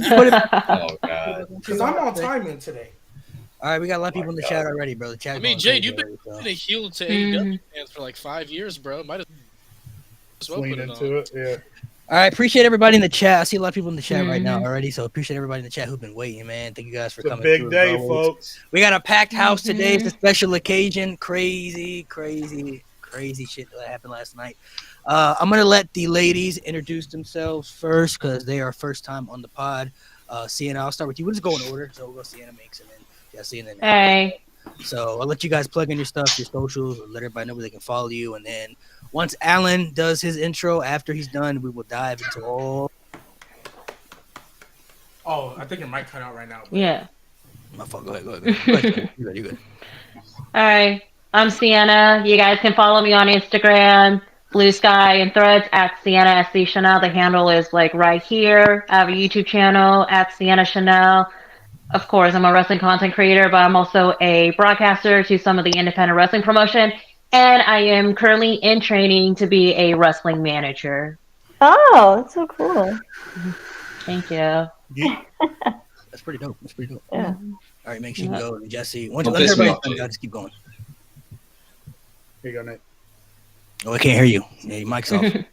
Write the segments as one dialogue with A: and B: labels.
A: Oh God.
B: Because I'm on timing today.
C: All right, we got a lot of people in the chat already, bro. The chat.
D: I mean, Jade, you've been a heel to AEW fans for like 5 years, bro. Might as well put it on.
E: It, yeah.
C: All right, appreciate everybody in the chat. I see a lot of people in the chat right now already, so appreciate everybody in the chat who've been waiting, man. Thank you guys for coming.
E: It's a big day, folks.
C: We got a packed house today. It's a special occasion. Crazy shit that happened last night. I'm gonna let the ladies introduce themselves first because they are first time on the pod. Sienna, I'll start with you. We'll just go in order. So we'll go Sienna Minx and then Jesse and then.
F: Hey.
C: So I'll let you guys plug in your stuff, your socials, let everybody know where they can follow you, and then once Alan does his intro, after he's done, we will dive into all.
B: Oh, I think your mic cut out right now.
F: Yeah.
C: My fault. Go ahead. You're good.
F: All right. I'm Sienna. You guys can follow me on Instagram, Blue Sky, and Threads at Sienna SC Chanel. The handle is like right here. I have a YouTube channel at Sienna Chanel. Of course, I'm a wrestling content creator, but I'm also a broadcaster to some of the independent wrestling promotion. And I am currently in training to be a wrestling manager.
G: Oh, that's so cool.
F: Thank you.
C: Yeah. That's pretty dope.
G: Yeah.
C: All right, make sure you go. Jesse, once everybody's done, just keep going.
E: Here you go, Nate.
C: Oh, I can't hear you. Yeah, your mic's off. The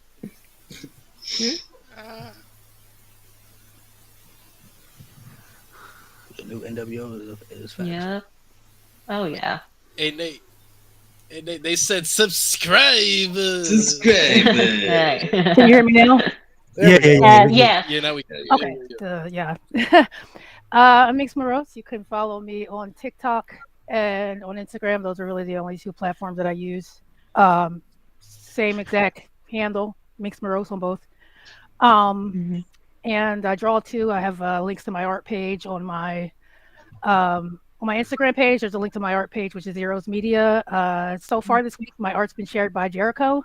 C: new NWO is fast.
F: Yeah. Oh, yeah.
D: Hey, Nate. They said subscribe.
F: Hey.
H: Can you hear me now?
F: Yeah.
D: Yeah, now we can.
H: Okay. Yeah. I'm Mix Morose. You can follow me on TikTok and on Instagram. Those are really the only two platforms that I use. Same exact handle, Mix Morose on both. And I draw too. I have links to my art page on my Instagram page. There's a link to my art page, which is Zeros Media. So far this week, my art's been shared by Jericho,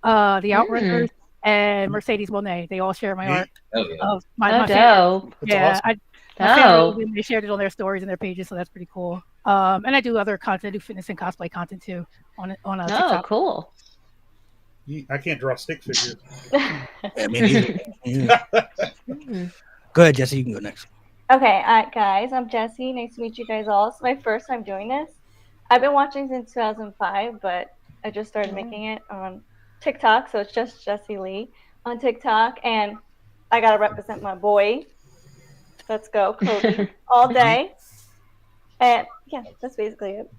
H: the Outrunners, and Mercedes Monet. They all share my art.
F: Dope.
H: Yeah, awesome. They shared it on their stories and their pages, so that's pretty cool. And I do other content. I do fitness and cosplay content too on TikTok.
F: Oh, cool.
E: I can't draw stick figures.
C: I mean, Go ahead, Jesse. You can go next.
G: Okay, guys, I'm Jessie. Nice to meet you guys all. It's my first time doing this. I've been watching since 2005, but I just started making it on TikTok, so it's just Jessie Lee on TikTok, and I gotta represent my boy. Let's go, Kobe, all day. And yeah, that's basically it.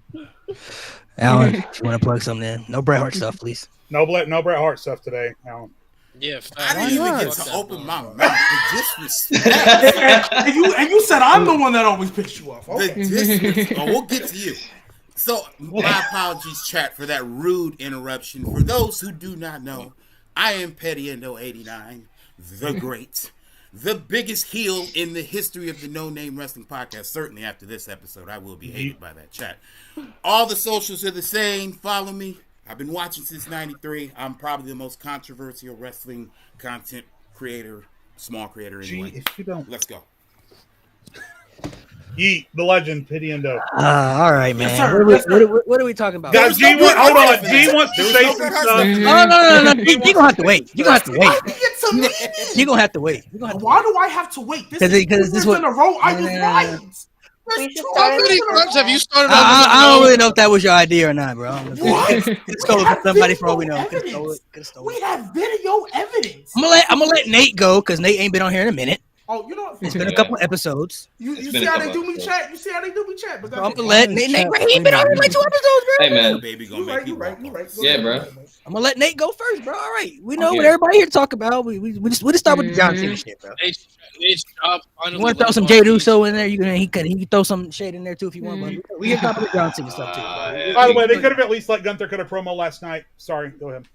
C: Alan, if you want to plug something in, no Bret Hart stuff, please.
E: No Bret Hart stuff today, Alan.
D: Yeah,
B: I didn't even get to open my mouth. The disrespect. and you said I'm the one that always pissed you off. Okay.
I: The disrespect. Oh, we'll get to you. So, my apologies, chat, for that rude interruption. For those who do not know, I am Petty-Endo89, the great, the biggest heel in the history of the No Name Wrestling Podcast. Certainly after this episode, I will be hated by that chat. All the socials are the same. Follow me. I've been watching since 93. I'm probably the most controversial wrestling content creator, small creator anyway.
E: If you don't...
I: Let's go.
E: Yeet, the legend, Pity Endo.
C: All right, man. What are we talking about?
E: Guys, G wants to say some stuff.
C: No. You're going to have to wait. You're going to have to wait. You're going to have to wait.
B: Why do I have to wait? This is this in a row. I was right.
D: How many times have you started?
C: I don't really know if that was your idea or not, bro.
B: What?
C: Stole it from somebody for all we know.
B: We have video evidence.
C: I'm gonna let Nate go because Nate ain't been on here in a minute.
B: Oh, you know what?
C: It's been a couple episodes.
B: You see how they do me chat? You see how they do me chat? But
C: I'm gonna let Nate. He ain't been on here like 2 episodes, bro.
A: Hey man,
I: baby, gonna make you right.
A: Yeah, bro.
C: I'm gonna let Nate go first, bro. All right, we know what everybody here to talk about. We just start with the John Cena shit, bro. You want to throw some Jey Uso in there? He can throw some shade in there too if you want. But we can talk about the John Cena stuff too.
E: By the way, they could have at least let Gunther cut a promo last night. Sorry, go ahead.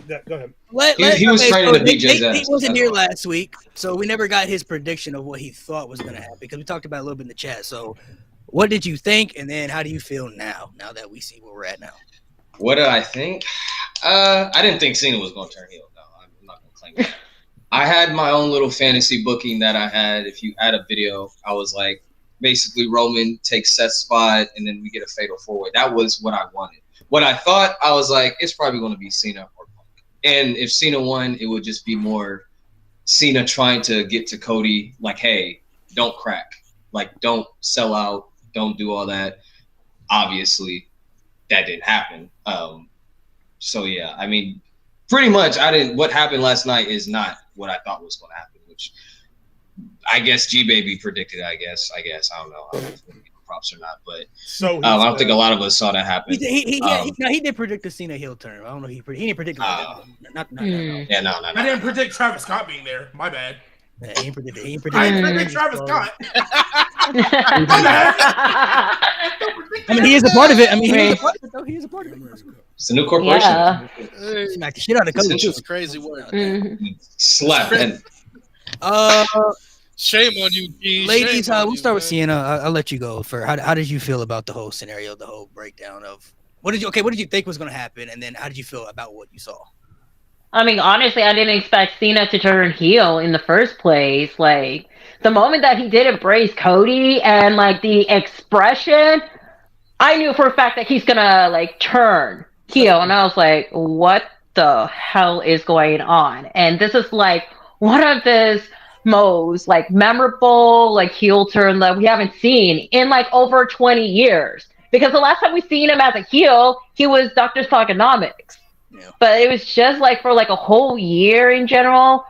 E: Yeah, go ahead.
A: He was trying to beat Jay's ass.
C: He wasn't here last week, so we never got his prediction of what he thought was going to happen because we talked about it a little bit in the chat. So, what did you think, and then how do you feel now that we see where we're at now?
A: What did I think? I didn't think Cena was going to turn heel. No, I'm not going to claim that. I had my own little fantasy booking that I had. If you add a video, I was like, basically Roman takes Seth's spot, and then we get a fatal four-way. That was what I wanted. What I thought, I was like, it's probably going to be Cena or Punk. And if Cena won, it would just be more Cena trying to get to Cody, like, hey, don't crack, like, don't sell out, don't do all that. Obviously, that didn't happen. So yeah, I mean, pretty much, what happened last night is not what I thought was going to happen, which I guess G Baby predicted. I guess I don't know. I don't know if give props or not, but
E: so
A: I don't think a lot of us saw that happen.
C: He did predict the Cena heel turn. I don't know. He didn't predict like that. No.
A: Yeah, no.
B: I didn't predict Travis Scott being there. My bad.
C: Yeah, he didn't predict.
B: I didn't predict Travis Scott.
C: I mean, he is a part of it. I mean, he is a part of it.
A: It's a new corporation.
F: Yeah.
C: Smack the shit out of Cody.
D: It's crazy work.
A: Slap.
D: Shame on you, G.
C: Ladies. We'll start with Sienna. I'll let you go. For how did you feel about the whole scenario, the whole breakdown of what did you think was going to happen, and then how did you feel about what you saw?
F: I mean, honestly, I didn't expect Cena to turn heel in the first place. Like, the moment that he did embrace Cody and, like, the expression, I knew for a fact that he's gonna, like, turn heel. And I was like, what the hell is going on? And this is, like, one of his most, like, memorable, like, heel turn that we haven't seen in, like, over 20 years. Because the last time we seen him as a heel, he was Dr. Thugonomics. Yeah. But it was just like for like a whole year in general.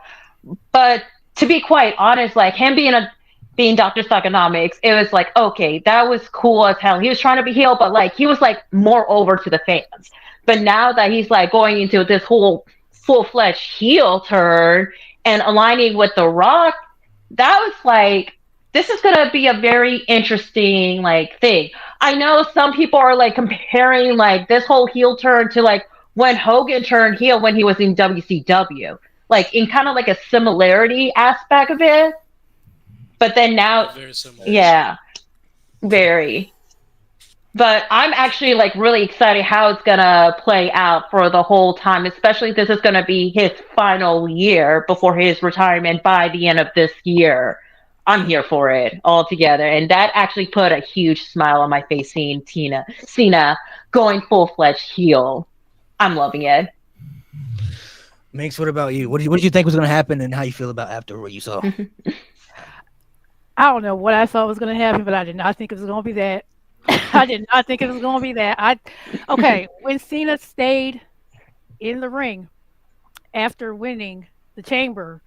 F: But to be quite honest, like him being Dr. Thugonomics, it was like, okay, that was cool as hell. He was trying to be heel, but like he was like more over to the fans. But now that he's like going into this whole full-fledged heel turn and aligning with The Rock, that was like, this is gonna be a very interesting like thing. I know some people are like comparing like this whole heel turn to like when Hogan turned heel when he was in WCW, like in kind of like a similarity aspect of it. But then now,
D: very similar.
F: Yeah, very. But I'm actually like really excited how it's gonna play out for the whole time, especially this is gonna be his final year before his retirement by the end of this year. I'm here for it altogether, and that actually put a huge smile on my face seeing Cena going full-fledged heel. I'm loving it.
C: Minx, what about you? What did you think was going to happen, and how you feel about after what you saw?
H: I don't know what I thought was going to happen, but I did not think it was going to be that. I did not think it was going to be that. When Cena stayed in the ring after winning the Chamber,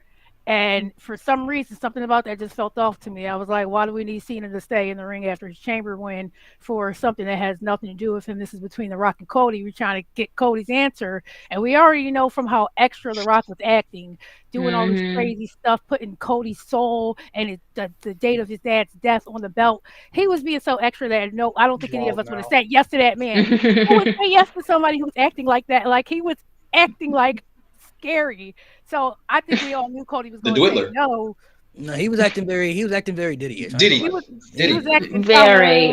H: and for some reason, something about that just felt off to me. I was like, why do we need Cena to stay in the ring after his Chamber win for something that has nothing to do with him? This is between The Rock and Cody. We're trying to get Cody's answer. And we already know from how extra The Rock was acting, doing all this crazy stuff, putting Cody's soul and the date of his dad's death on the belt. He was being so extra that no, I don't think any of us would have said yes to that man. Who would say yes to somebody who's acting like that? Like he was acting like scary. So I think we all knew Cody was going to say no.
C: No, he was acting very Diddy-ish.
H: He was acting
F: very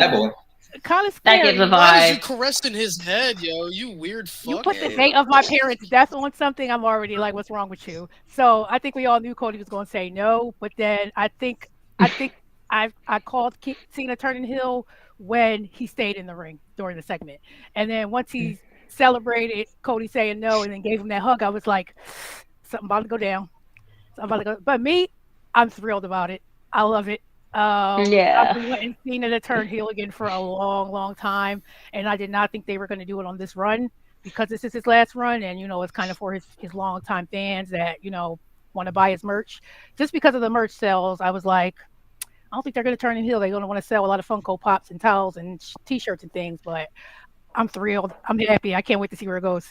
H: kind of scary.
F: That gives a vibe.
D: Why is you caressing his head, yo? You weird fuck.
H: You put the date of my parents' death on something, I'm already like, what's wrong with you? So I think we all knew Cody was going to say no, but then I think I called Cena turning heel when he stayed in the ring during the segment, and then once he celebrated Cody saying no and then gave him that hug, I was like, something about to go down. But me, I'm thrilled about it. I love it. I've been wanting Cena to turn heel again for a long, long time, and I did not think they were going to do it on this run because this is his last run, and it's kind of for his long-time fans that want to buy his merch. Just because of the merch sales, I was like, I don't think they're going to turn him heel. They're going to want to sell a lot of Funko Pops and towels and T-shirts and things, but I'm thrilled. I'm happy. I can't wait to see where it goes.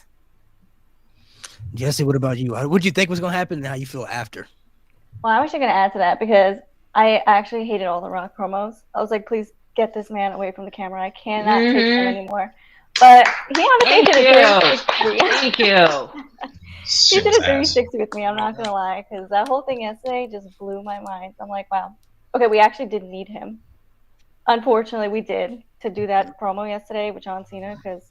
C: Jesse, what about you? What did you think was going to happen and how you feel after?
G: Well, I'm actually going to add to that because I actually hated all the Rock promos. I was like, please get this man away from the camera. I cannot take him anymore. But he honestly did a 360.
F: Thank you.
G: He did a 360 with me, I'm not going to lie, because that whole thing yesterday just blew my mind. I'm like, wow. Okay, we actually did need him. Unfortunately, we did to do that promo yesterday with John Cena because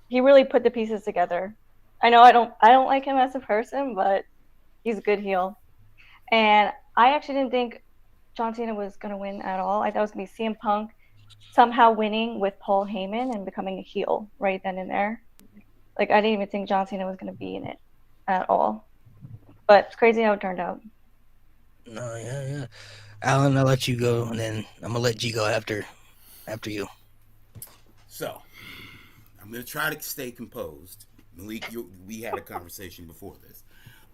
G: he really put the pieces together. I know I don't like him as a person, but he's a good heel. And I actually didn't think John Cena was going to win at all. I thought it was going to be CM Punk somehow winning with Paul Heyman and becoming a heel right then and there. Like, I didn't even think John Cena was going to be in it at all. But it's crazy how it turned out.
C: No, yeah. Alan, I'll let you go, and then I'm gonna let G go after you.
I: So, I'm gonna try to stay composed. Malik, we had a conversation before this.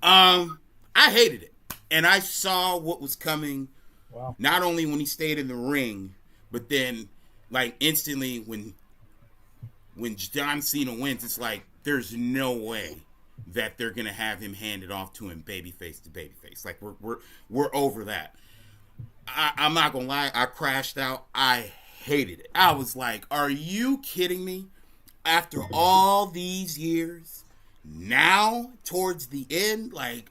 I: I hated it, and I saw what was coming.
E: Wow.
I: Not only when he stayed in the ring, but then, like, instantly when John Cena wins, it's like there's no way that they're gonna have him handed off to him babyface to babyface. Like we're over that. I'm not gonna lie, I crashed out. I hated it. I was like, are you kidding me? After all these years, now towards the end, like,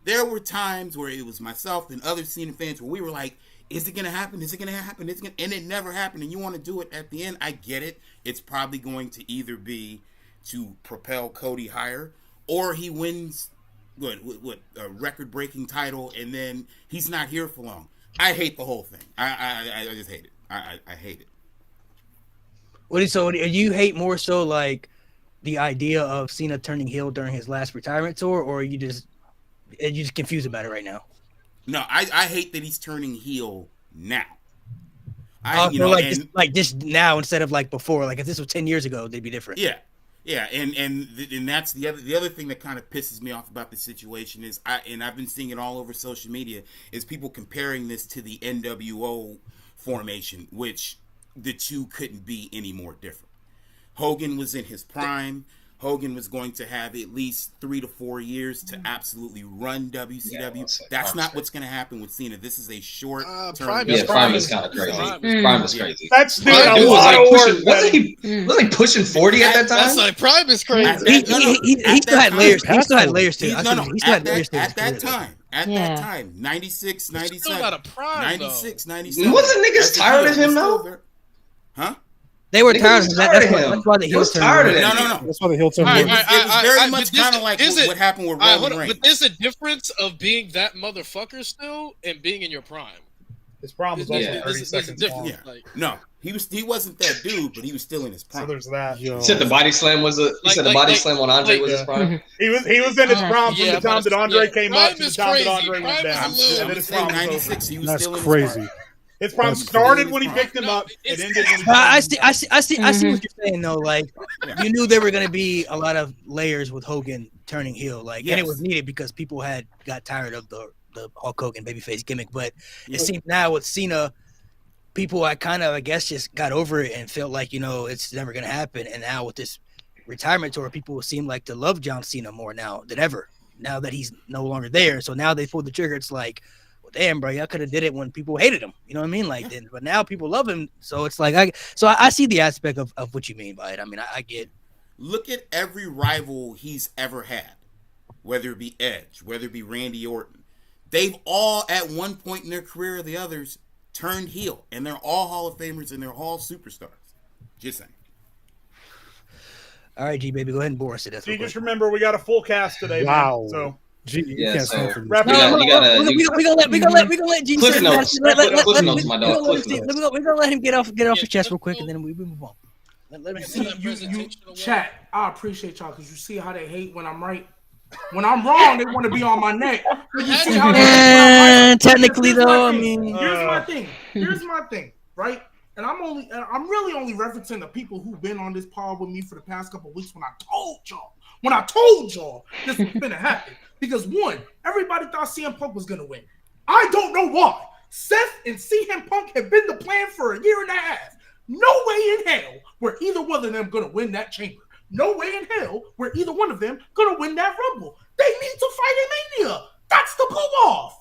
I: There were times where it was myself and other Cena fans where we were like, is it going to happen? Is it going to happen? And it never happened. And you want to do it at the end. I get it. It's probably going to either be to propel Cody higher, or he wins what a record-breaking title, and then he's not here for long. I hate the whole thing. I just hate it. I hate it.
C: So do you hate more so like the idea of Cena turning heel during his last retirement tour, or are you just confused about it right now?
I: No, I hate that he's turning heel now.
C: Just now instead of like before. Like if this was 10 years ago, they'd be different.
I: Yeah, and that's the other thing that kind of pisses me off about the situation is I've been seeing it all over social media is people comparing this to the NWO formation, which the two couldn't be any more different. Hogan was in his prime. Hogan was going to have at least 3 to 4 years to absolutely run WCW. That's not what's going to happen with Cena. This is a short term.
A: Prime is kind of crazy. Prime is crazy.
E: That's doing a lot of work.
A: Wasn't he pushing 40 at that time?
D: That's like Prime is crazy.
C: He still had layers. He still had layers too.
I: At that time, 96, 97.
D: Still not a Prime,
I: 96, 97.
A: Wasn't niggas tired of him though?
I: Huh?
C: They were tired of him. That's why the heel turned.
I: No.
B: That's why the heel turned.
I: It was very much kind of like what happened with Roman Reigns.
D: But there's a difference of being that motherfucker still and being in your prime.
E: His prime was also 30 seconds long.
I: Yeah. No, he wasn't that dude, but he was still in his prime.
E: So there's that.
A: You said the body slam was the body slam on Andre was his prime.
E: He was in his prime from the time that Andre came up to the time that Andre went down. And then his prime was
I: 96. He was
B: That's
I: still in
B: crazy.
I: his prime.
E: His prime started when he picked him up. It ended when he
C: I see what you're saying though. Like you knew there were going to be a lot of layers with Hogan turning heel, and it was needed because people got tired of the Hulk Hogan babyface gimmick. But it seems now with Cena, people I guess just got over it and felt like it's never going to happen. And now with this retirement tour, people seem like to love John Cena more now than ever. Now that he's no longer there, so now they pulled the trigger. It's like, damn, bro, y'all could have did it when people hated him. You know what I mean? Like, but now people love him. So it's like, I see the aspect of what you mean by it. I mean, I get.
I: Look at every rival he's ever had, whether it be Edge, whether it be Randy Orton. They've all, at one point in their career or the others, turned heel. And they're all Hall of Famers and they're all superstars. Just saying.
C: All right, G, baby, go ahead and bore us to death.
E: Just remember, we got a full cast today.
B: Wow.
E: Man, so.
B: G, you can't stand for this.
C: We're gonna let G.
A: Cliff notes, my dog.
C: We're gonna let him get off his chest real quick, and then we move on. Let me
J: chat. I appreciate y'all because you see how they hate when I'm right. When I'm wrong, they want to be on my neck. But you see how
C: they technically though, I mean,
J: here's my thing, right? And I'm really only referencing the people who've been on this pod with me for the past couple of weeks when I told y'all this was gonna happen. Because one, everybody thought CM Punk was going to win. I don't know why. Seth and CM Punk have been the plan for a year and a half. No way in hell were either one of them going to win that chamber. No way in hell were either one of them going to win that Rumble. They need to fight in Mania. That's the blow-off.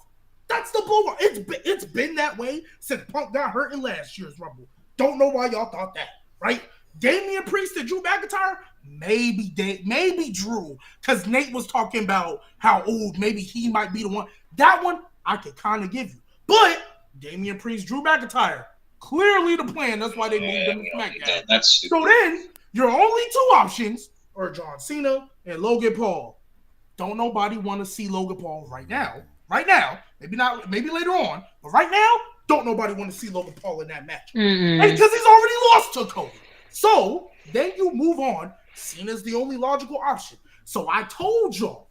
J: It's been that way since Punk got hurt in last year's Rumble. Don't know why y'all thought that, right? Damian Priest and Drew McIntyre? Maybe Drew, because Nate was talking about how old maybe he might be the one. That one I could kind of give you. But Damian Priest, Drew McIntyre, clearly the plan. That's why they moved them to SmackDown. So then your only two options are John Cena and Logan Paul. Don't nobody want to see Logan Paul right now. Right now, maybe later on, but right now, don't nobody want to see Logan Paul in that match. Because he's already lost to Cody. So then you move on. Cena's the only logical option. So I told y'all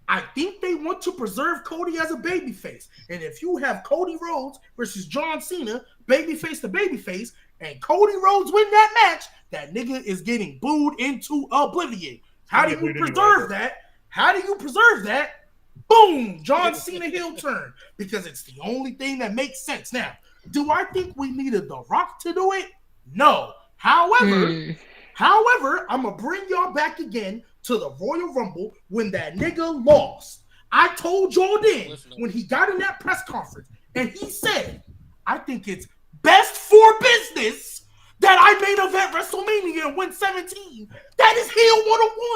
J: I think they want to preserve Cody as a babyface. And if you have Cody Rhodes versus John Cena, babyface to babyface, and Cody Rhodes win that match, that nigga is getting booed into oblivion. How do you preserve that? How do you preserve that? Boom! John Cena heel turn. Because it's the only thing that makes sense. Now, do I think we needed The Rock to do it? No. However, I'm going to bring y'all back again to the Royal Rumble when that nigga lost. I told y'all then, when he got in that press conference, and he said, I think it's best for business that I main event WrestleMania and win 17. That is heel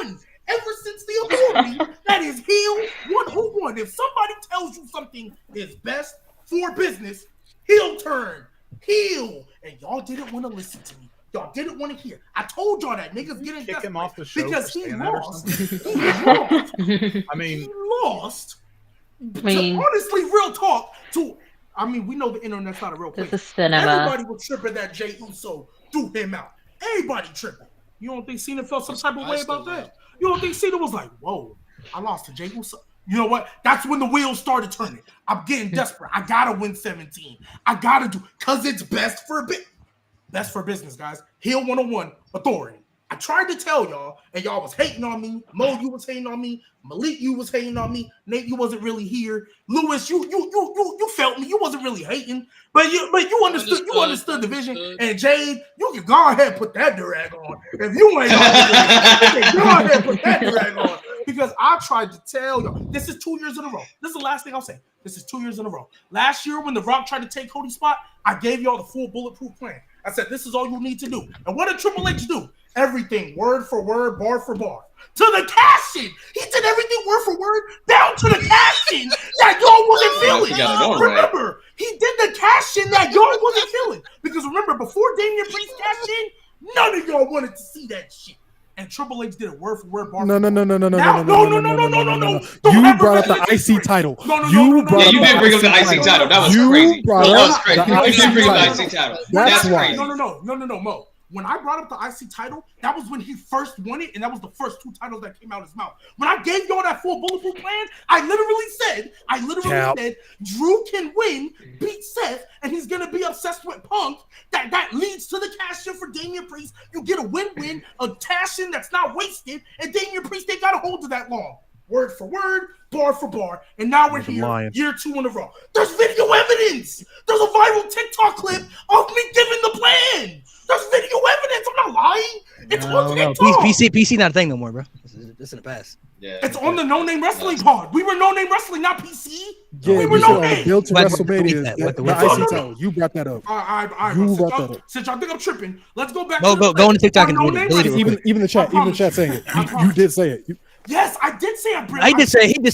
J: 101. Ever since the authority, that is heel 101. If somebody tells you something is best for business, heel turn, heel. And y'all didn't want to listen to me. Y'all didn't want to hear. I told y'all that niggas getting
E: kick him off the show
J: because he lost.
E: He
J: lost. Honestly, real talk. We know the internet's not a real place.
F: This is cinema.
J: Everybody was tripping that Jey Uso threw him out. Everybody tripping. You don't think Cena felt some type of way about that? You don't think Cena was like, whoa, I lost to Jey Uso? You know what? That's when the wheels started turning. I'm getting desperate. I gotta win 17. I gotta do, because it's best for business, guys. Heel 101 authority. I tried to tell y'all, and y'all was hating on me. Mo, you was hating on me. Malik, you was hating on me. Nate, you wasn't really here. Lewis, you felt me. You wasn't really hating, but you understood. You understood the vision. And Jade, you can go ahead and put that durag on. If you ain't go ahead and put that durag on. Because I tried to tell y'all, this is 2 years in a row. This is the last thing I'll say. This is 2 years in a row. Last year, when The Rock tried to take Cody's spot, I gave y'all the full bulletproof plan. I said, this is all you need to do. And what did Triple H do? Everything, word for word, bar for bar. To the cash-in. He did everything word for word, down to the cash-in that y'all wasn't feeling. Remember, he did the cash-in that y'all wasn't feeling. Because remember, before Damian Priest cashed in, none of y'all wanted to see that shit. And Triple H did it word for word, bar for bar.
E: No.
J: You
E: brought up the IC title.
A: You did bring up the IC title. That was crazy. You did bring up the IC title. That's crazy.
J: No, Mo. When I brought up the IC title, that was when he first won it, and that was the first two titles that came out of his mouth. When I gave y'all that full bulletproof plan, I literally said, Drew can win, beat Seth, and he's gonna be obsessed with Punk. That leads to the cash in for Damian Priest. You get a win-win, a cash in that's not wasted, and Damian Priest ain't got to hold to that long. Word for word, bar for bar, and now we're here, year 2 in a row. There's video evidence. There's a viral TikTok clip of me giving the plan. There's video evidence. I'm not lying. It's on TikTok.
C: PC not a thing no more, bro. It's in the past.
J: Yeah, it's on the No Name Wrestling pod. We were No Name Wrestling, not PC.
E: Yeah,
J: we were No Name.
E: Built to WrestleMania. The IC title. You brought that up.
J: You brought that up. Since y'all think I'm tripping, let's go back.
C: Go on to TikTok and delete it.
E: Even the chat saying it. You did say it.
J: Yes, I did say I
C: He did say it.
J: He did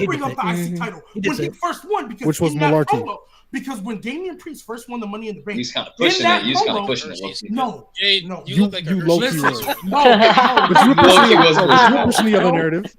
J: bring up the IC title when he first won, because
E: which was malarkey.
J: Because when Damian Priest first won the Money in the Bank,
A: he's kind of pushing it. He's kind of pushing it.
J: No.
D: You look like
E: you low key were.
J: But
E: you were pushing the other narrative.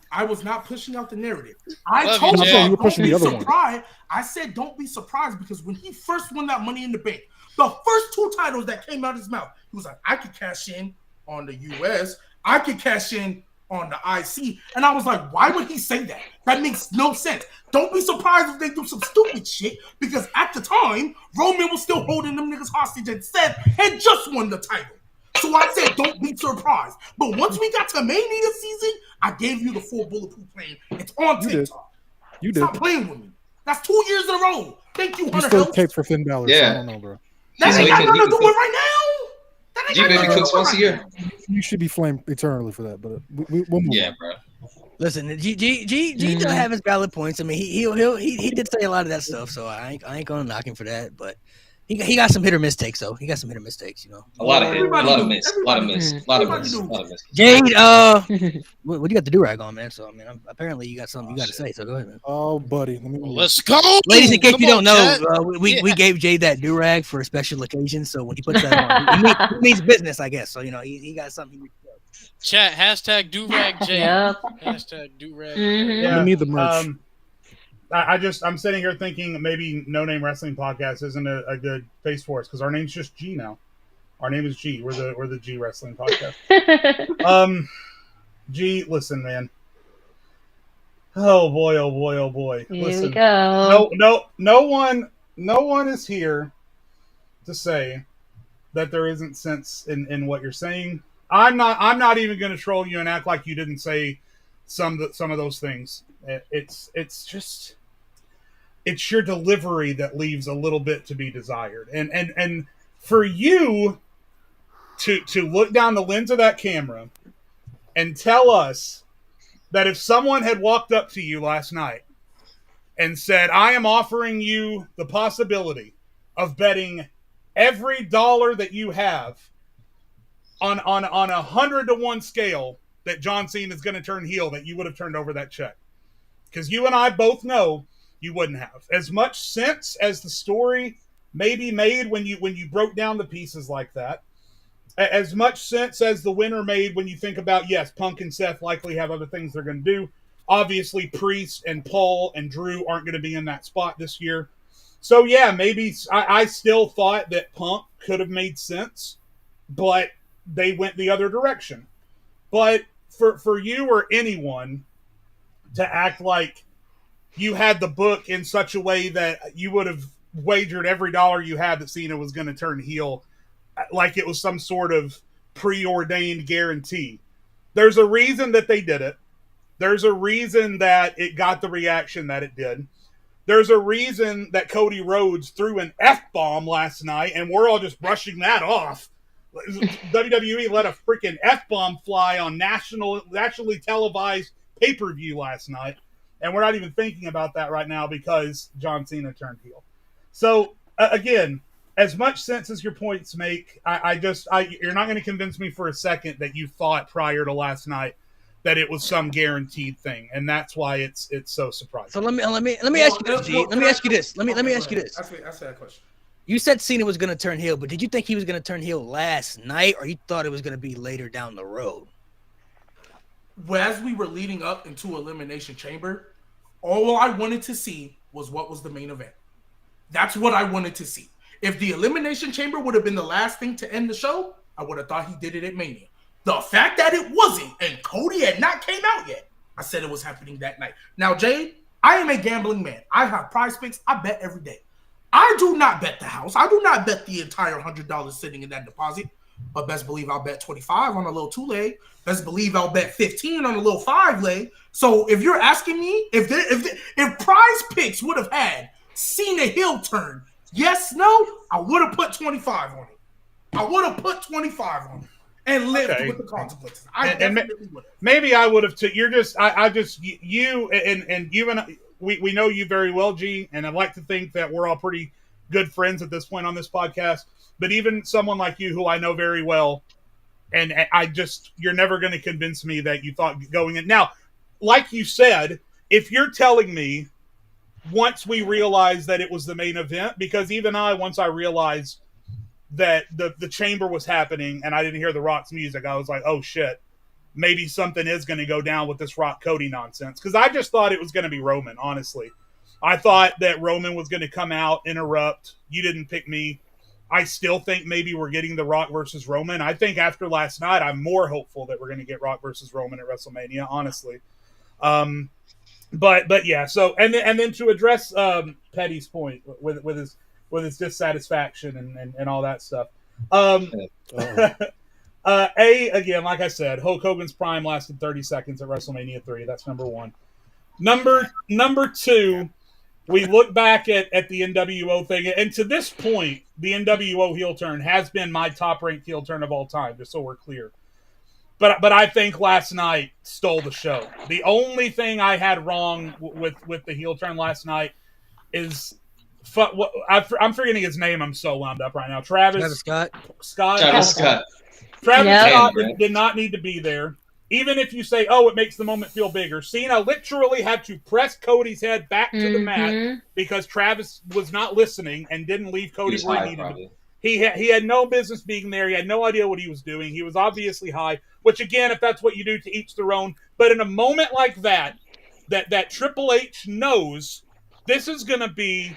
J: I was not pushing out the narrative. I told
E: you were pushing the other one.
J: I said, don't be surprised, because when he first won that Money in the Bank, the first 2 titles that came out of his mouth, he was like, I could cash in on the US. I could cash in on the IC. And I was like, why would he say that? That makes no sense. Don't be surprised if they do some stupid shit, because at the time, Roman was still holding them niggas hostage and Seth had just won the title. So I said, don't be surprised. But once we got to Mania season, I gave you the full bulletproof plan. It's on TikTok.
E: You did.
J: Stop playing with me. That's 2 years in a row. Thank you,
E: You
J: Hunter
E: still
J: Helms.
E: taped for Finn Balor.
A: Yeah.
E: So I don't know, bro.
J: That ain't got nothing to do with right now.
A: G-Baby cooks once a year.
E: You should be flamed eternally for that, but we'll move on.
A: Bro.
C: Listen, G does have his valid points. I mean, he did say a lot of that stuff, so I ain't gonna knock him for that. But he got some hit or miss takes, though. He got some hit or miss takes, you know.
A: A lot of miss.
C: Jade, what do you got the do-rag on, man? So I mean, apparently you got something you got to say. So go ahead, man.
E: Oh, buddy,
D: let's go,
C: ladies. In case you don't know, we gave Jade that do-rag for a special occasion. So when he puts that on, he means business, I guess. So you know, he got something.
D: Chat hashtag do-rag Jade.
F: Yep.
D: Hashtag do-rag.
E: Yeah. Need the merch.
B: I'm sitting here thinking maybe No Name Wrestling Podcast isn't a good face for us, because our name's just G now. Our name is G. We're the G Wrestling Podcast.
E: G, listen, man. Oh boy, oh boy, oh boy.
F: Here we
E: Listen.
F: go.
E: No one is here to say that there isn't sense in what you're saying. I'm not even going to troll you and act like you didn't say some of those things. It's just it's your delivery that leaves a little bit to be desired. And for you to look down the lens of that camera and tell us that if someone had walked up to you last night and said, I am offering you the possibility of betting every dollar that you have on a 100-to-1 scale that John Cena is going to turn heel, that you would have turned over that check. Because you and I both know you wouldn't have. As much sense as the story maybe made when you broke down the pieces like that, as much sense as the winner made when you think about, yes, Punk and Seth likely have other things they're going to do. Obviously, Priest and Paul and Drew aren't going to be in that spot this year. So, yeah, maybe I still thought that Punk could have made sense, but they went the other direction. But for you or anyone to act like you had the book in such a way that you would have wagered every dollar you had that Cena was going to turn heel, like it was some sort of preordained guarantee. There's a reason that they did it. There's a reason that it got the reaction that it did. There's a reason that Cody Rhodes threw an F-bomb last night, and we're all just brushing that off. WWE let a freaking F-bomb fly on nationally televised pay-per-view last night, and we're not even thinking about that right now because John Cena turned heel. So, again, as much sense as your points make, you're not going to convince me for a second that you thought prior to last night that it was some guaranteed thing, and that's why it's so surprising.
C: So let me ask you this, G. Let me ask you this. Let me ask you this.
J: Ask that question.
C: You said Cena was going to turn heel, but did you think he was going to turn heel last night, or you thought it was going to be later down the road?
J: As we were leading up into Elimination Chamber, all I wanted to see was what was the main event. That's what I wanted to see. If the Elimination Chamber would have been the last thing to end the show, I would have thought he did it at Mania. The fact that it wasn't and Cody had not came out yet, I said it was happening that night. Now, Jade, I am a gambling man. I have Prize Picks. I bet every day. I do not bet the house. I do not bet the entire $100 sitting in that deposit. But best believe I'll bet 25 on a little 2-leg. Best believe I'll bet 15 on a little 5-leg. So if you're asking me, if Prize Picks would have had Cena heel turn, yes, no, I would have put 25 on it. I would have put 25 on it and lived with the consequences. I definitely would have.
E: Maybe I would have too. You're just, you and you and we know you very well, G, and I'd like to think that we're all pretty good friends at this point on this podcast. But even someone like you, who I know very well, and you're never going to convince me that you thought going in. Now, like you said, if you're telling me once we realized that it was the main event, because even once I realized that the chamber was happening and I didn't hear The Rock's music, I was like, oh shit, maybe something is going to go down with this Rock Cody nonsense. Because I just thought it was going to be Roman, honestly. I thought that Roman was going to come out, interrupt. You didn't pick me. I still think maybe we're getting the Rock versus Roman. I think after last night, I'm more hopeful that we're going to get Rock versus Roman at WrestleMania, honestly. But yeah, so and then to address Petty's point with his dissatisfaction and all that stuff. Again, like I said, Hulk Hogan's prime lasted 30 seconds at WrestleMania 3. That's number one. Number two, we look back at the NWO thing, and to this point, the NWO heel turn has been my top-ranked heel turn of all time, just so we're clear. But I think last night stole the show. The only thing I had wrong with the heel turn last night is I'm forgetting his name. I'm so wound up right now. Travis Scott.
A: Travis Scott
E: did not need to be there. Even if you say, oh, it makes the moment feel bigger. Cena literally had to press Cody's head back to the mat because Travis was not listening and didn't leave Cody where he needed to. He had no business being there. He had no idea what he was doing. He was obviously high, which, again, if that's what you do, to each their own. But in a moment like that Triple H knows this is going to be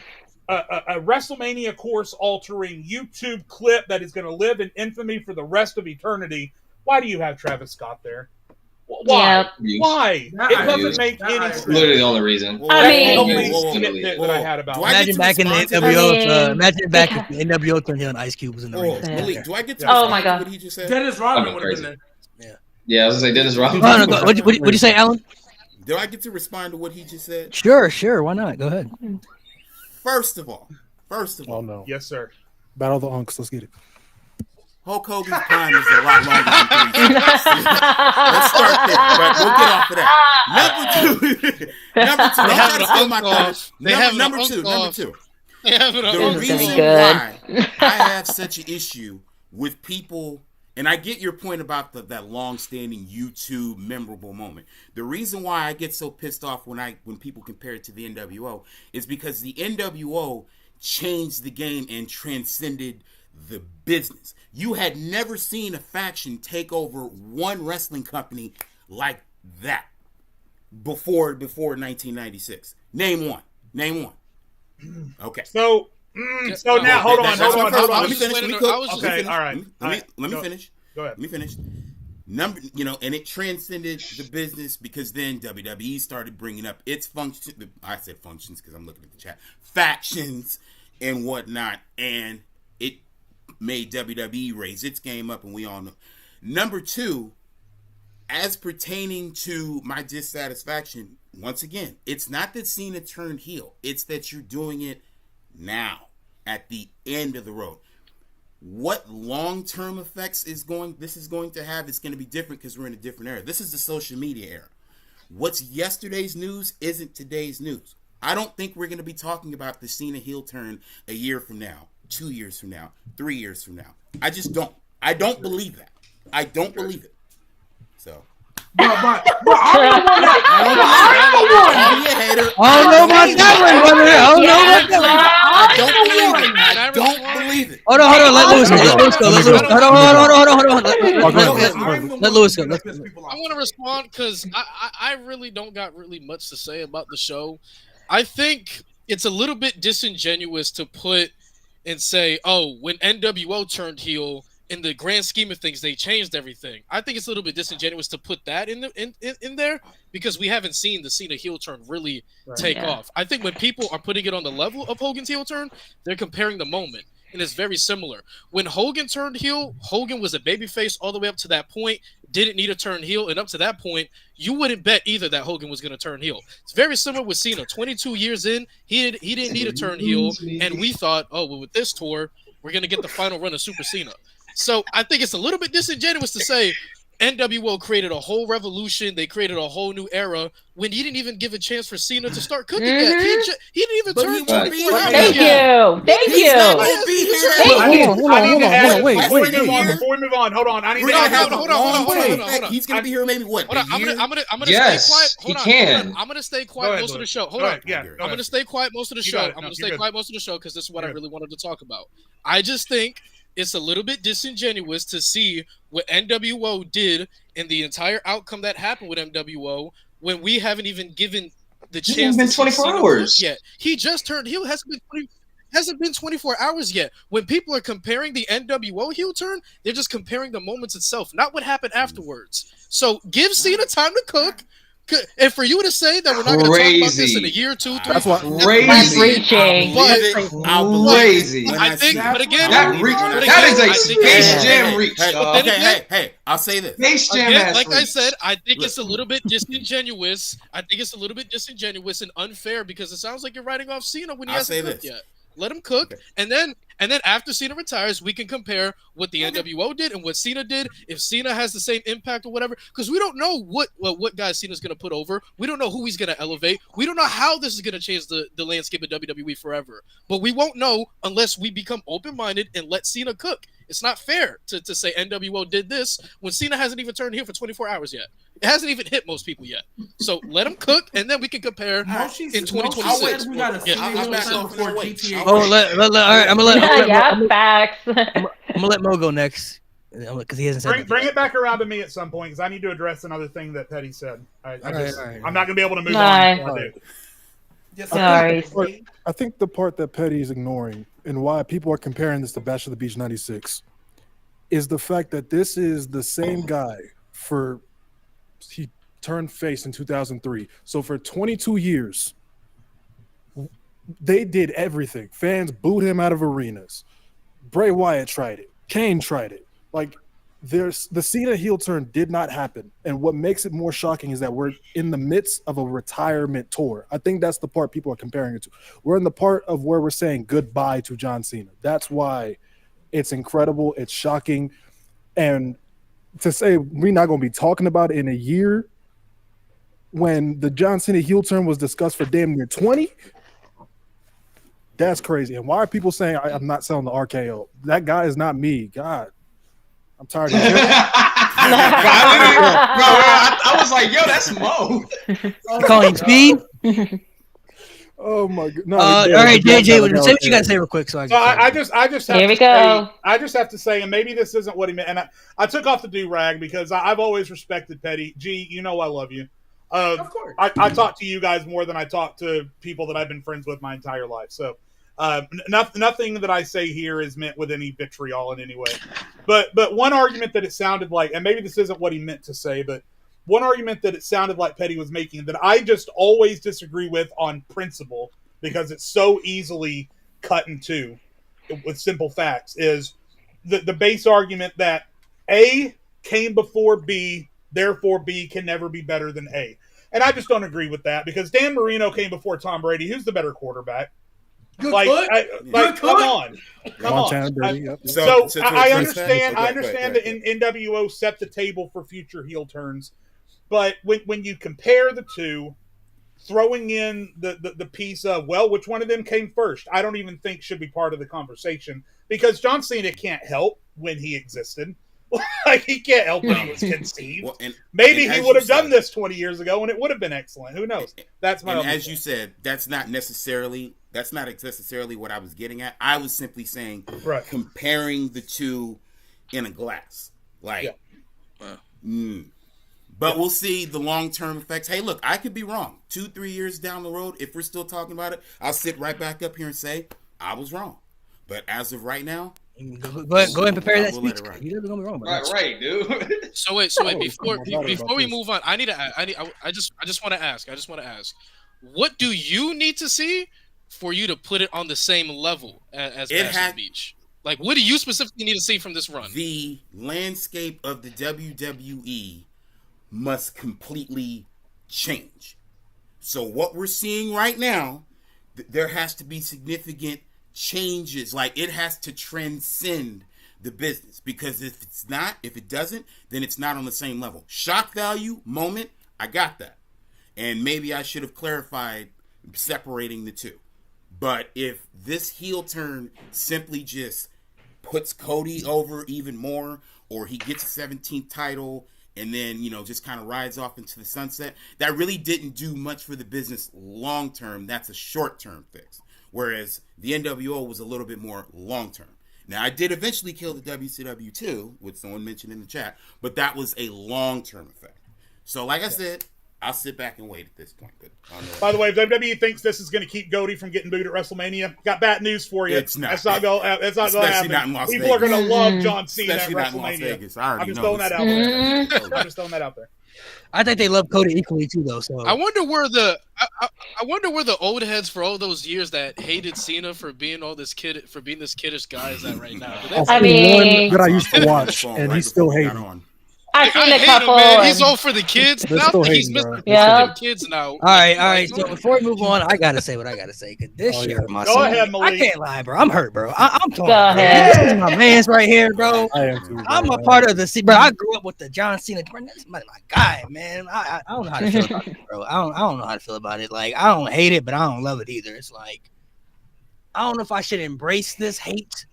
E: a WrestleMania course-altering YouTube clip that is going to live in infamy for the rest of eternity. Why do you have Travis Scott there? Why?
A: Views.
E: Why?
J: That
E: It
J: I
E: doesn't
J: agree.
E: make
J: That
E: any
J: I
E: sense.
J: agree.
A: Literally the only reason.
F: I
E: That's the
F: mean-
E: only
A: Whoa.
E: nitpick that I had about
I: Do
E: it.
I: I get
C: Imagine
I: to
C: back in the
I: respond to
C: NWO.
F: that?
C: Imagine back
F: Yeah.
C: if the NWO turned heel and Ice Cube was in the ring.
I: Oh, Malik, do I get to
F: Oh
I: respond
F: my
I: to
F: God.
I: what he just said?
J: Dennis Rodman
A: Fucking
J: would have been
A: crazy.
J: there.
A: Yeah, I was gonna say Dennis Rodman.
C: Oh, no, go, what'd you say, Alan?
I: Do I get to respond to what he just said?
C: Sure. Why not? Go ahead.
I: First of all,
K: Oh no.
E: Yes, sir.
K: Battle of the Unks. Let's get it.
I: Hulk Hogan's prime is a lot longer than 3 seconds. Let's start there, but we'll get off of that. Number two. Don't try to steal my thunder. Number two.
D: They have it
I: The
F: This is gonna be
I: reason
F: good.
I: why I have such an issue with people, and I get your point about that long-standing YouTube memorable moment. The reason why I get so pissed off when people compare it to the NWO is because the NWO changed the game and transcended the business. You had never seen a faction take over one wrestling company like that before 1996. Name one. Okay.
E: So now hold on.
I: Let me finish. Let me finish.
E: Go ahead.
I: Let me finish. And it transcended the business because then WWE started bringing up its functions. I said functions because I'm looking at the chat. Factions and whatnot, and it made WWE raise its game up, and we all know. Number two, as pertaining to my dissatisfaction, once again, it's not that Cena turned heel. It's that you're doing it now, at the end of the road. What long-term effects this is going to have is going to be different because we're in a different era. This is the social media era. What's yesterday's news isn't today's news. I don't think we're going to be talking about the Cena heel turn a year from now, 2 years from now, 3 years from now. I just don't. I don't believe that. I don't believe it. So.
J: But I'm the one that.
C: I don't know about that one, brother. I
I: don't believe it.
C: Hold on. Let Lewis go. Hold on. Let Lewis go.
D: I want to respond because I really don't got really much to say about the show. I think it's a little bit disingenuous to put and say, oh, when NWO turned heel, in the grand scheme of things, they changed everything. I think it's a little bit disingenuous to put that in there because we haven't seen the Cena heel turn really take off. I think when people are putting it on the level of Hogan's heel turn, they're comparing the moment, and it's very similar. When Hogan turned heel, Hogan was a babyface all the way up to that point, didn't need to turn heel, and up to that point, you wouldn't bet either that Hogan was going to turn heel. It's very similar with Cena. 22 years in, he didn't need to turn heel, and we thought, oh, well, with this tour, we're going to get the final run of Super Cena. So I think it's a little bit disingenuous to say NWO created a whole revolution. They created a whole new era when he didn't even give a chance for Cena to start cooking yet. He didn't even turn 24 hours
F: Thank
D: yet.
F: you.
E: Before we move on, hold on. I need to
D: hold on.
I: He's going to be here maybe what?
D: I'm gonna
A: Yes,
D: stay quiet.
A: he can.
D: I'm gonna stay quiet most of the show. Hold on. I'm gonna stay quiet most of the show. I'm gonna stay quiet most of the show because this is what I really wanted to talk about. I just think it's a little bit disingenuous to see what NWO did and the entire outcome that happened with NWO when we haven't even given the chance.
A: It's been 24 hours
D: yet. He just turned heel. Hasn't been 24 hours yet. When people are comparing the NWO heel turn, they're just comparing the moments itself, not what happened afterwards. So give Cena time to cook. And for you to say that we're not going to talk about this in a year, 2, 3,
K: That's what
F: reaching.
A: Crazy.
D: I think, but again,
A: that is a Space Jam reach.
I: Hey, I'll say this.
A: Space Jam
D: again, like I said, I think it's a little bit disingenuous. And unfair because it sounds like you're writing off Cena when he hasn't cooked yet. Let him cook, and then after Cena retires, we can compare what the NWO did and what Cena did. If Cena has the same impact or whatever, because we don't know what guy Cena's going to put over. We don't know who he's going to elevate. We don't know how this is going to change the landscape of WWE forever. But we won't know unless we become open-minded and let Cena cook. It's not fair to say NWO did this when Cena hasn't even turned heel for 24 hours yet. It hasn't even hit most people yet. So let him cook, and then we can compare in 2026.
J: We got to
C: all right, I'm gonna let Mo go next because he hasn't said.
E: Bring it back around to me at some point because I need to address another thing that Petty said. I'm not gonna be able to move on.
F: Sorry.
K: I think the part that Petty is ignoring and why people are comparing this to Bash of the Beach 96 is the fact that this is the same guy for he turned face in 2003. So for 22 years, they did everything. Fans booed him out of arenas. Bray Wyatt tried it. Kane tried it. Like, the Cena heel turn did not happen. And what makes it more shocking is that we're in the midst of a retirement tour. I think that's the part people are comparing it to. We're in the part of where we're saying goodbye to John Cena. That's why it's incredible. It's shocking. And to say we're not going to be talking about it in a year when the John Cena heel turn was discussed for damn near 20, that's crazy. And why are people saying I'm not selling the RKO? That guy is not me. God, I'm tired of him.
A: I was like, yo, that's Mo.
C: Calling speed.
K: Oh my god! No,
C: all right, JJ, say what you got to say real quick. So
E: I just have
F: Here we
E: to
F: go.
E: say, I just have to say, and maybe this isn't what he meant. And I took off the do-rag because I've always respected Petty. G, you know I love you.
J: Of course.
E: I talk to you guys more than I talk to people that I've been friends with my entire life. So nothing that I say here is meant with any vitriol in any way. But one argument that it sounded like, and maybe this isn't what he meant to say, but one argument that it sounded like Petty was making that I just always disagree with on principle because it's so easily cut in two with simple facts is the base argument that A came before B, therefore B can never be better than A. And I just don't agree with that because Dan Marino came before Tom Brady. Who's the better quarterback?
J: Good
E: Like,
J: foot.
E: come on.
K: Brady, yep.
E: So I understand that NWO set the table for future heel turns. But when you compare the two, throwing in the piece of, well, which one of them came first, I don't even think should be part of the conversation because John Cena can't help when he existed. Like, he can't help when he was conceived.
I: Well,
E: Maybe he would have done this 20 years ago and it would have been excellent. Who knows? That's my
I: as you said, that's not necessarily what I was getting at. I was simply saying comparing the two in a glass. Like, But we'll see the long-term effects. Hey, look, I could be wrong. 2-3 years down the road, if we're still talking about it, I'll sit right back up here and say, I was wrong. But as of right now,
C: go ahead and prepare that speech. You're never gonna be wrong,
A: right, dude.
D: So wait. Before we move on, I just want to ask. What do you need to see for you to put it on the same level as Bash at the Beach? Like, what do you specifically need to see from this run?
I: The landscape of the WWE must completely change. So what we're seeing right now, there has to be significant changes. Like, it has to transcend the business, because if it doesn't, then it's not on the same level. Shock value moment, I got that. And maybe I should have clarified separating the two. But if this heel turn simply just puts Cody over even more, or he gets a 17th title and then, just kind of rides off into the sunset, that really didn't do much for the business long term. That's a short term fix. Whereas the NWO was a little bit more long term. Now, I did eventually kill the WCW too, which someone mentioned in the chat, but that was a long term effect. So like I said, I'll sit back and wait at this point. But
E: by the way, if WWE thinks this is going to keep Cody from getting booed at WrestleMania, got bad news for you.
I: It's not.
E: That's not going to happen. People are going to love John Cena at WrestleMania. I'm just throwing that out there. I'm just throwing that out there.
C: I think they love Cody equally too, though. So
D: I wonder where the old heads for all those years that hated Cena for being this kiddish guy is at right now.
K: I mean, one that I used to watch, and he still hates.
F: I've seen a couple.
D: He's all for the kids. Now he's Mr. Kids now.
C: All right. So before we move on, I gotta say what I gotta say. Cause this year, my
E: Go ahead, Malik.
C: I can't lie, bro. I'm hurt, bro. I'm torn.
F: Go ahead.
C: This is my man's right here, bro.
K: I am too,
C: I'm a part of the bro. I grew up with the John Cena. Bro, that's my guy, man. I don't know how to feel about it, bro. I don't know how to feel about it. Like, I don't hate it, but I don't love it either. It's like, I don't know if I should embrace this hate.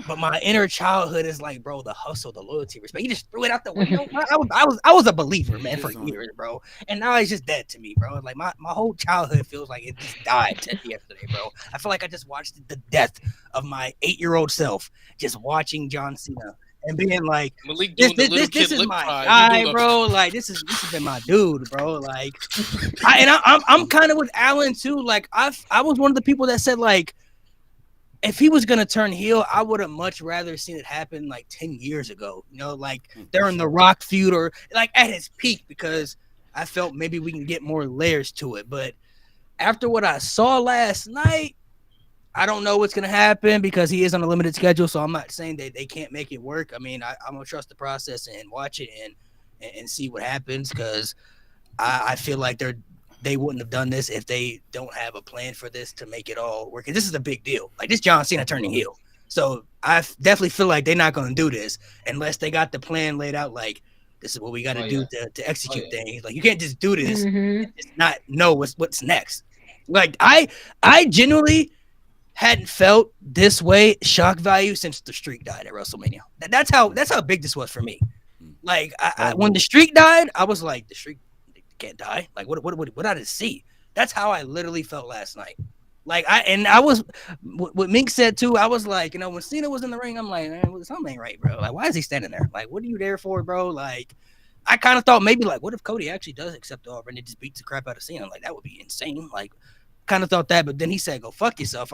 C: But my inner childhood is like, bro, the hustle, the loyalty, respect. You just threw it out the window. I was a believer, man, for years, bro. And now it's just dead to me, bro. Like, my whole childhood feels like it just died yesterday, bro. I feel like I just watched the death of my 8-year-old self, just watching John Cena and being like, this is my guy, bro. Like, this has been my dude, bro. Like, I'm kind of with Alan too. Like, I was one of the people that said, like, if he was gonna turn heel, I would have much rather seen it happen like 10 years ago. You know, like during the Rock feud or like at his peak, because I felt maybe we can get more layers to it. But after what I saw last night, I don't know what's gonna happen because he is on a limited schedule. So I'm not saying that they can't make it work. I mean, I'm gonna trust the process and watch it and see what happens, because I feel like they wouldn't have done this if they don't have a plan for this to make it all work. And this is a big deal. Like, this John Cena turning heel. So I definitely feel like they're not going to do this unless they got the plan laid out. Like, this is what we got to do to execute things. Like, you can't just do this and just not know what's next. Like, I genuinely hadn't felt this way shock value since the Streak died at WrestleMania. That's how big this was for me. Like, when the Streak died, I was like, the Streak can't die. Like, what I just see? That's how I literally felt last night. Like, I was what Mink said too. I was like, when Cena was in the ring, I'm like, man, something ain't right, bro. Like, why is he standing there? Like, what are you there for, bro? Like, I kind of thought maybe like, what if Cody actually does accept the offer and it just beats the crap out of Cena? Like, that would be insane. Like, kind of thought that, but then he said, "Go fuck yourself."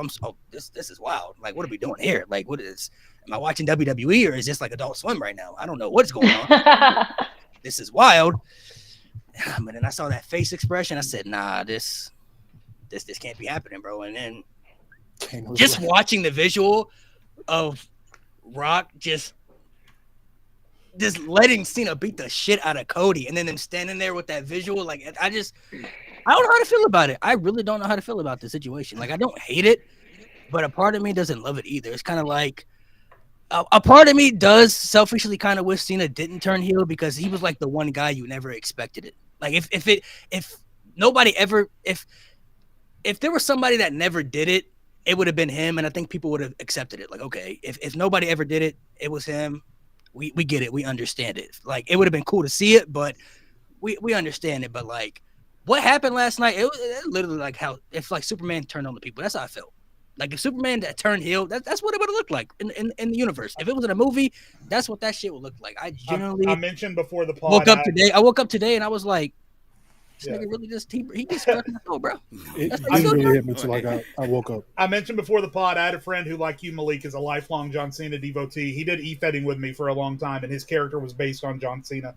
C: This is wild. Like, what are we doing here? Like, what is? Am I watching WWE or is this like Adult Swim right now? I don't know what's going on. This is wild. But then I saw that face expression. I said, "Nah, this can't be happening, bro." And then just watching the visual of Rock just letting Cena beat the shit out of Cody, and then them standing there with that visual, like I don't know how to feel about it. I really don't know how to feel about the situation. Like, I don't hate it, but a part of me doesn't love it either. It's kind of like a part of me does selfishly kind of wish Cena didn't turn heel, because he was like the one guy you never expected it. Like, if nobody ever, if there was somebody that never did it, it would have been him, and I think people would have accepted it. Like, okay, if nobody ever did it, it was him. We get it, we understand it. Like, it would have been cool to see it, but we understand it. But like, what happened last night? It literally like how if like Superman turned on the people. That's how I felt. Like, if Superman that turned heel, that's what it would have looked like in the universe. If it was in a movie, that's what that shit would look like. I generally
E: I mentioned before the pod.
C: I woke up today and I was like, this nigga really just he just fucking go, bro.
K: It really hit me till I woke up.
E: I mentioned before the pod, I had a friend who, like you, Malik, is a lifelong John Cena devotee. He did e-fetting with me for a long time, and his character was based on John Cena.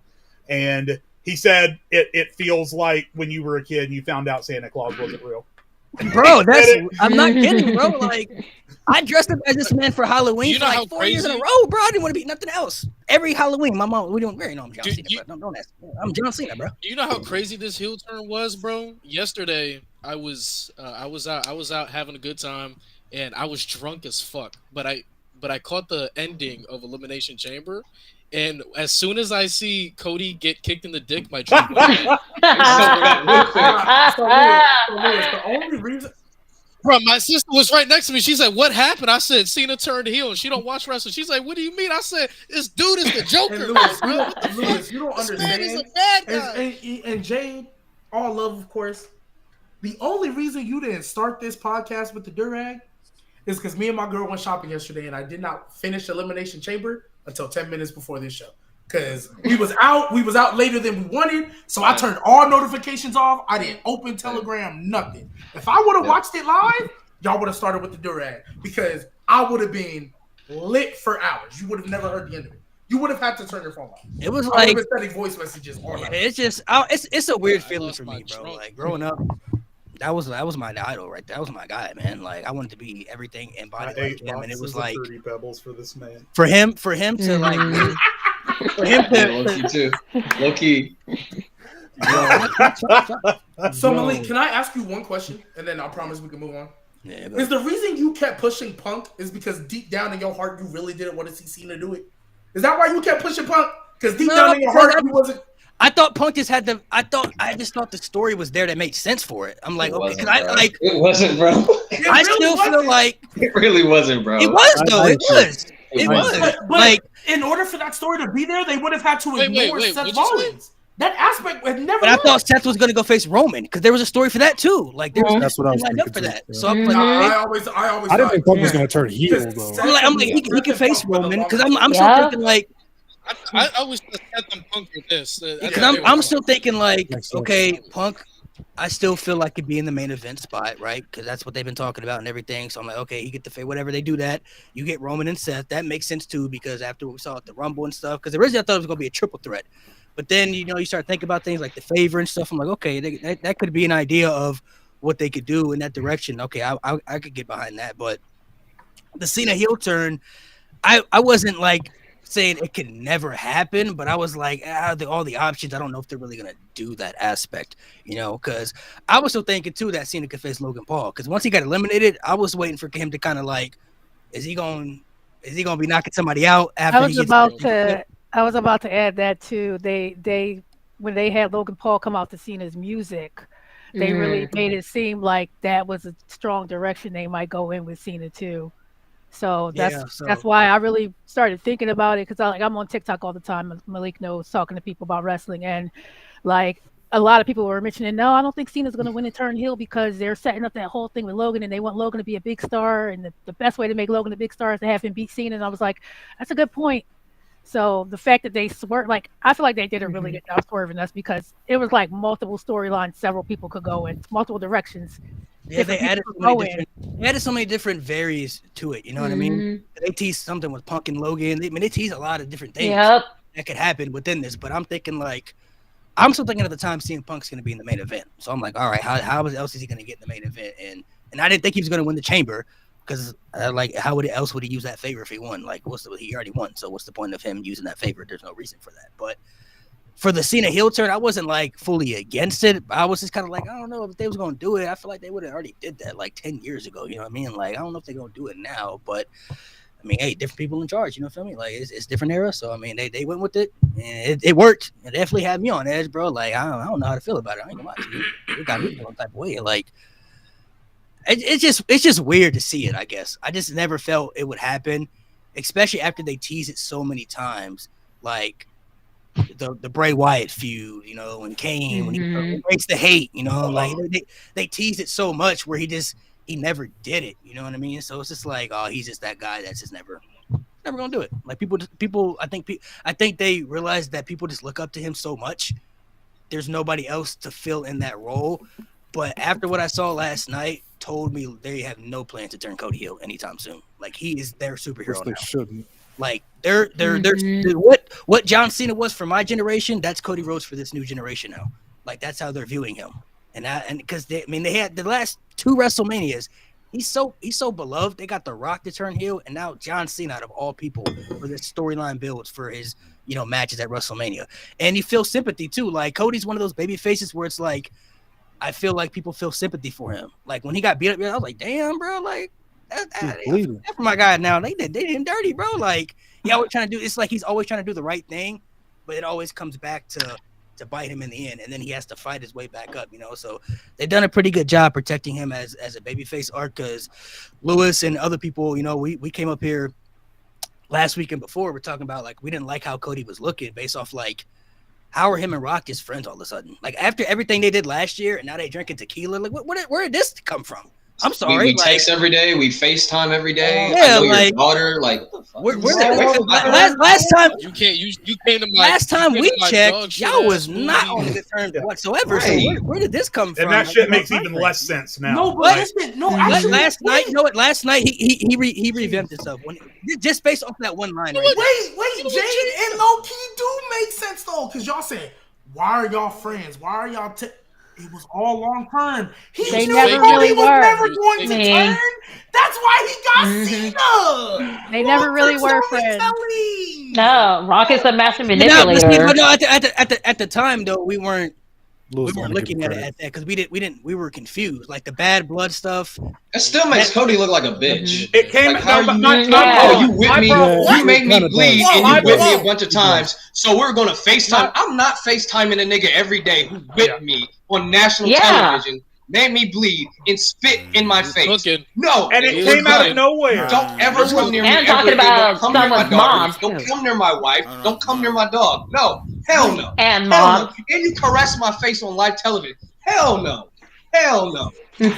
E: And he said it feels like when you were a kid and you found out Santa Claus wasn't real.
C: Bro, I'm not kidding, bro. Like, I dressed up as this man for Halloween for like 4 years in a row, bro. I didn't want to be nothing else. Every Halloween, my mom, we don't very know I'm John Cena, bro. Don't ask me. I'm John Cena, bro.
D: Do you know how crazy this heel turn was, bro? Yesterday, I was out having a good time, and I was drunk as fuck. But I caught the ending of Elimination Chamber, and as soon as I see Cody get kicked in the dick, my drink went down.
J: The only reason,
D: bro, my sister was right next to me. She said, "What happened?" I said, "Cena turned heel," and she don't watch wrestling. She's like, "What do you mean?" I said, "This dude is the Joker."
J: And Lewis,
D: bro. What the
J: Lewis, you don't understand.
D: This man is a bad guy.
J: And Jade, all love, of course. The only reason you didn't start this podcast with the durag is because me and my girl went shopping yesterday, and I did not finish Elimination Chamber until 10 minutes before this show. Because we was out later than we wanted, so I turned all notifications off. I didn't open Telegram, nothing. If I would have watched it live, y'all would have started with the durag, because I would have been lit for hours. You would have never heard the end of it. You would have had to turn your phone off.
C: It was
J: I
C: like
J: would have been sending voice messages all night.
C: it's just it's a weird feeling for me, bro. Like, growing up, that was my idol right there. That was my guy, man. Like, I wanted to be everything embodied like him, and it was like
E: 30 pebbles for this man.
C: For him to like for him to
A: low-key too. Low-key.
J: So Malik, can I ask you one question, and then I promise we can move on?
C: Yeah,
J: is the reason you kept pushing Punk is because deep down in your heart you really didn't want to see Cena do it? Is that why you kept pushing Punk? Because deep down in your heart you wasn't.
C: I thought Punk just had I just thought the story was there that made sense for it. I'm like, okay, because
A: it wasn't, bro.
C: I still feel like
A: it really wasn't, bro.
C: It was though. It was.
J: But
C: like,
J: in order for that story to be there, they would have had to ignore Seth Rollins. That aspect had never.
C: But I thought Seth was going to go face Roman, because there was a story for that too. Like, there was
K: that's what I was
C: lined up for
K: thinking
C: that.
K: too.
C: So I'm like,
J: I
K: didn't think Punk was going to turn heel though.
C: I'm like, he can face Roman, because I'm still thinking like.
D: I always set them Punk with this.
C: Because I'm still thinking like, okay, Punk I still feel like it'd be in the main event spot, right? Because that's what they've been talking about and everything. So I'm like, okay, you get the fade, whatever they do that. You get Roman and Seth. That makes sense too, because after what we saw at the Rumble and stuff, because originally I thought it was gonna be a triple threat, but then you start thinking about things like the favor and stuff. I'm like, okay, that could be an idea of what they could do in that direction. Okay, I could get behind that, but the Cena heel turn, I wasn't like saying it could never happen, but I was like, all the options, I don't know if they're really gonna do that aspect, because I was still thinking too that Cena could face Logan Paul, because once he got eliminated, I was waiting for him to kind of like, is he gonna be knocking somebody out after
H: I was about to add that too. They when they had Logan Paul come out to Cena's music, they really made it seem like that was a strong direction they might go in with Cena too. So that's why I really started thinking about it, because I'm on TikTok all the time. Malik knows, talking to people about wrestling, and like a lot of people were mentioning, no, I don't think Cena's going to win and turn heel because they're setting up that whole thing with Logan, and they want Logan to be a big star, and the best way to make Logan a big star is to have him beat Cena. And I was like, that's a good point. So the fact that they swerved, like, I feel like they did a really good job swerving us, because it was like multiple storylines several people could go in, multiple directions.
C: Yeah, they added so many different varies to it. You know what I mean? They teased something with Punk and Logan. They teased a lot of different things that could happen within this. But I'm thinking I'm still thinking at the time CM Punk's going to be in the main event. So I'm like, all right, how else is he going to get in the main event? And I didn't think he was going to win the Chamber, because how else would he use that favor if he won? Like, he already won. So what's the point of him using that favor? There's no reason for that. But for the Cena heel turn, I wasn't like fully against it. I was just kind of like, I don't know if they was going to do it. I feel like they would have already did that like 10 years ago. You know what I mean? Like, I don't know if they're going to do it now, but I mean, hey, different people in charge, you know what I mean? Like, it's different era. So, I mean, they went with it, and it worked. It definitely had me on edge, bro. Like, I don't know how to feel about it. I ain't gonna lie to you. It got me feeling type of way. Like, it's just weird to see it, I guess. I just never felt it would happen, especially after they tease it so many times. Like, the Bray Wyatt feud, and Kane when he breaks the hate, like they teased it so much where he never did it, you know what I mean? So it's just like, oh, he's just that guy that's just never gonna do it. Like people, I think they realize that people just look up to him so much. There's nobody else to fill in that role. But after what I saw last night, told me they have no plan to turn Cody heel anytime soon. Like, he is their superhero now. They shouldn't. Like, they're what John Cena was for my generation, that's Cody Rhodes for this new generation now. Like, that's how they're viewing him. And because they had the last 2 WrestleManias, he's so beloved. They got The Rock to turn heel, and now John Cena, out of all people, for this storyline builds for his matches at WrestleMania. And you feel sympathy too. Like, Cody's one of those baby faces where it's like, I feel like people feel sympathy for him. Like, when he got beat up, I was like, damn, bro, like, that's for my guy now. They did him dirty, bro. Like, it's like he's always trying to do the right thing, but it always comes back to bite him in the end, and then he has to fight his way back up, So they've done a pretty good job protecting him as a babyface arc, because Lewis and other people, we came up here last week and before, we're talking about, like, we didn't like how Cody was looking based off, like, how are him and Rock just friends all of a sudden? Like, after everything they did last year, and now they drinking tequila, like, where did this come from? I'm sorry.
A: We text every day. We FaceTime every day. Yeah, I know your daughter. Like,
C: last time
D: you came to my
C: last time we checked, y'all was not on good terms whatsoever. Right. So where did this come from?
E: And that shit makes even less sense now.
J: No, but actually,
C: last night he revamped himself just based off that one line. Right
J: wait, Jade and low key do make sense though, because y'all said, why are y'all friends? Why are y'all? It was all long term. He knew Cody was never going to turn. That's why he got Cena.
H: They never really were friends.
F: No, Rock is a master manipulator.
C: No, at the time though, we weren't looking at it at that, because we were confused. Like, the bad blood stuff.
A: It still makes Cody look like a bitch.
E: It came
A: like, you whipped me, you made me bleed, and you whipped me a bunch of times. So we're gonna FaceTime. I'm not FaceTiming a nigga every day who whipped me on national television, made me bleed, and spit in my face. No,
E: and it came out of nowhere.
A: Don't ever come near me.
F: And talking about someone's mom.
A: Don't come near my wife. Don't come near my dog. No, hell no.
F: And mom.
A: No. And you caress my face on live television. Hell no. Hell no.
I: Oh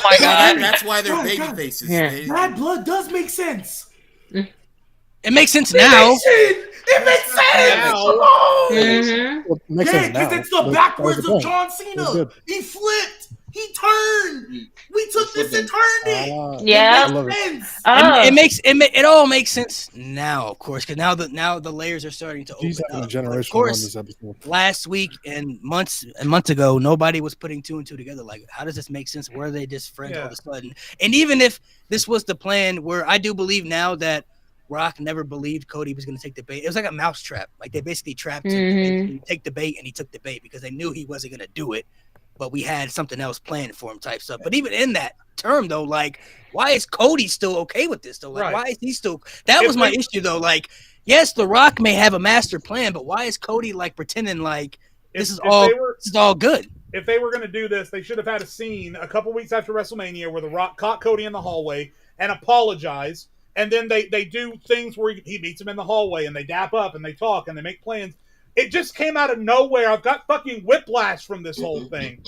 I: my God, that's why they're baby faces.
J: Bad blood does make sense.
F: Mm.
J: Bad blood does make sense.
F: Mm.
C: It makes sense now.
J: It makes sense.
D: Now.
J: Come on.
F: Mhm.
K: Well, it makes sense now.
J: Because it's the
K: That was
J: backwards
K: the
J: of
K: point.
J: John
K: It was
J: Cena.
K: good.
J: He flipped. He turned. We took this and turned it.
K: Ah,
F: Yeah.
K: I love it.
J: Sense.
F: Oh.
C: It all makes sense now, of course, because now the layers are starting to
K: He's
C: open
K: having a
C: up. But
K: generational
C: of course,
K: run this episode.
C: last week and months ago, nobody was putting two and two together. Like, how does this make sense? Where are they just friends all of a sudden? And even if this was the plan, where I do believe now that Rock never believed Cody was going to take the bait. It was like a mousetrap. Like, they basically trapped him to basically take the bait, and he took the bait because they knew he wasn't going to do it. But we had something else planned for him type stuff. But even in that term, though, like, why is Cody still okay with this, though? Like, why is he still – that was my issue, though. Like, yes, The Rock may have a master plan, but why is Cody, like, pretending like this is all good?
E: If they were going to do this, they should have had a scene a couple weeks after WrestleMania where The Rock caught Cody in the hallway and apologized. And then they do things where he meets him in the hallway and they dap up and they talk and they make plans. It just came out of nowhere. I've got fucking whiplash from this whole thing.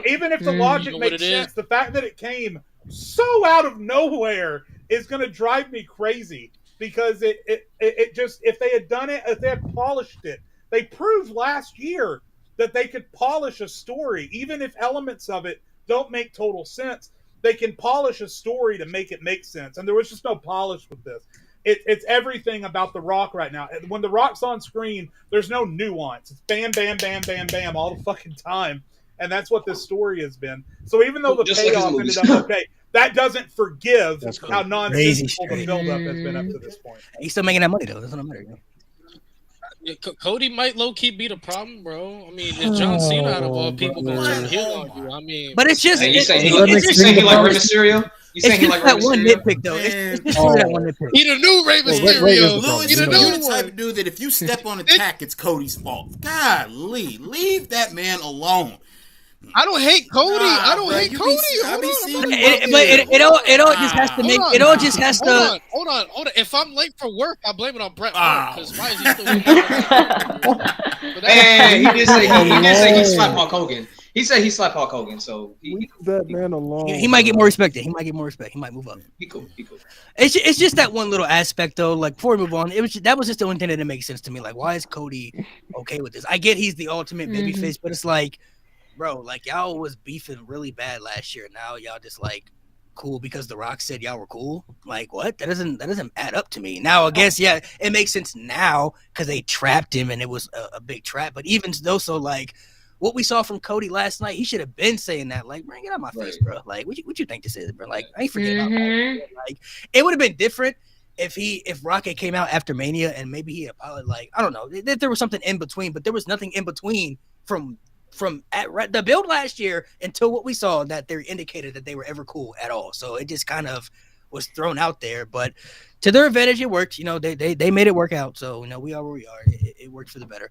E: Even if the logic makes sense, the fact that it came so out of nowhere is going to drive me crazy. Because it just, if they had done it, if they had polished it, they proved last year that they could polish a story, even if elements of it don't make total sense. They can polish a story to make it make sense. And there was just no polish with this. It's everything about The Rock right now. When The Rock's on screen, there's no nuance. It's bam, bam, bam, bam, bam all the fucking time. And that's what this story has been. So even though the payoff ended up okay, that doesn't forgive how nonsensical the build-up has been up to this point.
C: He's still making that money, though. That's what I'm matter.
D: Yeah, Cody might low-key be the problem, bro. I mean, if John Cena out of all people gonna turn heel on you, I mean...
C: But it's just...
A: You saying he like Rey Mysterio? You saying he like Rey Mysterio?
C: One nitpick, though. It's just that one nitpick.
D: He the new Rey Mysterio.
I: Louis, you're the type of dude that if you step on a tack, it's Cody's fault. Golly, leave that man alone.
D: I don't hate Cody. I don't hate Cody.
C: It all just has to make. It all just has to.
D: Hold on. If I'm late for work, I blame it on Bret Hart. Because why is he still?
A: Hey, he did say he slapped Hulk Hogan. He said he slapped Hulk Hogan, so
K: leave that man alone.
C: He might get more respected. He might get more respect. He might move up.
A: He cool.
C: It's just that one little aspect though. Like before we move on, that was just the only thing that didn't make sense to me. Like, why is Cody okay with this? I get he's the ultimate babyface, but it's like, bro, like y'all was beefing really bad last year. Now y'all just like cool because The Rock said y'all were cool. Like what? That doesn't add up to me. Now I guess it makes sense now because they trapped him and it was a big trap. But even though so like. What we saw from Cody last night, he should have been saying that. Like, man, get out my face, bro. Like, what you think this is, bro? Like, I ain't forgetting. Like, it would have been different if Rocket came out after Mania and maybe he apologized. Like, I don't know, there was something in between, but there was nothing in between from at the build last year until what we saw that they indicated that they were ever cool at all. So it just kind of was thrown out there, but to their advantage, it worked. You know, they made it work out. So, you know, we are where we are. It worked for the better.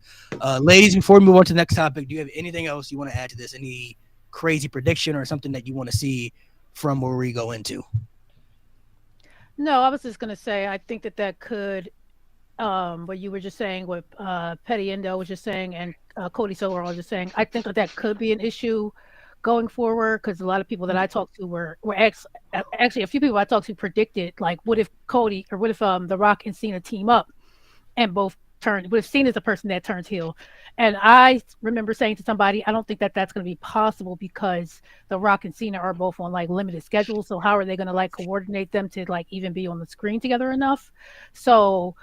C: Ladies, before we move on to the next topic, do you have anything else you want to add to this? Any crazy prediction or something that you want to see from where we go into?
H: No, I was just going to say, I think that could, what you were just saying, what Petty Endo was just saying, and Cody Silver was just saying, I think that could be an issue going forward, because a lot of people that I talked to were actually a few people I talked to predicted, like, what if Cody or what if The Rock and Cena team up and both turn? What if Cena's the person that turns heel? And I remember saying to somebody, I don't think that that's going to be possible because The Rock and Cena are both on like limited schedules. So how are they going to like coordinate them to like even be on the screen together enough? So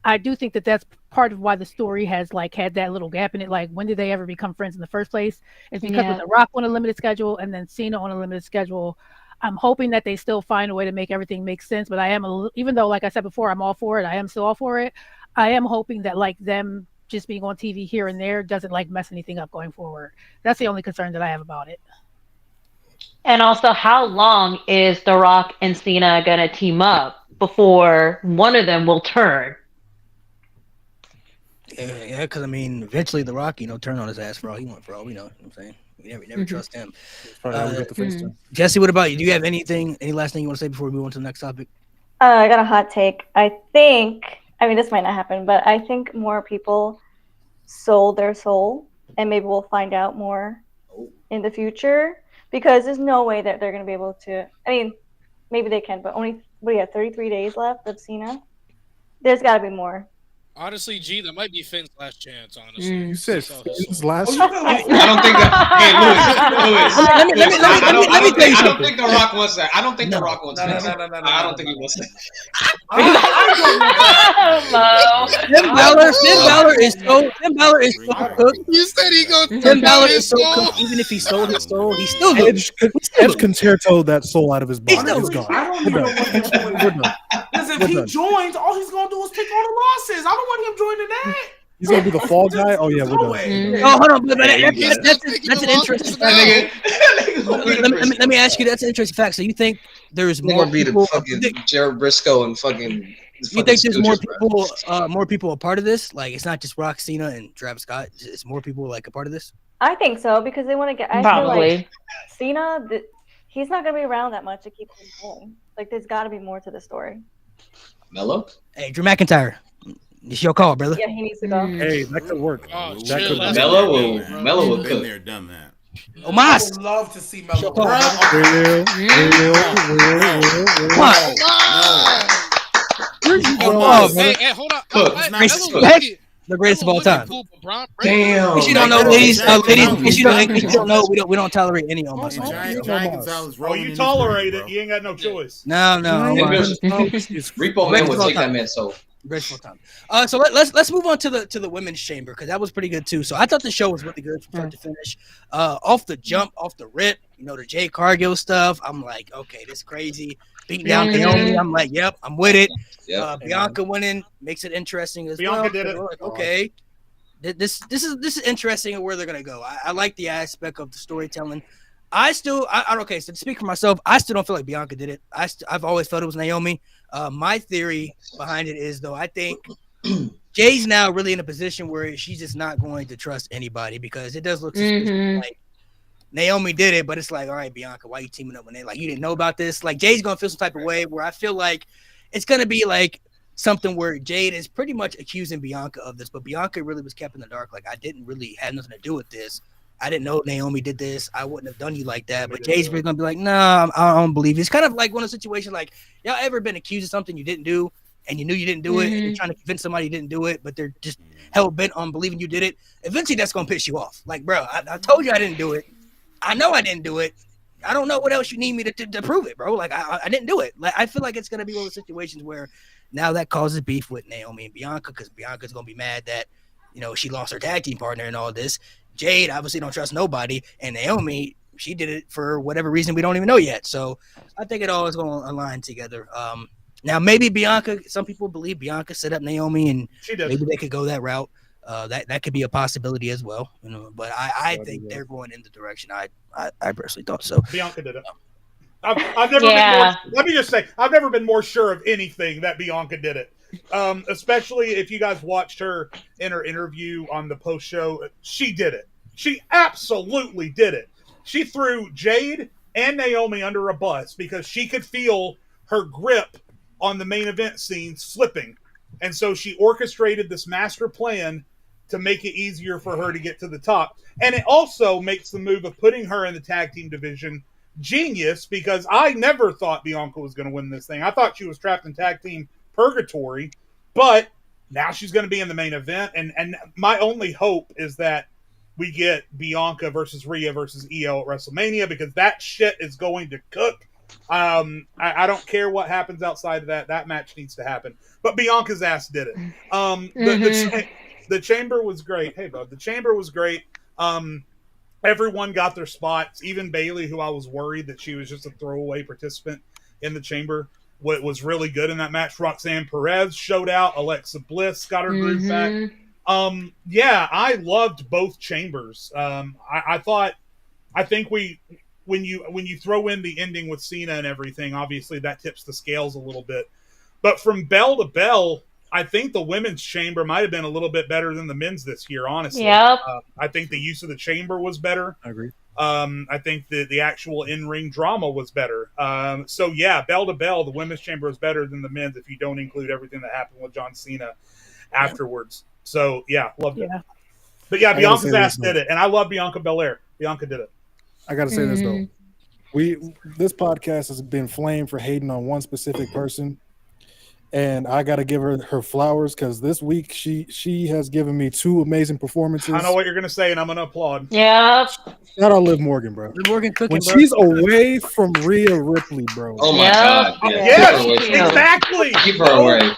H: I do think that that's part of why the story has like had that little gap in it. Like, when did they ever become friends in the first place? It's because of The Rock on a limited schedule and then Cena on a limited schedule. I'm hoping that they still find a way to make everything make sense. But I am, even though, like I said before, I'm all for it. I am still all for it. I am hoping that like them just being on TV here and there doesn't like mess anything up going forward. That's the only concern that I have about it.
F: And also, how long is The Rock and Cena going to team up before one of them will turn?
C: Yeah, because I mean, eventually The Rock, turn on his ass for all he wants, for all we know. You know what I'm saying? We never trust him. Jesse, what about you? Do you have any last thing you want to say before we move on to the next topic?
G: I got a hot take. I mean, this might not happen, but I think more people sold their soul, and maybe we'll find out more in the future, because there's no way that they're going to be able to. I mean, maybe they can, but only 33 days left of Cena. There's got to be more.
D: Honestly, G, that might be Finn's last chance. Honestly,
K: You said
D: That's how he's
K: Finn's
D: sold.
K: last.
A: I don't think that. Hey, Louis. I don't think. I don't think The Rock wants that. I don't think The Rock wants that. I don't think he wants that.
C: Finn Balor is so cooked.
D: You said he gonna
C: Finn Balor is so
D: soul.
C: cooked. Even if he sold his soul, he's still good.
K: Edge can tear that soul out of his body. It's gone.
J: I don't even want him joining. Because if he joins, all he's gonna do is pick on the losses. I don't want him joining that.
K: He's gonna be the fall guy. Oh yeah, we're done.
C: Oh, hold on, but that's an interesting fact. Let me ask you. That's an interesting fact. So you think there's
A: They're
C: more
A: gonna be the
C: people?
A: fucking Jared Briscoe and fucking.
C: You think there's more people a part of this? Like it's not just Rock, Cena, and Travis Scott. It's more people like a part of this.
G: I think so because they want to get. I feel like Cena, he's not gonna be around that much to keep him going. Like there's got to be more to the story.
A: Mello?
C: Hey, Drew McIntyre, it's your call, brother.
G: Yeah, he needs to go.
K: Hey, that could work.
D: Oh,
K: That
D: shit,
K: could
D: let's-
A: Mello will
I: Been
A: cook.
I: there, done that.
J: I
C: Omas.
J: would love to see Melo.
C: Come on.
D: Hey, hold on.
A: Cook.
D: Hey,
C: Racist
D: Mello
C: cook.
D: look-
C: The greatest of all
D: Mello
C: time.
D: cool, but Braun-
A: Damn.
C: If you don't know, ladies, in case you don't know, we don't tolerate any
I: And
C: Omas.
I: Giant Gonzalez
E: Oh,
I: rolling in
E: you
I: his
E: tolerate
I: grave,
E: it. You ain't got no choice.
C: No,
A: Repo Man would take that man's soul.
C: Graceful time. So let's move on to the women's chamber because that was pretty good too. So I thought the show was really good from start to finish. Off the jump, off the rip, the Jade Cargill stuff. I'm like, okay, this is crazy. Beating down Naomi. I'm like, yep, I'm with it.
A: Yep.
C: Bianca winning makes it interesting as
E: Bianca
C: well.
E: did it.
C: We're like, okay, this is interesting and where they're gonna go. I like the aspect of the storytelling. Okay. So to speak for myself, I still don't feel like Bianca did it. I've always felt it was Naomi. My theory behind it is though I think Jay's now really in a position where she's just not going to trust anybody because it does look suspicious. Like Naomi did it, but it's like, all right, Bianca, why are you teaming up with Naomi? Like you didn't know about this. Like Jay's gonna feel some type of way where I feel like it's gonna be like something where Jade is pretty much accusing Bianca of this, but Bianca really was kept in the dark. Like I didn't really have nothing to do with this. I didn't know Naomi did this. I wouldn't have done you like that. But Jay's really gonna be like, no, I don't believe it. It's kind of like one of those situations like, y'all ever been accused of something you didn't do and you knew you didn't do it and you're trying to convince somebody you didn't do it, but they're just hell bent on believing you did it. Eventually that's gonna piss you off. Like, bro, I told you I didn't do it. I know I didn't do it. I don't know what else you need me to prove it, bro. Like I didn't do it. Like I feel like it's gonna be one of those situations where now that causes beef with Naomi and Bianca because Bianca's gonna be mad that she lost her tag team partner and all this. Jade obviously don't trust nobody, and Naomi, she did it for whatever reason we don't even know yet. So I think it all is going to align together. Now maybe Bianca, some people believe Bianca set up Naomi, and maybe they could go that route. That could be a possibility as well, But I think they're going in the direction I personally thought so.
E: Bianca did it. I've never been more, let me just say, I've never been more sure of anything that Bianca did it. Especially if you guys watched her in her interview on the post show, she did it. She absolutely did it. She threw Jade and Naomi under a bus because she could feel her grip on the main event scene slipping. And so she orchestrated this master plan to make it easier for her to get to the top. And it also makes the move of putting her in the tag team division genius because I never thought Bianca was going to win this thing. I thought she was trapped in tag team purgatory, but now she's going to be in the main event. And my only hope is that we get Bianca versus Rhea versus EO at WrestleMania because that shit is going to cook. I don't care what happens outside of that. That match needs to happen. But Bianca's ass did it. The chamber was great. Hey, bud, the chamber was great. Everyone got their spots. Even Bayley, who I was worried that she was just a throwaway participant in the chamber, was really good in that match. Roxanne Perez showed out. Alexa Bliss got her groove back. Yeah, I loved both chambers. I think when you throw in the ending with Cena and everything, obviously that tips the scales a little bit. But from bell to bell, I think the women's chamber might have been a little bit better than the men's this year, honestly.
F: Yep.
E: I think the use of the chamber was better.
K: I agree.
E: I think the actual in-ring drama was better. So yeah, bell to bell, the women's chamber is better than the men's if you don't include everything that happened with John Cena afterwards. So yeah, loved it. But yeah, Bianca's ass did it, and I love Bianca Belair. Bianca did it.
K: I got to say this though, this podcast has been flamed for hating on one specific person, and I got to give her flowers because this week she has given me 2 amazing performances.
E: I know what you're gonna say, and I'm gonna applaud.
F: Yep.
K: Shout out Liv Morgan, bro.
C: Liv Morgan cooking,
K: When
C: bro.
K: she's away from Rhea Ripley, bro.
A: Oh my
F: Yep.
A: God! Yeah,
E: Yes,
A: keep her away from her.
E: exactly.
A: Keep her away.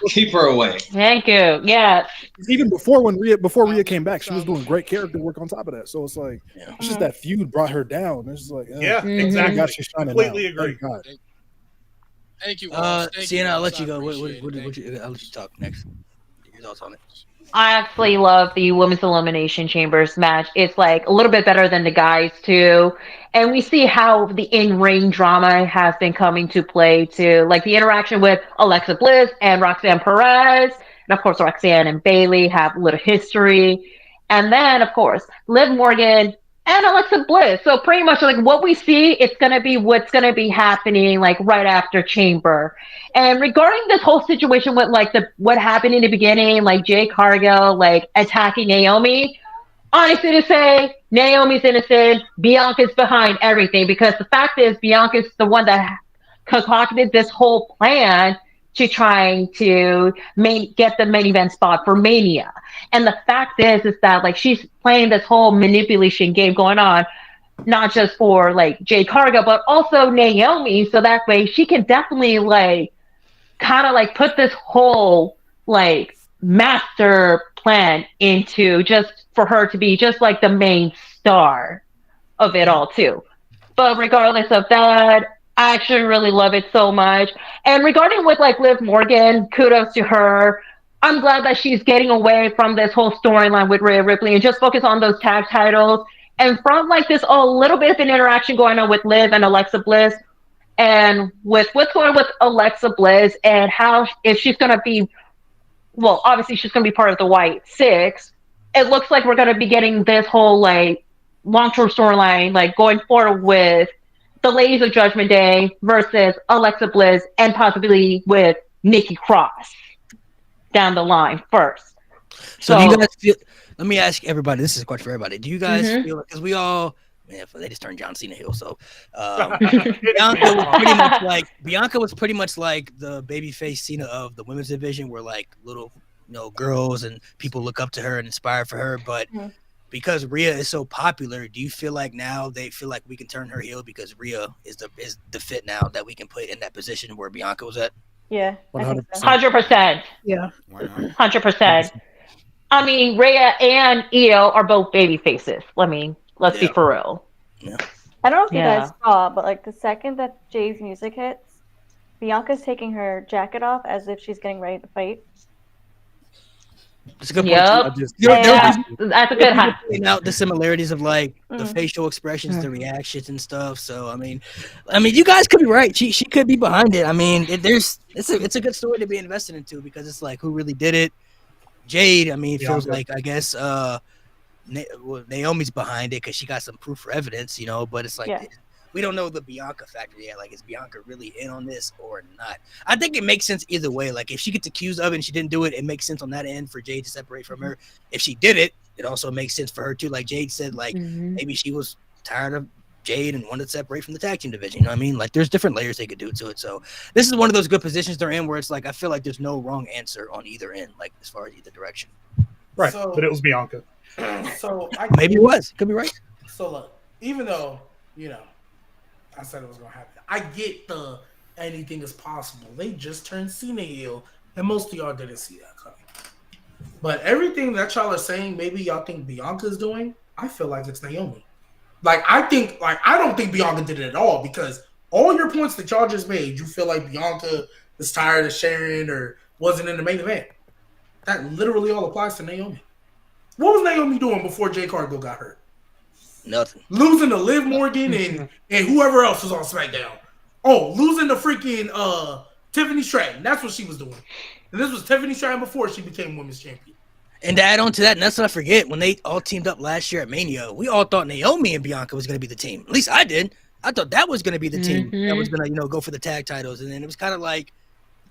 A: Keep her away.
F: Thank you. Yeah.
K: Even before Rhea came back, she was doing great character work on top of that. So it's like it's just that feud brought her down. It's just like
E: Yeah,
F: Mhm.
E: exactly.
K: God, she's shining
E: Completely
K: now.
E: agree.
K: Thank God.
D: Thank you, Walsh. Thank
C: Sienna,
D: you,
C: I'll let
D: Walsh.
C: you
D: I
C: go.
D: appreciate it.
C: I'll let you talk next. Your thoughts on it.
F: I actually love the women's elimination chambers match. It's like a little bit better than the guys too. And we see how the in-ring drama has been coming to play too. Like the interaction with Alexa Bliss and Roxanne Perez. And of course Roxanne and Bailey have a little history. And then of course Liv Morgan and Alexa Bliss. So pretty much like what we see, it's gonna be what's gonna be happening like right after Chamber. And regarding this whole situation with like what happened in the beginning, like Jay Cargill like attacking Naomi, honestly to say, Naomi's innocent. Bianca's behind everything because the fact is Bianca's the one that concocted this whole plan to trying to get the main event spot for Mania. And the fact is that like she's playing this whole manipulation game going on not just for like Jade Cargill, but also Naomi, so that way she can definitely like kind of like put this whole like master plan into just for her to be just like the main star of it all too. But regardless of that, I actually really love it so much. And regarding with like Liv Morgan, kudos to her. I'm glad that she's getting away from this whole storyline with Rhea Ripley and just focus on those tag titles. And from like this a little bit of an interaction going on with Liv and Alexa Bliss, and with what's going on with Alexa Bliss and how if she's going to be, well, obviously she's going to be part of the White Six. It looks like we're going to be getting this whole like long-term storyline like going forward with the Ladies of Judgment Day versus Alexa Bliss and possibly with Nikki Cross down the line first.
C: So do you guys feel? Let me ask everybody. This is a question for everybody. Do you guys feel like because we all? Man, they just turned John Cena heel. So Bianca was pretty much like the babyface Cena of the women's division, where like little girls and people look up to her and inspire for her. But because Rhea is so popular, do you feel like now they feel like we can turn her heel because Rhea is the fit now that we can put in that position where Bianca was at?
G: Yeah,
F: 100%.
H: Yeah,
F: 100%. I mean, Rhea and Io are both baby faces. Let's be for real.
C: Yeah.
G: I don't know if you guys saw, but like the second that Jay's music hits, Bianca's taking her jacket off as if she's getting ready to fight.
C: It's a good point.
F: That's a good high.
C: Out the similarities of like the facial expressions, the reactions and stuff. So I mean, you guys could be right. She could be behind it. I mean, it's a good story to be invested into because it's like who really did it. Jade. I mean, it feels like I guess Naomi's behind it because she got some proof for evidence, But it's like we don't know the Bianca factor yet. Like, is Bianca really in on this or not? I think it makes sense either way. Like, if she gets accused of it and she didn't do it, it makes sense on that end for Jade to separate from her. If she did it, it also makes sense for her too. Like Jade said, like maybe she was tired of Jade and wanted to separate from the tag team division. You know what I mean? Like, there's different layers they could do to it. So this is one of those good positions they're in where it's like I feel like there's no wrong answer on either end, like as far as either direction.
E: Right, but it was Bianca.
J: So
C: maybe it was. Could be right.
J: So look, even though I said it was gonna happen, I get the anything is possible. They just turned Cena heel, and most of y'all didn't see that coming. But everything that y'all are saying, maybe y'all think Bianca's doing. I feel like it's Naomi. I don't think Bianca did it at all because all your points that y'all just made, you feel like Bianca is tired of sharing or wasn't in the main event. That literally all applies to Naomi. What was Naomi doing before Jay Cargill got hurt?
C: Nothing.
J: Losing to Liv Morgan and whoever else was on SmackDown. Oh, losing to freaking Tiffany Stratton. That's what she was doing. And this was Tiffany Stratton before she became women's champion.
C: And to add on to that, and that's what I forget, when they all teamed up last year at Mania, we all thought Naomi and Bianca was going to be the team. At least I did. I thought that was going to be the team that was going to, go for the tag titles. And then it was kind of like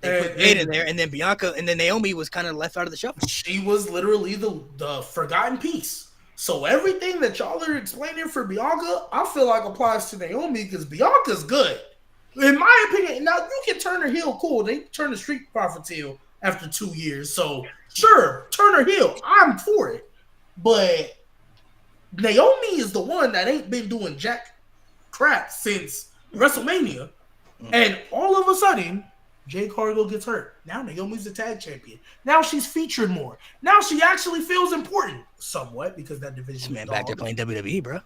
C: they put Jade in there, and then Bianca, and then Naomi was kind of left out of the shuffle.
J: She was literally the forgotten piece. So everything that y'all are explaining for Bianca, I feel like applies to Naomi because Bianca's good. In my opinion, now you can turn her heel, cool. They turned the Street Profits heel after 2 years, so sure, turn her heel. I'm for it. But Naomi is the one that ain't been doing jack crap since WrestleMania, and all of a sudden, Jade Cargill gets hurt. Now Naomi's the tag champion. Now she's featured more. Now she actually feels important, somewhat, because that division.
C: Man, back there playing WWE, bro.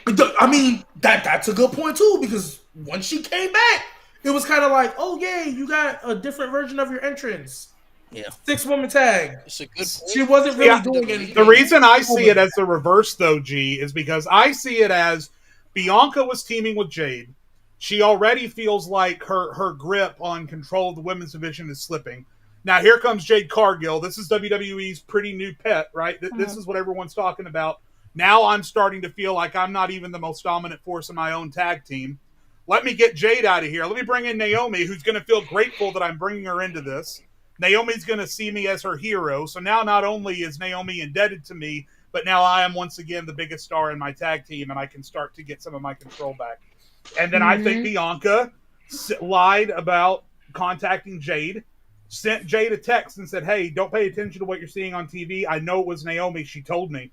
J: I mean, that's a good point too, because once she came back, it was kind of like, oh yay, you got a different version of your entrance.
C: Yeah.
J: 6-woman tag.
D: It's a good point.
J: She wasn't really doing anything.
E: The reason I see it as the reverse, though, G, is because I see it as Bianca was teaming with Jade. She already feels like her grip on control of the women's division is slipping. Now here comes Jade Cargill. This is WWE's pretty new pet, right? This is what everyone's talking about. Now I'm starting to feel like I'm not even the most dominant force in my own tag team. Let me get Jade out of here. Let me bring in Naomi, who's going to feel grateful that I'm bringing her into this. Naomi's going to see me as her hero. So now not only is Naomi indebted to me, but now I am once again the biggest star in my tag team, and I can start to get some of my control back. And then I think Bianca lied about contacting Jade, sent Jade a text and said, hey, don't pay attention to what you're seeing on TV. I know it was Naomi. She told me.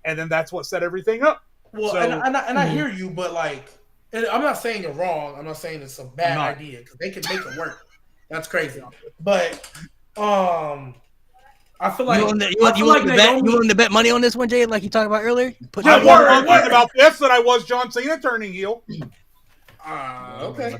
E: And then that's what set everything up.
J: Well,
E: so,
J: and I hear you, but like, and I'm not saying you're wrong. I'm not saying it's a bad idea, because they can make it work. That's crazy. But I feel like
C: you want to bet money on this one, Jay? Like you talked about earlier.
E: I'm more talking about this than I was John Cena turning heel.
J: Okay.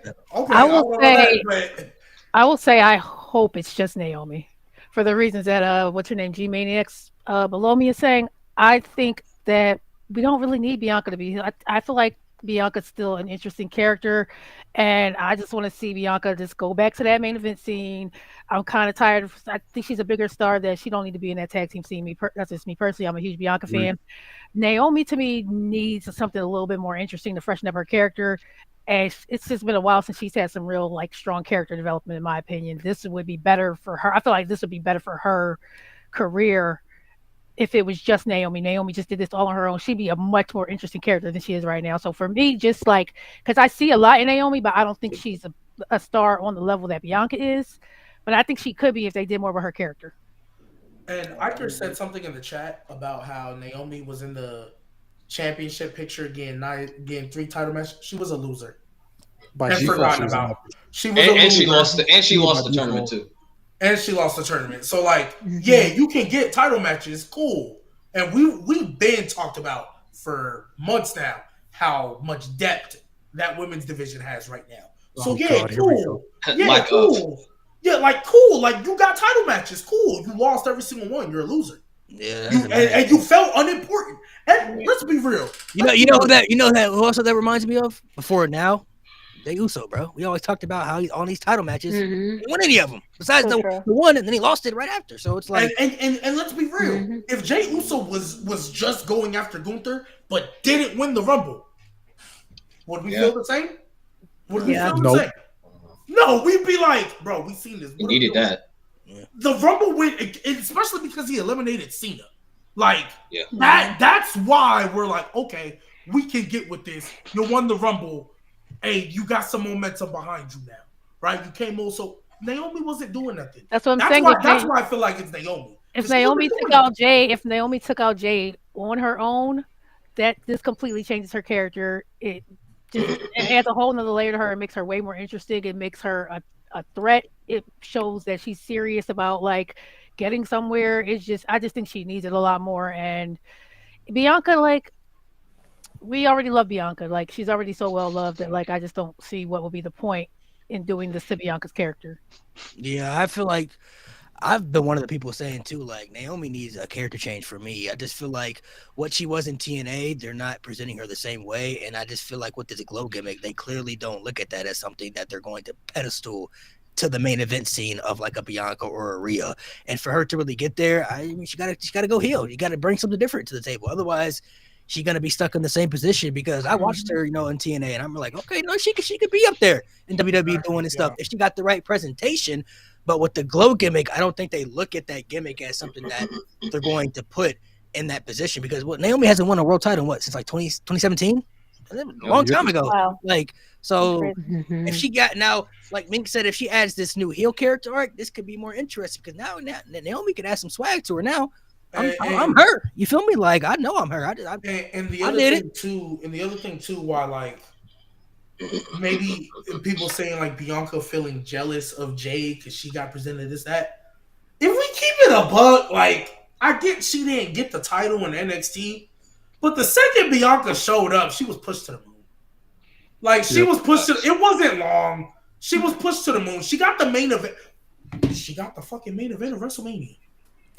H: I will say I hope it's just Naomi, for the reasons that what's her name, G Maniacs below me is saying. I think that we don't really need Bianca to be. I feel like Bianca's still an interesting character, and I just want to see Bianca just go back to that main event scene. I'm kind of tired. I think she's a bigger star that she don't need to be in that tag team scene. That's just me personally. I'm a huge Bianca fan. Naomi, to me, needs something a little bit more interesting to freshen up her character. And it's just been a while since she's had some real strong character development, in my opinion. This would be better for her. I feel like this would be better for her career if it was just Naomi. Naomi just did this all on her own. She'd be a much more interesting character than she is right now. So for me, just because I see a lot in Naomi, but I don't think she's a star on the level that Bianca is. But I think she could be if they did more with her character.
J: And Iker said something in the chat about how Naomi was in the championship picture getting 3 title matches. She was a loser. And forgotten about. She was a loser.
A: She lost the tournament too.
J: And she lost the tournament. So, yeah, you can get title matches, cool. And we've been talked about for months now how much depth that women's division has right now. So, cool. Yeah, cool. Yeah, cool. You got title matches, cool. You lost every single one. You're a loser.
C: Yeah,
J: and you felt unimportant. And let's be real.
C: Who also that reminds me of before now? Jey Uso, bro. We always talked about how on these title matches, he didn't win any of them besides the one, and then he lost it right after. So it's like,
J: and let's be real. If Jey Uso was just going after Gunther but didn't win the Rumble, would we feel the same? Would we feel the same? No, we'd be like, bro, we seen this.
A: He needed that.
J: The Rumble win, especially because he eliminated Cena. That's why we're like, okay, we can get with this. You won the Rumble. Hey, you got some momentum behind you now, right? You came also. Naomi wasn't doing nothing.
H: That's what I'm saying.
J: That's why I feel like it's Naomi.
H: If Naomi took out Jade on her own, this completely changes her character. It adds a whole nother layer to her. It makes her way more interesting. It makes her a threat. It shows that she's serious about getting somewhere. I just think she needs it a lot more. And Bianca, we already love Bianca. She's already so well loved that I just don't see what would be the point in doing this to Bianca's character.
C: Yeah, I feel like I've been one of the people saying too, Naomi needs a character change for me. I just feel like what she was in TNA, they're not presenting her the same way. And I just feel like with this glow gimmick, they clearly don't look at that as something that they're going to pedestal to the main event scene of a Bianca or a Rhea. And for her to really get there, I mean, she gotta go heel. You gotta bring something different to the table. Otherwise, she's gonna be stuck in the same position, because I watched her, in TNA, and I'm like, okay, no, she could be up there in WWE doing this stuff if she got the right presentation. But with the glow gimmick, I don't think they look at that gimmick as something that they're going to put in that position, because Naomi hasn't won a world title since 2017. a long time ago.
G: Wow.
C: Like, so
F: Mhm.
C: if she got now, like Mink said, if she adds this new heel character arc, this could be more interesting because now Naomi could add some swag to her. Now I'm her. You feel me? Like I know I'm her.
J: And the
C: I
J: other
C: did
J: thing too, why like maybe people saying like Bianca feeling jealous of Jade because she got presented this that. If we keep it a buck, like I get she didn't get the title in NXT, but the second Bianca showed up, she was pushed to the moon. Like she was pushed to. It wasn't long. She was pushed to the moon. She got the main event. She got the fucking main event of WrestleMania.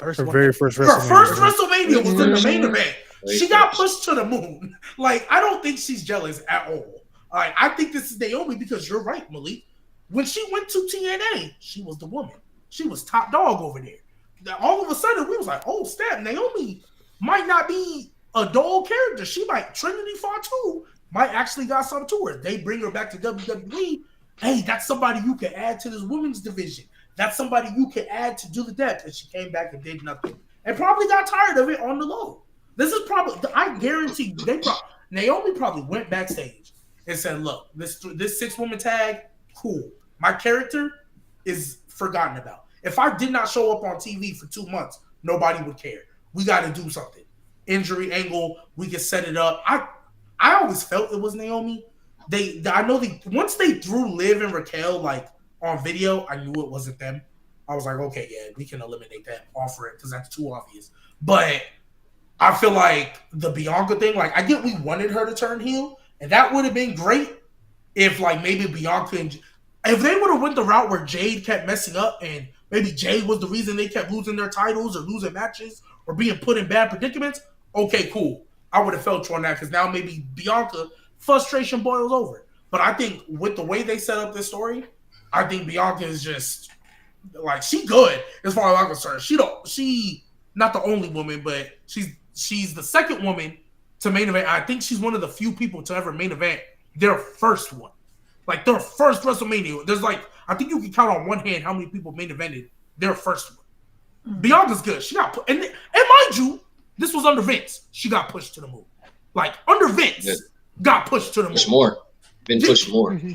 K: Her very first
J: Her
K: WrestleMania.
J: first WrestleMania was in the main event.
A: Very
J: She got
A: first.
J: pushed to the moon. Like, I don't think she's jealous at all. Like, I think this is Naomi because you're right, Malik. When she went to TNA, she was the woman. She was top dog over there. Now, all of a sudden, we was like, oh, snap, Naomi might not be a dull character. She might, Trinity Fatu might actually got something to her. They bring her back to WWE. Hey, that's somebody you can add to this women's division. That's somebody you can add to do the depth. And she came back and did nothing. And probably got tired of it on the low. This is probably, I guarantee you, Naomi probably went backstage and said, look, this 6-woman tag, cool. My character is forgotten about. If I did not show up on TV for 2 months, nobody would care. We got to do something. Injury angle, we can set it up. I always felt it was Naomi. I know once they threw Liv and Raquel like on video, I knew it wasn't them. I was like, okay, yeah, we can eliminate that, offer it because that's too obvious. But I feel like the Bianca thing, like I get we wanted her to turn heel, and that would have been great if like maybe Bianca and if they would have went the route where Jade kept messing up and maybe Jade was the reason they kept losing their titles or losing matches or being put in bad predicaments. Okay, cool. I would have felt you on that because now maybe Bianca frustration boils over. But I think with the way they set up this story, I think Bianca is just like she good as far as I'm concerned. She not the only woman, but she's the second woman to main event. I think she's one of the few people to ever main event their first one. Like their first WrestleMania. There's like I think you can count on one hand how many people main evented their first one. Bianca's good. She got put and mind you, this was under Vince. She got pushed to the moon. Like under Vince, got pushed to the moon.
A: Push more. Been pushed more.
J: Yeah.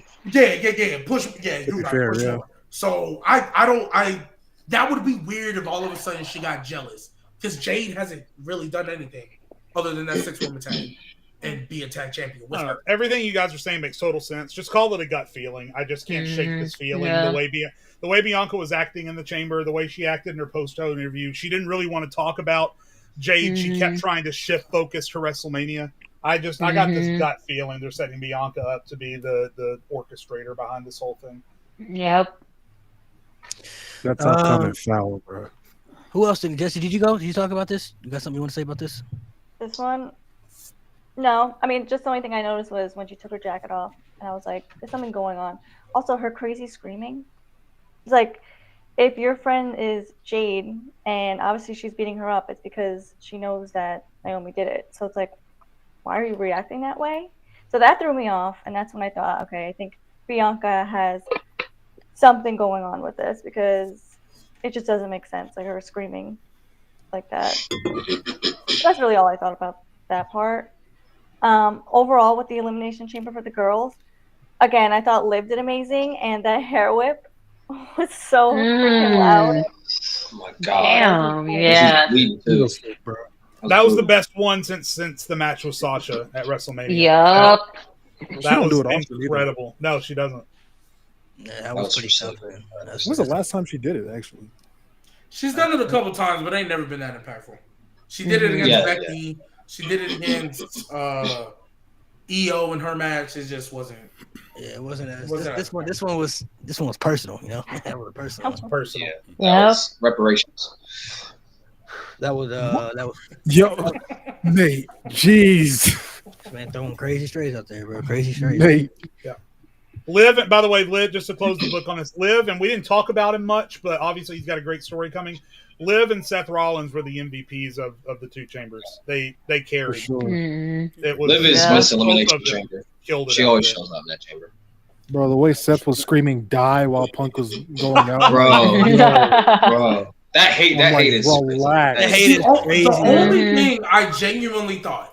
J: Push. Yeah, you got pushed more. So that would be weird if all of a sudden she got jealous because Jade hasn't really done anything other than that 6-woman tag and be a tag champion with her.
E: Everything you guys are saying makes total sense. Just call it a gut feeling. I just can't shake this feeling. Yeah. The way Bianca was acting in the chamber, the way she acted in her post-show interview, she didn't really want to talk about Jade. She kept trying to shift focus to WrestleMania. I got this gut feeling they're setting Bianca up to be the orchestrator behind this whole thing.
F: Yep.
K: That's upcoming foul, bro.
C: Who else Jesse, did you go? Did you talk about this? You got something you want to say about this?
G: This one? No. I mean, just the only thing I noticed was when she took her jacket off, and I was like, there's something going on. Also, her crazy screaming. It's like, if your friend is Jade, and obviously she's beating her up, it's because she knows that Naomi did it. So it's like, why are you reacting that way? So that threw me off, and that's when I thought, okay, I think Bianca has something going on with this because it just doesn't make sense, like her screaming like that. That's really all I thought about that part. Overall, with the Elimination Chamber for the girls, again, I thought Liv did amazing, and that hair whip was so freaking loud.
A: Oh my god!
F: Damn, yeah.
E: That was the best one since the match with Sasha at WrestleMania.
F: Yep.
E: That was incredible. No, she doesn't.
C: Yeah, that was pretty tough.
K: When was the last time she did it, actually?
J: She's done it a couple times, but ain't never been that impactful. She did it against Becky. Yeah. She did it against EO in her match. It just wasn't.
C: Yeah, it wasn't as this one was personal, you know. That was personal.
J: That was personal.
A: Yeah. Was reparations.
C: That was
K: yo, Nate. Jeez.
C: Man, throwing crazy strays out there, bro. Crazy strays.
K: Nate.
E: Yeah. Liv, by the way, Liv, just to close the book on this, Liv, and we didn't talk about him much, but obviously he's got a great story coming. Liv and Seth Rollins were the MVPs of the two chambers. They carried.
K: Sure.
A: It was Liv is Miss Elimination Chamber. She always shows up in that chamber.
K: Bro, the way Seth was screaming "die" while Punk was going out,
A: bro. That hate is
J: relax.
C: That hate is crazy.
J: The only thing I genuinely thought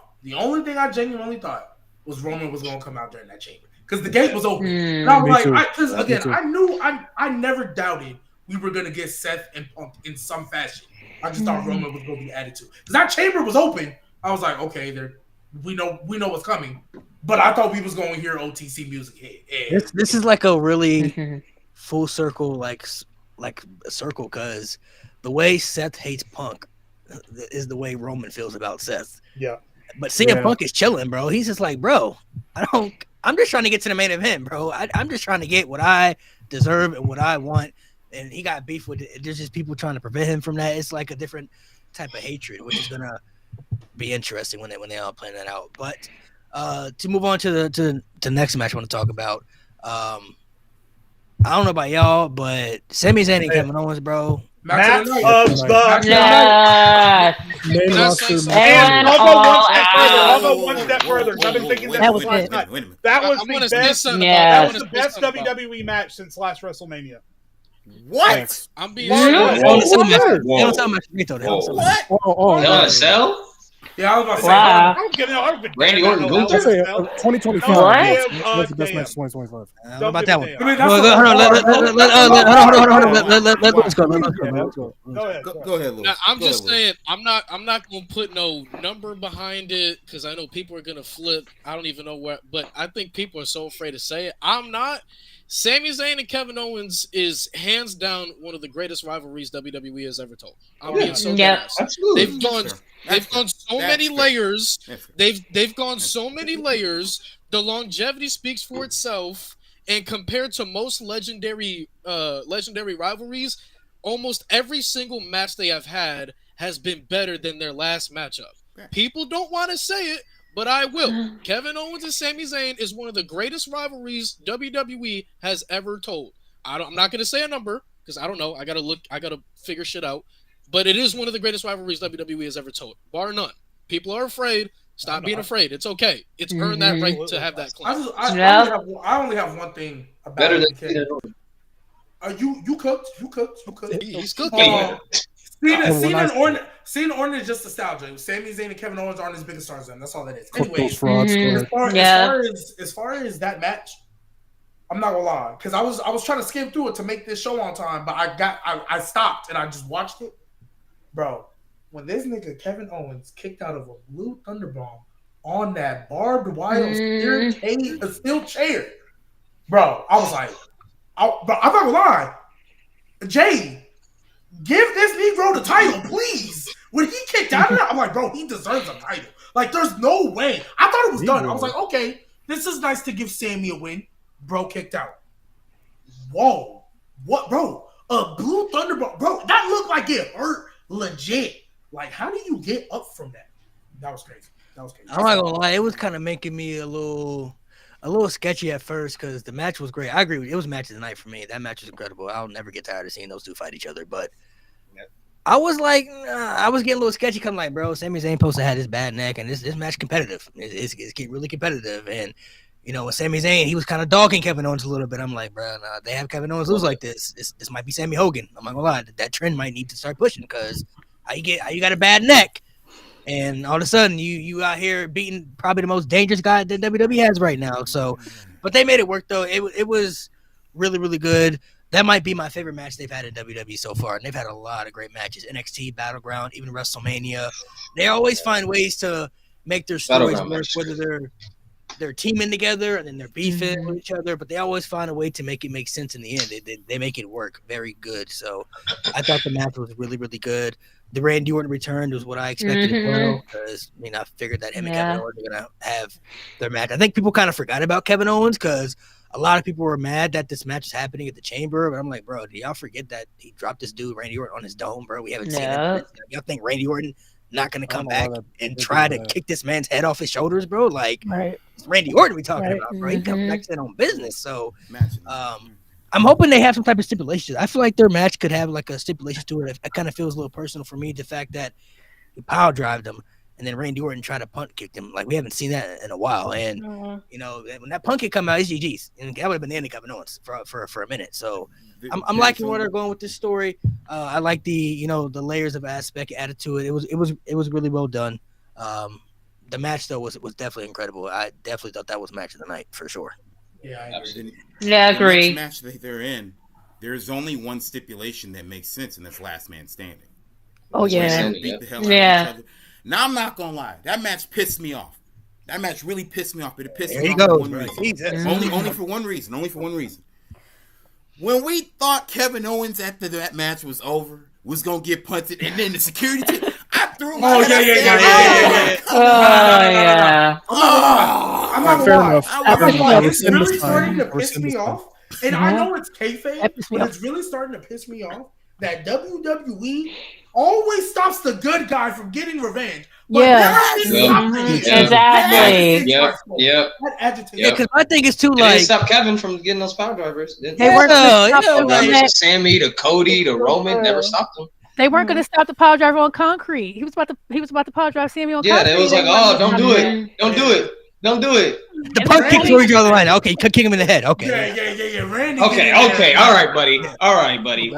J: was Roman was gonna come out during that chamber because the gate was open.
F: Mm.
J: And I was
K: Me
J: like,
K: too.
J: because
K: Me
J: again,
K: too.
J: I knew I never doubted we were gonna get Seth and Punk in some fashion. I just thought Roman was gonna be added to because that chamber was open. I was like, okay, we know what's coming, but I thought we was going to hear OTC music hit.
C: This is like a really full circle, like a circle, because the way Seth hates Punk is the way Roman feels about Seth.
E: Yeah.
C: But CM Punk is chilling, bro. He's just like, bro, I'm just trying to get to the main event, bro. I'm just trying to get what I deserve and what I want. And he got beef with it. There's just people trying to prevent him from that. It's like a different type of hatred, which is gonna be interesting when they all plan that out. But to move on to the next match I want to talk about. I don't know about y'all, but Sami Zayn and Kevin Owens, bro.
E: Match of the night.
F: Yes.
K: Main roster match.
E: And
F: And
E: I'll go one
F: all
E: step further. I've been thinking
H: That
E: that
H: was
E: last
H: it.
E: night.
I: Wait a minute.
E: That was
D: I wanna
E: the
D: say
E: best.
D: something
F: Yeah.
D: about
E: That
D: I
E: was
D: wanna
E: the
D: say
E: best
D: something about-
E: WWE match since last WrestleMania.
I: What?
D: I'm being
E: Whoa.
D: serious.
C: They don't sound much.
A: Whoa.
C: They don't sound much great though. They don't sound much.
I: What?
A: Hell in a Cell?
J: Yeah, I was about to say.
F: Wow.
E: I don't give no. I don't give a
A: Randy
E: damn
A: Orton,
E: about no
A: Gunther?
K: I'd say
E: Hell in a Cell.
K: 2025.
F: What?
K: That's the best match of 2025.
C: I don't know about that one.
J: I mean, that's
C: Hold on, hold on, let Lewis go. Let Lewis go.
E: Go ahead.
I: Go ahead, Lewis.
D: Now, I'm
I: Go
D: just
I: ahead, Lewis.
D: saying, I'm not gonna put no number behind it because I know people are gonna flip. I don't even know what, but I think people are so afraid to say it. I'm not. Sami Zayn and Kevin Owens is hands down one of the greatest rivalries WWE has ever told. I'm being so
F: Yep.
D: honest.
A: Absolutely.
D: They've gone
I: That's fair.
D: they've gone so
I: That's
D: many
I: fair.
D: layers.
I: That's fair.
D: They've gone so many layers. The longevity speaks for itself. And compared to most legendary rivalries, almost every single match they have had has been better than their last matchup. People don't want to say it, but I will. Kevin Owens and Sami Zayn is one of the greatest rivalries WWE has ever told. I'm not going to say a number because I don't know. I got to figure shit out. But it is one of the greatest rivalries WWE has ever told, bar none. People are afraid. Stop being afraid. It's okay. It's earned that right to have that claim.
J: I only have one thing about
A: Better
J: it.
A: than Cena.
J: You cooked.
D: He's cooking.
J: Cena Orton is just nostalgia. Sami Zayn and Kevin Owens aren't as big a stars as them. That's all that is.
K: Cook those
J: Anyways,
K: frauds.
J: as far as that match, I'm not gonna lie, because I was trying to skim through it to make this show on time, but I stopped and I just watched it, bro. When this nigga Kevin Owens kicked out of a blue thunderbomb on that barbed wire steel chair, bro, I was like, but I'm not gonna lie, Jay, give this Negro the title, please. When he kicked out of that, I'm like, bro, he deserves a title. Like, there's no way. I thought it was done. I was like, okay, this is nice to give Sammy a win. Bro kicked out. Whoa. What, bro? A blue thunderbomb. Bro, that looked like it hurt legit. Like, how do you get up from that? That was crazy.
C: I'm not gonna lie, it was kind of making me a little sketchy at first because the match was great. I agree with you. It was match of the night for me. That match was incredible. I'll never get tired of seeing those two fight each other. But I was like, I was getting a little sketchy. Cause I'm like, bro, Sami Zayn supposed to have his bad neck, and this match competitive. It's getting really competitive. And you know, with Sami Zayn, he was kind of dogging Kevin Owens a little bit. I'm like, bro, nah, they have Kevin Owens lose like this. This might be Sammy Hogan. I'm not gonna lie, that trend might need to start pushing because how you got a bad neck, and all of a sudden you out here beating probably the most dangerous guy that WWE has right now. So, but they made it work though. It was really, really good. That might be my favorite match they've had in WWE so far, and they've had a lot of great matches. NXT, Battleground, even WrestleMania. They always find ways to make their stories work, whether they're teaming together and then they're beefing with each other, but they always find a way to make it make sense in the end. They make it work very good. So I thought the match was really, really good. The Randy Orton return was what I expected as well, because I figured that him and Kevin Owens were gonna have their match. I think people kind of forgot about Kevin Owens because a lot of people were mad that this match is happening at the Chamber, but I'm like, bro, do y'all forget that he dropped this dude Randy Orton on his dome, bro? We haven't seen it. Y'all think Randy Orton not gonna come back and try to kick this man's head off his shoulders, bro? Like, it's Randy Orton we talking about, bro. He comes back to on business. So I'm hoping they have some type of stipulations. I feel like their match could have like a stipulation to it. It kind of feels a little personal for me, the fact that he power drived him and then Randy Orton tried to punt kick him. Like, we haven't seen that in a while. And when that punt kick come out, it's GG's. And that would have been the end of Kevin Owens for a minute. So I'm liking where they're going with this story. I like the layers of aspect added to it. It was really well done. the match though was definitely incredible. I definitely thought that was match of the night for sure.
J: Yeah, I agree.
F: Yeah, I
I: The
F: agree.
I: next match that they're in, there's only one stipulation that makes sense, and that's last man standing.
H: Oh
I: Where
H: yeah.
I: they would beat the hell out of each other. Now I'm not gonna lie, that match pissed me off. That match really pissed me off, but it pissed
C: There
I: me
C: you
I: off
C: go,
I: for one
C: bro.
I: reason.
C: Jesus.
I: Only for one reason. Only for one reason. When we thought Kevin Owens after that match was over was gonna get punted, and then the security team, I threw my
J: Oh,
I: head
J: yeah.
I: up.
F: Oh, yeah.
J: I'm not
K: Fair
J: gonna lie.
K: enough.
J: I'm not
K: Fair
J: gonna
K: enough.
J: lie.
K: I
J: It's
K: rescind
J: really
K: this
J: starting to
K: time.
J: piss me off. And I know it's kayfabe, but it's really starting to piss me off that WWE always stops the good guy from getting revenge. But
H: Yeah.
J: never stop the heel.
F: Exactly.
J: That agitates my
A: Yep.
J: soul.
A: Yep.
J: That agitates
C: Yeah,
J: my
C: because my thing is too
A: It didn't
C: like
A: stop Kevin from getting those power drivers.
H: They weren't gonna stop
C: yeah,
H: them
C: like,
H: from
A: Drivers to
H: that.
A: Sammy to Cody to Roman never stopped them.
H: They weren't gonna stop the power driver on concrete. He was about to power drive Sammy on
A: Yeah,
H: concrete.
A: they was like,
H: They weren't
A: oh,
H: gonna
A: don't
H: stop
A: do
H: that.
A: it, don't do it, don't do it.
C: the punt kick's where we draw the line. Okay, kick him in the head. Okay.
J: Yeah. Randy.
A: Okay, all right, buddy, all right, buddy.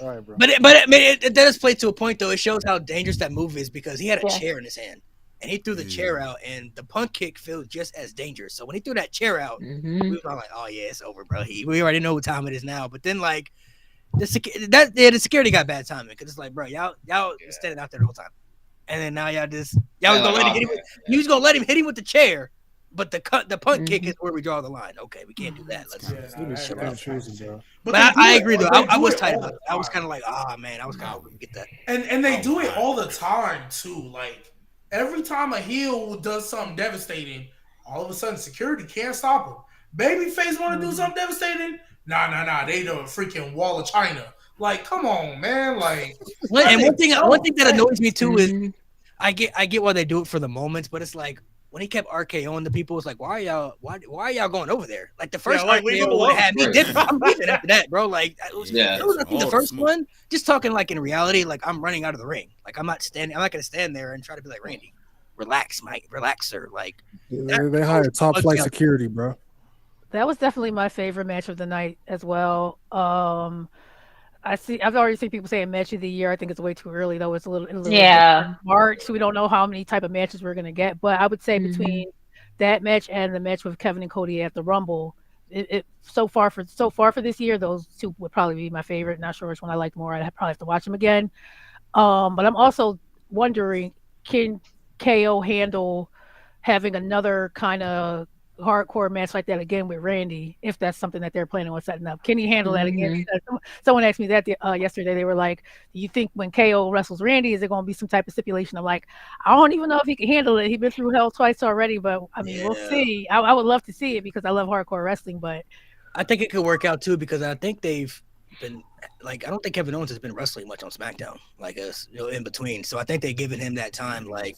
K: All right, bro.
C: But I mean, it does play to a point though. It shows how dangerous that move is because he had a chair in his hand and he threw the chair out, and the punt kick feels just as dangerous. So when he threw that chair out, we were like, "Oh yeah, it's over, bro." We already know what time it is now. But then like the security got bad timing because it's like, bro, y'all standing out there the whole time, and then now y'all was gonna let him hit him. You was gonna let him hit him with the chair. But the punt kick is where we draw the line. Okay, we can't do that. But I agree though. I was tight about it. I was kind of like, man, I was kind of hoping to get that.
J: And they do it all the time too. Like every time a heel does something devastating, all of a sudden security can't stop him. Babyface want to do something devastating? Nah. They do a freaking wall of China. Like, come on, man. Like,
C: and one thing that annoys me too is I get why they do it for the moments, but it's like when he kept RKOing the people, it's like, why are y'all going over there? Like the first RKO would have me dip. I'm leaving after that, bro. Like it was the first one. Just talking like in reality, like I'm running out of the ring. Like I'm not gonna stand there and try to be like Randy. Relax, Mike. Relax, sir. Like
K: they hired top flight security, bro.
H: That was definitely my favorite match of the night as well. I've already seen people saying match of the year. I think it's way too early though. It's a little March. We don't know how many type of matches we're gonna get, but I would say between that match and the match with Kevin and Cody at the Rumble, so far for this year, those two would probably be my favorite. Not sure which one I like more. I'd probably have to watch them again. But I'm also wondering, can KO handle having another kind of hardcore match like that again with Randy, if that's something that they're planning on setting up? Can he handle that again? Someone asked me that yesterday. They were like, do you think when KO wrestles Randy, is there going to be some type of stipulation? I'm like, I don't even know if he can handle it. He's been through hell twice already, but I mean, we'll see. I would love to see it because I love hardcore wrestling, but
C: I think it could work out too because I think they've been like, I don't think Kevin Owens has been wrestling much on SmackDown, like in between. So I think they've given him that time. Like,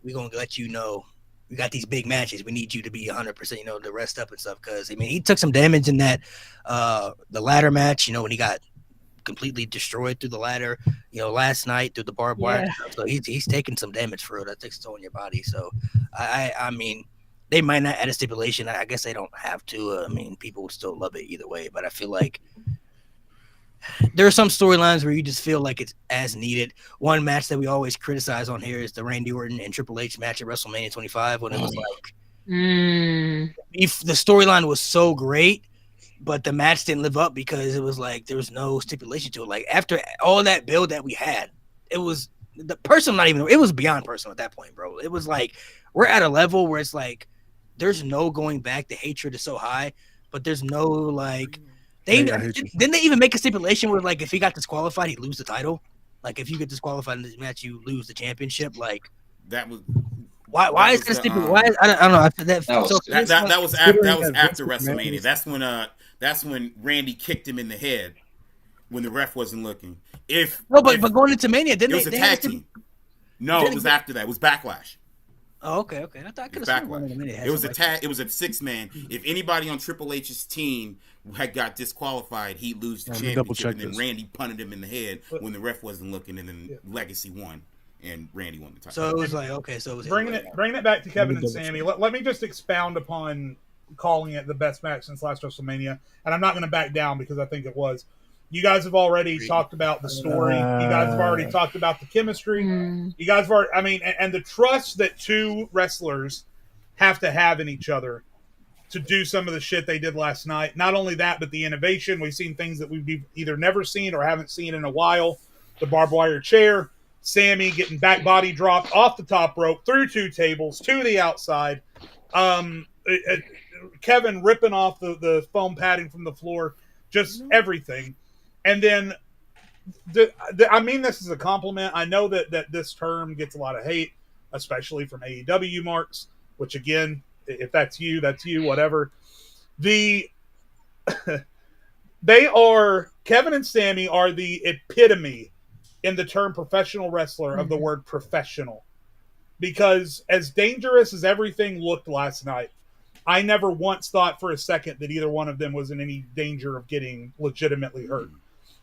C: we're going to let you know we got these big matches. We need you to be 100%, to rest up and stuff. Because I mean, he took some damage in that the ladder match. When he got completely destroyed through the ladder. Last night through the barbed wire. So he's taking some damage for it. That takes a toll on your body. So I mean, they might not add a stipulation. I guess they don't have to. I mean, people would still love it either way. But I feel like there are some storylines where you just feel like it's as needed. One match that we always criticize on here is the Randy Orton and Triple H match at WrestleMania 25 when it was like if the storyline was so great, but the match didn't live up because it was like there was no stipulation to it. Like after all that build that we had, it was the person it was beyond personal at that point, bro. It was like we're at a level where it's like there's no going back. The hatred is so high, but there's no like didn't they even make a stipulation where like if he got disqualified, he'd lose the title? Like if you get disqualified in this match, you lose the championship. Like
I: that was
C: why is that stipulation? Why I don't know. After that
I: was after WrestleMania. That's when Randy kicked him in the head when the ref wasn't looking. But
C: going into Mania, didn't
I: it was a tag team? No, it was after that. It was Backlash.
C: Oh, okay. I thought I could have sworn
I: it was a tag. It was a 6-man. If anybody on Triple H's team had got disqualified, he'd lose the championship. And then Randy punted him in the head when the ref wasn't looking, and then Legacy won, and Randy won the title.
C: So it was like so it was
E: bringing it back to Kevin and Sammy. Let me just expound upon calling it the best match since last WrestleMania, and I'm not going to back down because I think it was. You guys have already talked about the story. You guys have already talked about the chemistry. You guys have already, I mean, and the trust that two wrestlers have to have in each other to do some of the shit they did last night. Not only that, but the innovation. We've seen things that we've either never seen or haven't seen in a while. The barbed wire chair, Sammy getting back body dropped off the top rope, through 2 tables, to the outside. Kevin ripping off the foam padding from the floor, just everything. And then, I mean this as a compliment. I know that this term gets a lot of hate, especially from AEW marks, which again, if that's you, whatever. They are, Kevin and Sammy are the epitome in the term professional wrestler of the word professional. Because as dangerous as everything looked last night, I never once thought for a second that either one of them was in any danger of getting legitimately hurt.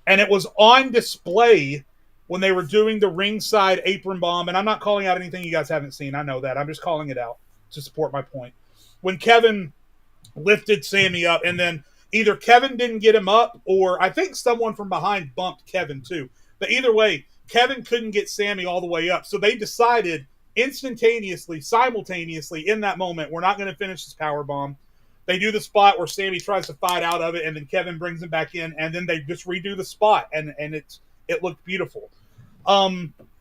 E: And it was on display when they were doing the ringside apron bomb. And I'm not calling out anything you guys haven't seen. I know that. I'm just calling it out to support my point. When Kevin lifted Sammy up, and then either Kevin didn't get him up, or I think someone from behind bumped Kevin too. But either way, Kevin couldn't get Sammy all the way up. So they decided instantaneously, simultaneously, in that moment, we're not going to finish this power bomb. They do the spot where Sammy tries to fight out of it, and then Kevin brings him back in, and then they just redo the spot, and it looked beautiful.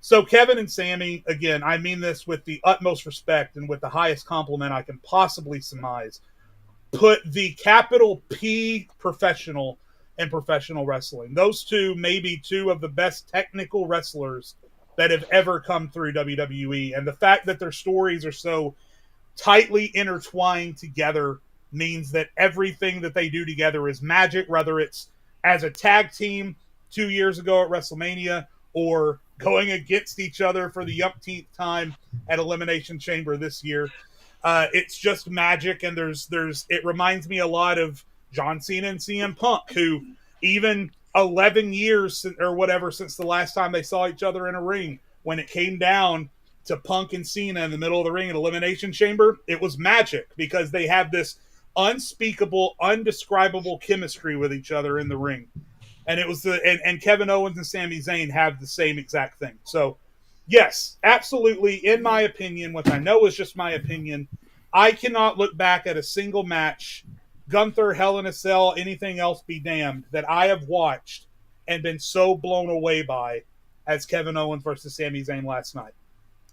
E: So Kevin and Sammy, again, I mean this with the utmost respect and with the highest compliment I can possibly surmise, put the capital P professional in professional wrestling. Those two may be two of the best technical wrestlers that have ever come through WWE. And the fact that their stories are so tightly intertwined together means that everything that they do together is magic, whether it's as a tag team 2 years ago at WrestleMania or going against each other for the umpteenth time at Elimination Chamber this year. It's just magic, and it reminds me a lot of John Cena and CM Punk, who even 11 years or whatever since the last time they saw each other in a ring, when it came down to Punk and Cena in the middle of the ring at Elimination Chamber, it was magic because they have this unspeakable, undescribable chemistry with each other in the ring. And it was and Kevin Owens and Sami Zayn have the same exact thing. So, yes, absolutely, in my opinion, which I know is just my opinion, I cannot look back at a single match, Gunther, Hell in a Cell, anything else be damned, that I have watched and been so blown away by as Kevin Owens versus Sami Zayn last night.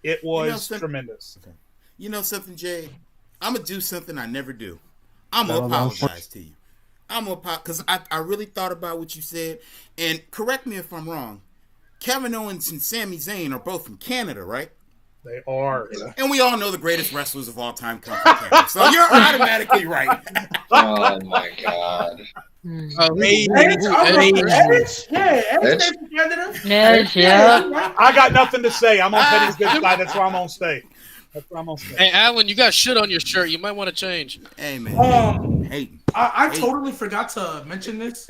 E: It was tremendous.
I: Okay. You know something, Jay? I'm going to do something I never do. I'm going to apologize to you. I'm going to apologize because I really thought about what you said. And correct me if I'm wrong. Kevin Owens and Sami Zayn are both from Canada, right?
E: They are.
I: And we all know the greatest wrestlers of all time come from Canada. So you're automatically right.
A: Oh, my God.
J: Edge?
F: Yeah.
E: I got nothing to say. I'm on Petty's good side. That's where I'm going to stay.
D: Hey, Alan, you got shit on your shirt. You might want to change.
I: Hey, man.
J: I totally forgot to mention this.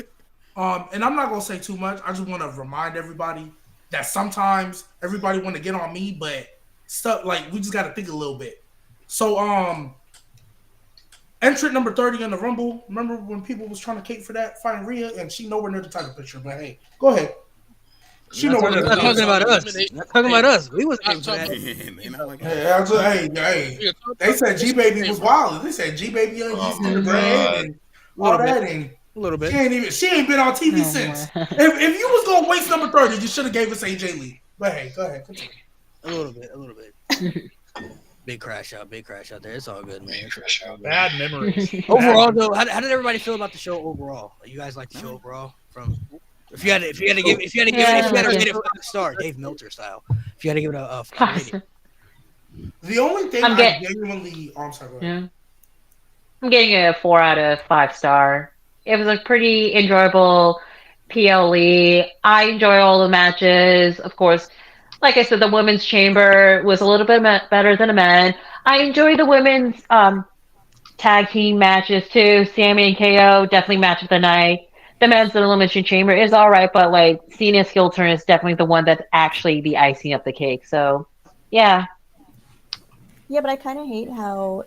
J: And I'm not gonna say too much. I just want to remind everybody that sometimes everybody want to get on me, but stuff like we just got to think a little bit. So, entrant number 30 in the Rumble. Remember when people was trying to cape for that, fighting Rhea, and she nowhere near the title picture. But hey, go ahead. She nowhere near the title
C: talking about us. Not talking about us. We was
J: Hey, they said G Baby was wild. They said G Baby and the brand and all that, and
C: a little bit.
J: She ain't been on TV since. If you was gonna waste number 30, you should have gave us AJ Lee. But hey, go ahead. Continue.
C: A little bit. Big crash out there. It's all good, man.
E: Bad memories.
C: Overall, though, how did everybody feel about the show overall? You guys like the show overall? If you had to give it 5 stars, Dave Meltzer style. If you had to give it a 5 rating.
J: The only thing I genuinely, I'm sorry. Go ahead.
F: I'm getting it a 4 out of 5 star. It was a pretty enjoyable PLE. I enjoy all the matches. Of course, like I said, the women's chamber was a little bit better than the men. I enjoy the women's tag team matches too. Sammy and KO, definitely match of the night. The men's elimination chamber is all right, but like Cena's heel turn is definitely the one that's actually the icing of the cake. So, yeah.
G: Yeah, but I kind of hate how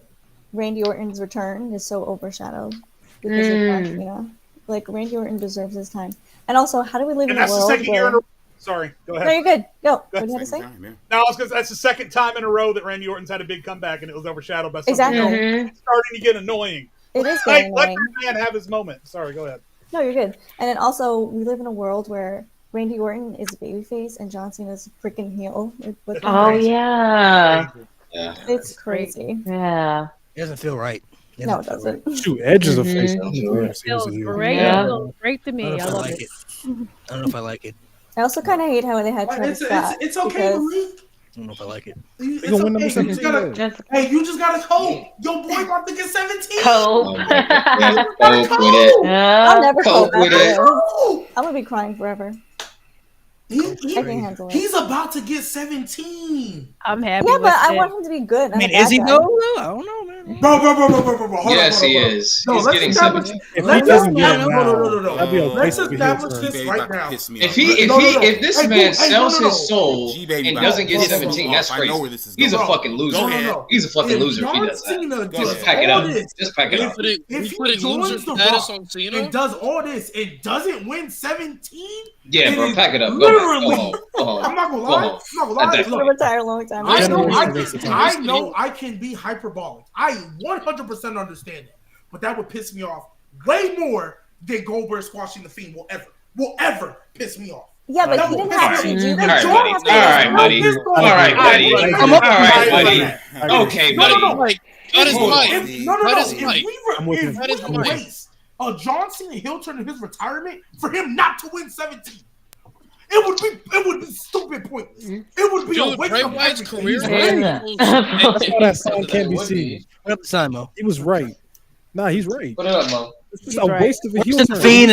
G: Randy Orton's return is so overshadowed because of Cena. Like Randy Orton deserves his time. And also, how do we live
E: And
G: in a
E: that's the
G: world
E: second year in a
G: where?
E: row. Sorry, go ahead.
G: No, you're good. Go.
E: Go
G: What do you
E: ahead.
G: have to say?
I: Time, yeah.
E: No, I was gonna, that's the second time in a row that Randy Orton's had a big comeback, and it was overshadowed by something
G: Exactly.
E: else.
F: Mhm.
E: It's starting to get annoying.
G: It is
E: Like,
G: getting
E: let
G: annoying.
E: your man have his moment. Sorry, go ahead.
G: No, you're good. And then also, we live in a world where Randy Orton is babyface and John Cena is freaking heel. With
F: Oh yeah.
A: Yeah.
G: It's crazy.
F: Yeah.
C: It doesn't feel right.
G: No, it doesn't.
K: Shoot, Edge is a
F: Mhm.
K: face.
H: Feels great.
F: Yeah.
H: Feels great to
C: I
H: me.
C: don't know
H: I
C: if I
H: love
C: like
H: it.
C: it. I don't know if I like it.
G: I also kind of hate how they had Travis Scott.
J: It's okay,
G: because-
J: Marie.
C: I don't know if I like it.
J: It's
K: gonna win
J: okay.
K: number
J: You
K: 17.
J: just gotta,
F: That's
J: hey, you just gotta cope. Your boy about to get 17.
F: cope.
A: Yeah, cope with it.
G: I'll
F: Yeah.
G: never
A: Cope
G: cope
A: with
G: after
A: it.
G: this. I'm gonna be crying forever.
J: He-
G: I
J: he-
G: can't handle it.
J: he's about to get 17.
H: I'm happy
G: Yeah,
H: with
G: but I
H: it.
G: want him to be good.
C: I mean, is he though? I don't know, man.
J: Bro. Hold
A: Yes,
J: on,
A: he
J: hold on.
A: is.
J: No,
A: He's
J: let's
A: getting
J: establish.
A: 17.
K: If he
J: Let's
K: doesn't get
J: establish.
K: it now,
J: No.
K: that'd be a
J: Let's
K: waste of a heel
J: establish
K: turn.
J: this
I: G-Baby
J: right
I: about to
J: now.
I: piss me
A: If
I: off.
A: he
J: No.
A: if this
J: Hey,
A: man
J: hey, no,
A: sells
J: no.
A: his soul
I: G-Baby
A: and
I: about
A: doesn't
I: to
A: get
I: piss me
A: 17,
I: off.
A: that's
I: I
A: crazy.
I: know where this is
A: He's a
I: going.
A: fucking loser.
I: Go
J: No,
I: ahead.
J: no.
A: He's a fucking
J: If
A: loser if he
J: John
A: does that.
J: Cena
I: Go
J: does
I: ahead.
A: Pack it
J: all
A: up.
J: this,
A: Just pack it
J: if
A: up.
J: he
D: Putting
J: joins
D: loser
J: the
D: status
J: Rock
D: on Cena.
J: and does all this and doesn't win 17,
A: Yeah,
J: it
A: bro,
J: is
A: pack it up. Go
J: literally.
A: home. Go home.
J: I'm not gonna
A: Go
J: lie.
A: home.
J: I'm not gonna
A: At
J: lie.
A: that
G: I'm gonna
J: Look,
G: retire a long time.
J: I know,
K: Generation waste of time.
J: I know I can be hyperbolic. I 100% understand that. But that would piss me off way more than Goldberg squashing the Fiend will ever piss me off.
G: Yeah, but
J: That
G: he
J: will
G: didn't
J: piss
G: have
J: me
G: to
J: off.
G: do
A: All
G: that.
A: right,
G: John
A: buddy.
G: has to
A: All right,
G: do
A: buddy.
G: that.
A: All right, buddy.
K: I'm
A: All
K: up-
A: right,
J: I'm
A: buddy.
J: up-
A: Okay,
J: No,
A: buddy.
D: Like, cut his
J: If-
D: mic.
J: No.
D: Cut his
J: If
D: mic.
K: I'm with him.
D: Cut his
J: we
D: mic.
J: race a John Cena heel turn in his retirement for him not to win 17, it would be stupid pointless. It would be a
D: Dude,
J: waste
D: Bray
J: of
D: Wyatt's
J: everything.
D: career.
F: Yeah.
K: That's why that sign can't be
A: Would
K: seen.
C: Put up the sign, Mo.
K: He was right. Nah, he's right.
A: Put it up, Mo.
K: It's just a
H: right.
K: waste of a heel
C: What's the
K: turn.
C: Fiend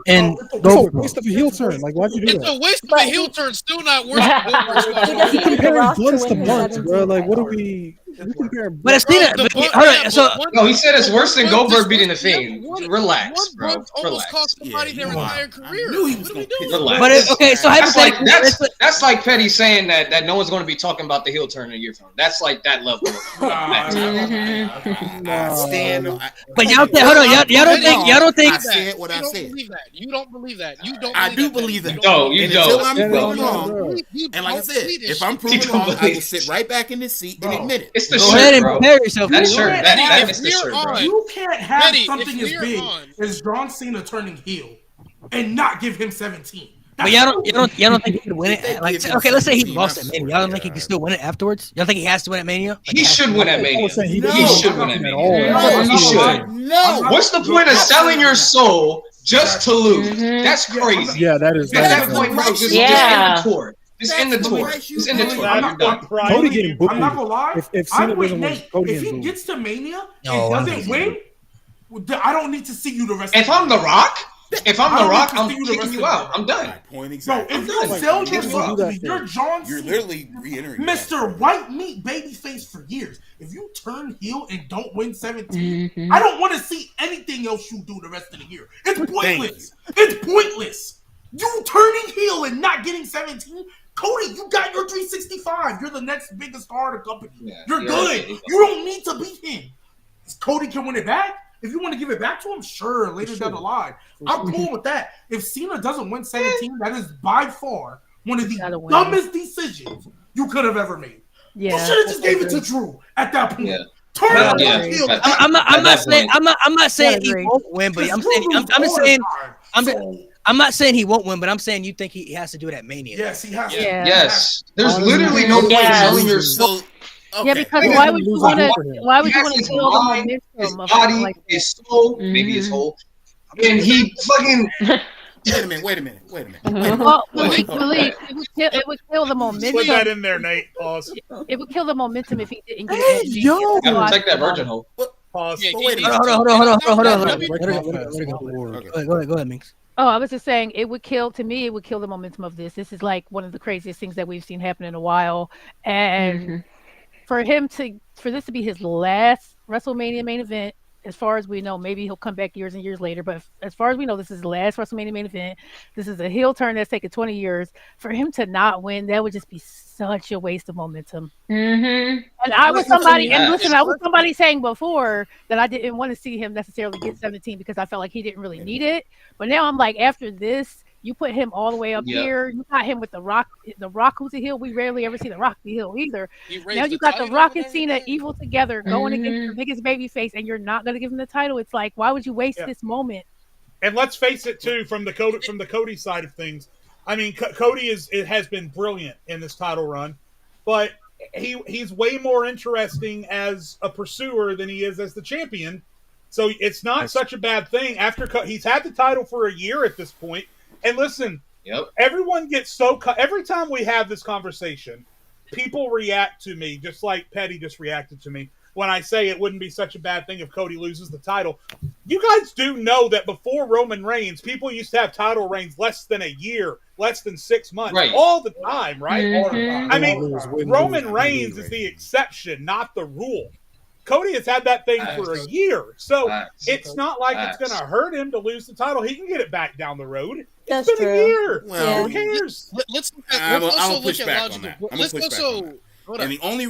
C: and
K: It's a
C: Goldberg?
K: waste of a heel turn. Like, why'd you do
D: It's
K: that?
D: a waste of
G: But
D: a heel turn. Still not worth Goldberg
G: He
D: squashing.
G: doesn't
K: You're
G: need The
K: comparing
G: Rock to
K: blunts to
G: win his
K: blunts, bro.
G: 17
K: Like, what are
G: title.
K: we? You compare
C: But it's Cena.
D: The
C: But,
D: blunt-
C: hold
D: yeah,
C: on. So
D: but one-
A: No, he said it's worse than
D: one blunt
A: Goldberg
D: is
A: beating the
D: worse than
A: Fiend.
D: one-
A: Relax,
D: one
A: bro.
D: blunt almost cost somebody their
I: you
D: entire
I: are.
D: career.
I: I knew he was
D: What are we
I: gonna
D: doing?
I: piss me off.
A: Relax.
C: okay, so
A: That's like
C: hypothetically,
A: that's like Petty saying that no one's going to be talking about the heel turn in a year from now. That's like that level.
I: I stand.
C: but y'all think, hold on, y'all don't think
I: I said what I
D: You don't
I: said.
D: believe that. You don't believe that. You don't.
I: I do
D: that.
I: believe that.
A: No, you
I: And
A: don't.
I: until I'm
K: Yeah,
I: proven
K: no,
I: wrong,
K: no.
D: You
I: and like I
D: don't
I: said,
D: believe this
I: if I'm
D: shit.
I: proven
A: don't
I: wrong, I
A: believe
I: will sit right back in this seat and
J: Bro.
I: admit it.
A: It's the
C: go
A: shirt,
C: ahead and
A: bro.
C: prepare yourself.
A: That
J: You
A: shirt,
J: can't
A: that
J: have-
A: is the
D: if
A: shirt,
D: we're
A: bro.
D: on-
J: You can't have
D: Betty,
J: something
D: if
J: as
D: we're
J: big
D: on-
J: as John Cena turning heel and not give him 17.
C: But y'all don't think he could win
I: If they
C: it? Like,
I: give him
C: okay, let's say he
I: 17,
C: lost
I: I
C: at Mania.
I: swear
C: Y'all don't
I: to
C: think he can
I: God.
C: still win it afterwards? Y'all think he has to win at Mania? Like,
A: He should win at
K: I
A: Mania.
K: was saying he
I: No.
A: He should win
K: not
A: at
K: at
A: Mania.
K: all.
J: No,
K: That's what
J: I'm
A: He
J: not
A: should.
J: gonna lie.
I: No.
A: What's the point of selling your soul just to lose?
F: Mhm.
A: That's crazy.
K: Yeah, that is.
A: At
K: That
A: that
K: is
A: point, bro, just
F: Yeah.
A: end the tour. Just end the
I: That's
A: tour.
I: the price you
A: Just end the
I: pay.
A: tour.
J: I'm
A: You're
J: not,
A: done.
K: Cody getting booed.
J: I'm not gonna lie.
K: If
J: I'm
K: Cena
J: with
K: doesn't win,
J: Nate.
K: Cody
J: If
K: getting
J: he
K: booed.
J: gets to Mania
C: No,
J: and
C: I'm
J: doesn't win, I don't need to see you the rest
A: If
J: of
A: I'm The Rock, I'm
J: see you the
A: kicking
J: rest
A: you
J: of
A: out.
J: the
A: I'm done.
I: My point
J: Bro,
I: exactly.
J: if
A: I'm
J: you
A: done.
J: sell
A: Like,
J: your
A: you
J: soul
A: do
J: to
K: that
J: me,
K: for
J: you're
K: him.
J: John
I: You're
J: Cena,
I: literally re-entering.
J: Mr. White Meat Babyface for years. If you turn heel and don't win 17,
F: Mhm.
J: I don't want to see anything else you do the rest of the year. It's pointless. It's pointless. You turning heel and not getting 17, Cody, you got your 365. You're the next biggest star of the company.
A: Yeah,
J: You're
A: you're
J: good.
A: right.
J: You don't need to beat him. Cody can win it back. If you want to give it back to him, sure, later down the line. I'm cool with that. If Cena doesn't win 17, that is by far one of the
H: Gotta win.
J: dumbest decisions you could have ever made.
H: Yeah.
J: You should have just gave it to Drew at that point.
A: Yeah.
J: Turn
H: Yeah.
J: him
A: Yeah.
J: heel.
A: At
C: I'm
A: that
C: not saying
A: point.
C: I'm not saying he
H: agree.
C: won't win, but I'm saying I'm not saying he won't win, but I'm saying you think he has to do it at Mania.
J: Yes, he has to.
H: Yeah.
A: Yes. There's
K: Honestly,
A: literally no point in
F: Yes.
A: selling your soul.
I: So, okay.
H: Yeah, because
K: They
H: why
K: didn't
H: would you
K: lose
H: want to?
K: a for him.
H: Why would
A: He
H: you
A: has
H: want to
A: his
H: kill the
A: mind, his
H: momentum of
A: body,
H: something like that?
A: his soul, maybe his
F: Mhm.
A: whole, and he fucking.
I: Wait a minute.
H: Well,
A: Wait,
H: Malik, it would kill the
E: Put that
H: momentum.
E: in there, Nate. Pause.
H: It would kill the momentum if he didn't get
K: Hey,
H: it.
K: yo!
A: Gotta protect that virgin hole.
E: Pause.
D: Yeah,
I: But wait a
D: he-
I: minute.
C: Hold on.
K: Let it go.
I: Okay.
C: Go ahead, Minx.
H: Oh, I was just saying it would kill. To me, it would kill the momentum of this. This is like one of the craziest things that we've seen happen in a while, and
F: Mhm.
H: for this to be his last WrestleMania main event, as far as we know, maybe he'll come back years and years later. But as far as we know, this is the last WrestleMania main event. This is a heel turn that's taken 20 years. For him to not win, that would just be such a waste of momentum.
F: Mm-hmm.
H: And I was somebody, and listen, I was somebody saying before that I didn't want to see him necessarily get 17 because I felt like he didn't really need it. But now I'm like, after this, you put him all the way up here. You got him with the Rock. The Rock who's a heel. We rarely ever see the Rock be heel either. Now you got the Rock and Cena evil together going against the biggest baby face, and you're not going to give him the title. It's like, why would you waste this moment?
E: And let's face it, too, from the Cody side of things. I mean, Cody has been brilliant in this title run, but he's way more interesting as a pursuer than he is as the champion. So it's not such a bad thing. He's had the title for a year at this point. And listen, everyone gets every time we have this conversation, people react to me just like Petty just reacted to me when I say it wouldn't be such a bad thing if Cody loses the title. You guys do know that before Roman Reigns, people used to have title reigns less than a year, less than 6 months, all the time, right? I mean, Roman Reigns is the exception, not the rule. Cody has had that thing for a year, so it's not like it's going to hurt him to lose the title. He can get it back down the road. It's been a year.
I: Well,
E: who cares?
D: Let's
I: also look at logical. Let's also. And the only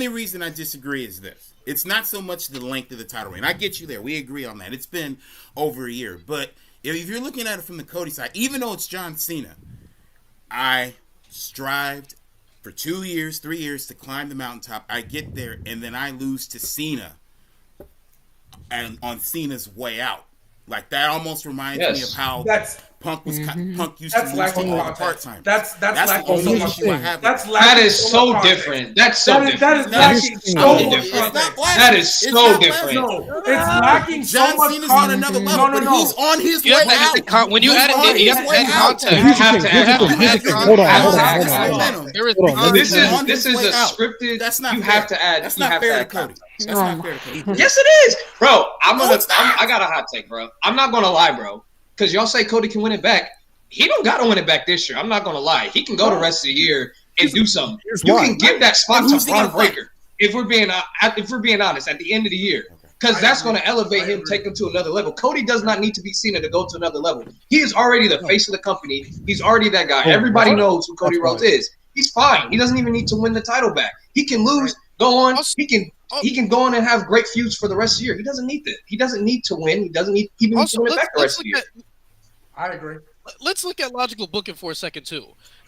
I: reason I disagree is this. It's not so much the length of the title reign. I get you there. We agree on that. It's been over a year. But if you're looking at it from the Cody side, even though it's John Cena, I strived for 2 years, 3 years to climb the mountaintop. I get there, and then I lose to Cena and on Cena's way out. Like, that almost reminds me of how Punk used to lose to all the part-time.
J: That's
I: the only issue I have.
A: That is so different. That's so different.
J: That is lacking so much context.
A: That is so different.
J: No, it's lacking so much context.
I: Cena's on another level, but he's on his way out.
D: When you add it, you have to add context.
A: You have to add context. This is a scripted.
I: That's not
A: you
I: fair.
A: have to add.
I: That's
A: you
I: not
A: have
I: fair
A: to
I: to
A: add
I: Cody.
A: context.
I: That's not fair to Cody.
A: Yes, it is, bro. I got a hot take, bro. I'm not gonna lie, bro. Because y'all say Cody can win it back. He don't got to win it back this year. I'm not gonna lie. He can go the rest of the year and do something. You can give that spot to Braun Breaker if we're being honest at the end of the year. Because that's going to elevate him, take him to another level. Cody does not need to be Cena to go to another level. He is already the face of the company. He's already that guy. Everybody knows who Cody Rhodes is. He's fine. He doesn't even need to win the title back. He can lose, go on. He can go on and have great feuds for the rest of the year. He doesn't need that. He doesn't need to win. He doesn't need even to win it back the rest of the year.
J: I agree.
D: Let's look at logical booking for a second too.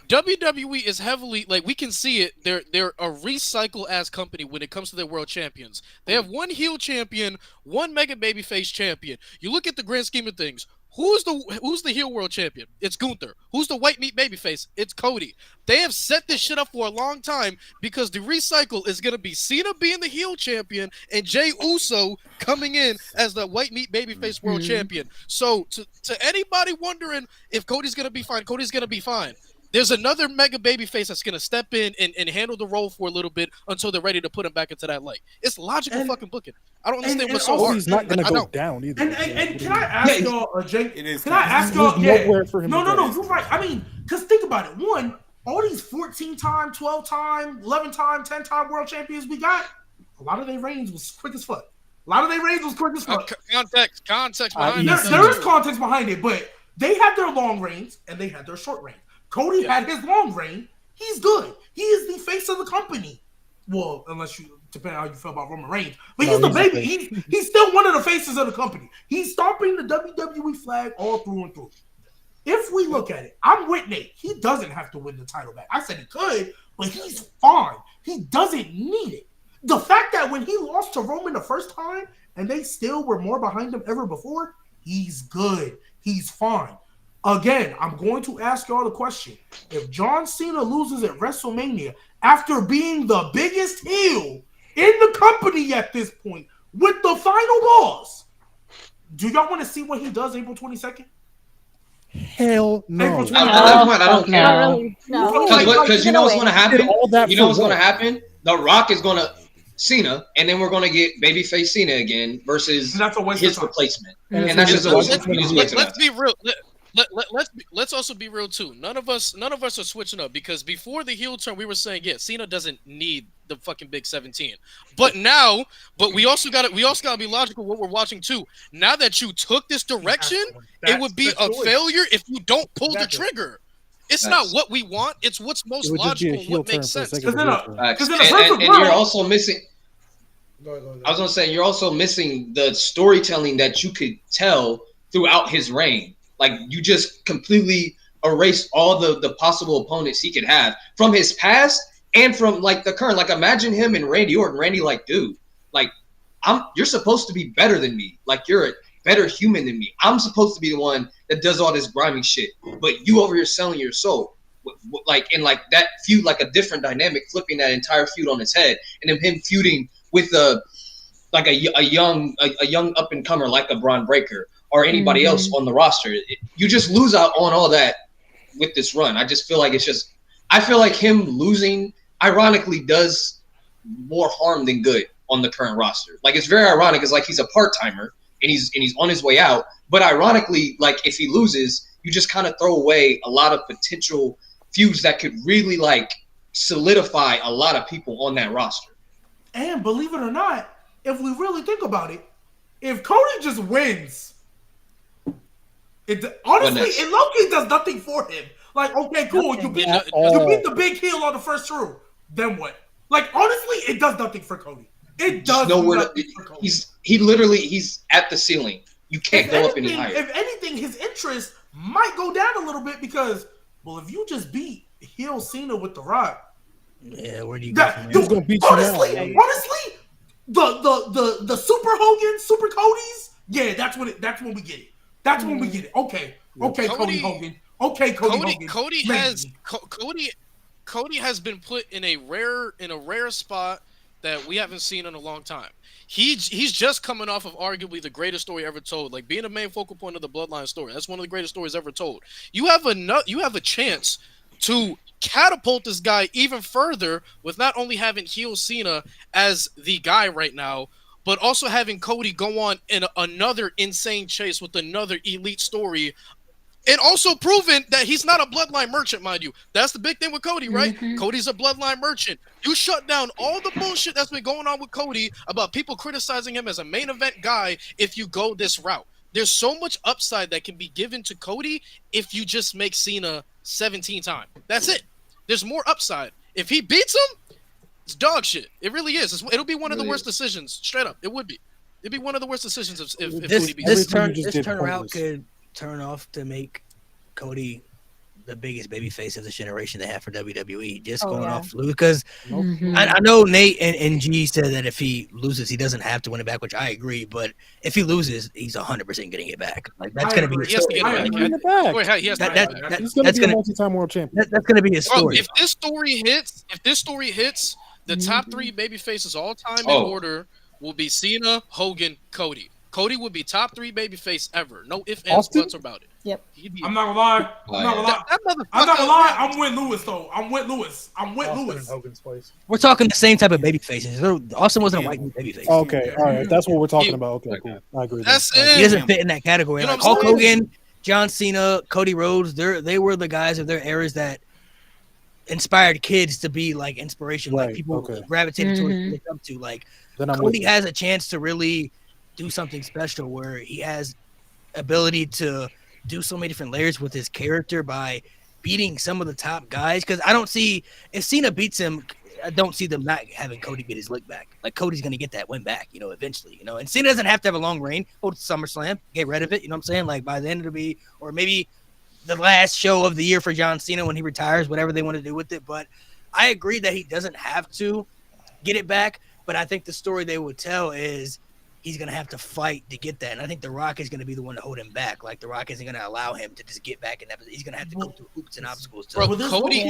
D: WWE is heavily, like, we can see it. They're a recycle ass company when it comes to their world champions. They have one heel champion, one mega babyface champion. You look at the grand scheme of things. Who's the heel world champion? It's Gunther. Who's the white meat babyface? It's Cody. They have set this shit up for a long time because the recycle is going to be Cena being the heel champion and Jey Uso coming in as the white meat babyface world champion. So to anybody wondering if Cody's going to be fine, Cody's going to be fine. There's another mega babyface that's going to step in and handle the role for a little bit until they're ready to put him back into that light. It's logical fucking booking. I don't understand what's so hard.
K: He's not going to go down either.
J: And can I ask y'all, Jake?
I: It is.
J: Can I ask y'all?
K: Nowhere for him.
J: No, you're right. I mean, because think about it. One, all these 14-time, 12-time, 11-time, 10-time world champions we got, a lot of their reigns was quick as fuck.
D: Context behind
J: it. There is context behind it, but they had their long reigns and they had their short reigns. Cody had his long reign. He's good. He is the face of the company. Well, depending on how you feel about Roman Reigns. But he's the baby. He's still one of the faces of the company. He's stomping the WWE flag all through and through. If we look at it, I'm with Nate. He doesn't have to win the title back. I said he could, but he's fine. He doesn't need it. The fact that when he lost to Roman the first time and they still were more behind him ever before, he's good. He's fine. Again, I'm going to ask y'all the question. If John Cena loses at WrestleMania after being the biggest heel in the company at this point with the final boss, do y'all want to see what he does April 22nd?
K: Hell no.
A: At that point, I don't care. Because you know what's going to happen? You know what's going to happen? The Rock is going to Cena, and then we're going to get babyface Cena again versus his replacement. And that's just
D: let's be real. Let's also be real too. None of us are switching up because before the heel turn, we were saying, Cena doesn't need the fucking Big 17. But we also got to be logical what we're watching too. Now that you took this direction, it would be a failure if you don't pull the trigger. It's not what we want. It's what's most logical. What makes sense.
A: And you're also missing. I was gonna say you're also missing the storytelling that you could tell throughout his reign. Like you just completely erased all the possible opponents he could have from his past and from like the current. Like imagine him and Randy Orton. Randy, like, dude, like you're supposed to be better than me. Like you're a better human than me. I'm supposed to be the one that does all this grimy shit, but you over here selling your soul. Like in like that feud, like a different dynamic, flipping that entire feud on its head, and then him feuding with a young up and comer like a Braun Breaker or anybody else on the roster. You just lose out on all that with this run. I just feel like I feel like him losing ironically does more harm than good on the current roster. Like it's very ironic. It's like he's a part-timer and he's on his way out. But ironically, like if he loses, you just kind of throw away a lot of potential feuds that could really like solidify a lot of people on that roster.
J: And believe it or not, if we really think about it, if Cody just wins, honestly, it low-key does nothing for him. Like, okay, cool, you beat the big heel on the first row. Then what? Like, honestly, it does nothing for Cody. It does nothing for Cody.
A: He's at the ceiling. You can't go up any higher.
J: If anything, his interest might go down a little bit because, well, if you just beat heel Cena with The Rock,
C: yeah, where do you go?
K: Who's gonna beat you
J: honestly,
K: now?
J: honestly, the Super Hogan, Super Cody's, yeah, that's when we get it. That's when we get it. Okay, Cody Hogan. Okay, Cody Hogan.
D: Cody has been put in a rare spot that we haven't seen in a long time. He's just coming off of arguably the greatest story ever told, like being a main focal point of the Bloodline story. That's one of the greatest stories ever told. You have a chance to catapult this guy even further with not only having heel Cena as the guy right now, but also having Cody go on in another insane chase with another elite story. And also proven that he's not a bloodline merchant, mind you. That's the big thing with Cody, right? Cody's a bloodline merchant. You shut down all the bullshit that's been going on with Cody about people criticizing him as a main event guy if you go this route. There's so much upside that can be given to Cody if you just make Cena 17 times. That's it. There's more upside. If he beats him, it's dog shit. It really is. It'll be one of the worst decisions. Straight up. It would be. It'd be one of the worst decisions if Cody beats him.
C: This turnaround could turn off to make Cody the biggest babyface of this generation they have for WWE. Just going off because I know Nate and G said that if he loses, he doesn't have to win it back, which I agree. But if he loses, he's 100% getting it back. Like that's going to be.
D: He has to get it back.
K: He's going to be a multi-time world champion.
C: That's going to be his story.
D: If this story hits, the top three babyfaces all time in order will be Cena, Hogan, Cody. Cody would be top three babyface ever. No ifs, ands, buts about it.
L: Yep.
J: I'm not gonna lie. I'm not gonna lie. I'm with Lewis though. I'm with Lewis.
E: In Hogan's place.
C: We're talking the same type of baby faces. Austin wasn't a white baby face.
K: Okay, all right. That's what we're talking about. Okay, cool. I agree.
D: That's it.
C: He doesn't fit in that category.
D: You know
C: like Hulk Hogan, John Cena, Cody Rhodes, they were the guys of their eras that inspired kids to be like inspiration. Like people gravitated towards what they up to. Like Cody has a chance to really do something special where he has ability to do so many different layers with his character by beating some of the top guys. Because I don't see if Cena beats him, I don't see them not having Cody get his lick back. Like Cody's gonna get that win back, eventually. And Cena doesn't have to have a long reign. Hold SummerSlam, get rid of it. You know what I'm saying? Like by the end it'll be, or maybe the last show of the year for John Cena when he retires, whatever they want to do with it. But I agree that he doesn't have to get it back. But I think the story they would tell is he's going to have to fight to get that. And I think The Rock is going to be the one to hold him back. Like, The Rock isn't going to allow him to just get back in that. He's going to have to go through hoops and obstacles.
D: Cody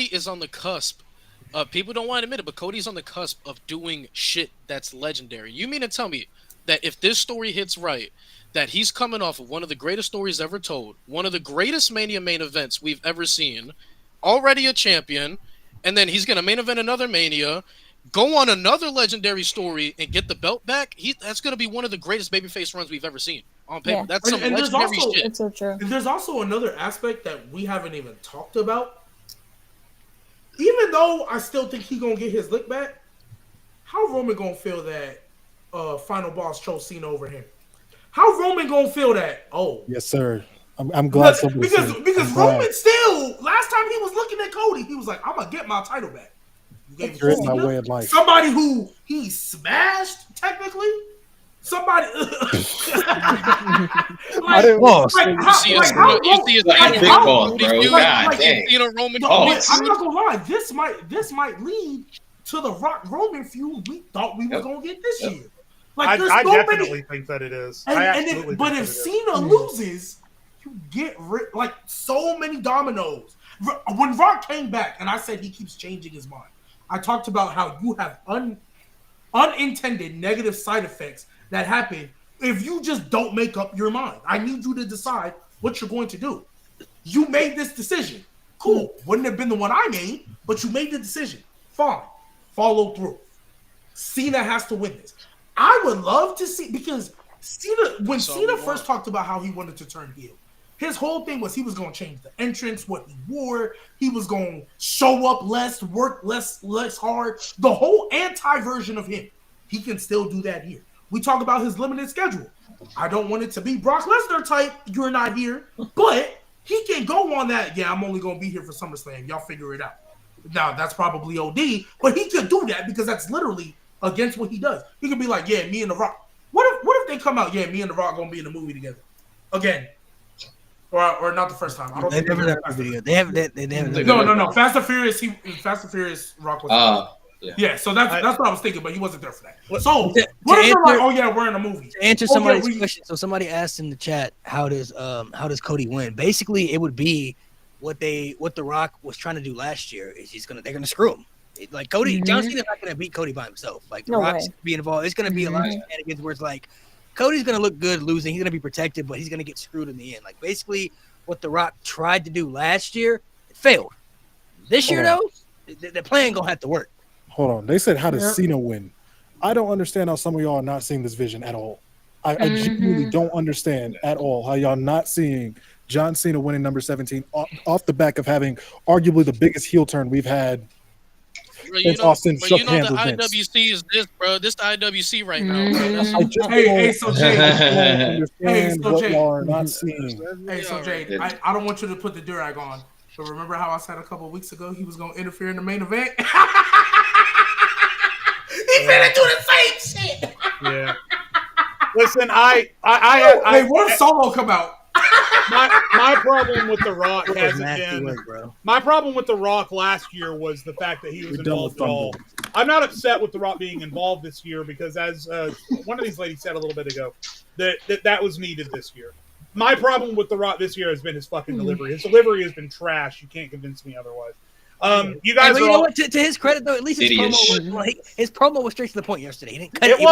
D: is on the cusp. People don't want to admit it, but Cody's on the cusp of doing shit that's legendary. You mean to tell me that if this story hits right, that he's coming off of one of the greatest stories ever told, one of the greatest Mania main events we've ever seen, already a champion, and then he's going to main event another Mania, go on another legendary story and get the belt back, that's going to be one of the greatest babyface runs we've ever seen on paper. Yeah. That's some legendary shit.
L: It's so true.
J: And there's also another aspect that we haven't even talked about. even though I still think he gonna get his lick back, how Roman gonna feel that final boss chose Cena over him? How Roman gonna feel that? Oh,
K: Yes, sir. I'm glad somebody
J: because
K: said it.
J: because
K: I'm glad.
J: Roman still last time he was looking at Cody, he was like, "I'm gonna get my title back." You gave it to
K: You're in my
J: Cena?
K: way of life.
J: Somebody who he smashed technically. Somebody.
K: I didn't
C: Pause.
D: You see a
A: Like, big pause, bro. God dang.
D: Roman.
A: Pause.
J: I'm not gonna lie. This might lead to the Rock Roman feud we thought we were gonna get this year. Like, there's
E: I
J: so
E: definitely
J: many.
E: think that it is.
J: And,
E: I
J: and
E: absolutely
J: if, but
E: think
J: if
E: that it is.
J: Cena loses, you get like so many dominoes. When Rock came back, and I said he keeps changing his mind. I talked about how you have unintended negative side effects that happen if you just don't make up your mind. I need you to decide what you're going to do. You made this decision. Cool. Wouldn't have been the one I made, but you made the decision. Fine. Follow through. Cena has to win this. I would love to see, because when Cena first talked about how he wanted to turn heel, his whole thing was he was going to change the entrance, what he wore. He was going to show up less, work less hard. The whole anti-version of him. He can still do that here. We talk about his limited schedule. I don't want it to be Brock Lesnar type, you're not here, but he can go on that, yeah, I'm only going to be here for SummerSlam. Y'all figure it out. Now, that's probably OD, but he could do that because that's literally against what he does. He could be like, yeah, me and The Rock. What if they come out, yeah, me and The Rock going to be in a movie together? Again. Or not the first time. I don't think
C: never done a video. They haven't.
J: No. Fast and Furious. Rock was. Yeah. So that's what I was thinking, but he wasn't there for that. So what if they're like, oh yeah, we're in a movie?
C: To answer somebody's question, so somebody asked in the chat, how does Cody win? Basically, it would be what The Rock was trying to do last year. Is they're gonna screw him. Like Cody, John Cena's not gonna beat Cody by himself. Like The Rock's being involved. It's gonna be a lot of shenanigans where it's like, Cody's going to look good losing. He's going to be protected, but he's going to get screwed in the end. Like, basically, what The Rock tried to do last year, it failed. This year, though, the plan going to have to work.
K: Hold on. They said, how does Cena win? I don't understand how some of y'all are not seeing this vision at all. I genuinely don't understand at all how y'all not seeing John Cena winning number 17 off the back of having arguably the biggest heel turn we've had.
D: Bro, you know the IWC is this, bro. This the IWC right now, bro.
K: I just understand what y'all are not seeing.
J: Hey, so Jay, I don't want you to put the durag on, but remember how I said a couple of weeks ago he was going to interfere in the main event? He finna do the same shit.
E: Yeah. Listen,
J: Hey, what if Solo come out?
E: My problem with The Rock hasn't been. My problem with The Rock last year was the fact that he was involved at all. I'm not upset with The Rock being involved this year because, as one of these ladies said a little bit ago, that was needed this year. My problem with The Rock this year has been his fucking delivery. His delivery has been trash. You can't convince me otherwise. You guys,
C: you know what? To his credit, though, at least his promo was straight to the point yesterday. He didn't cut it.
A: It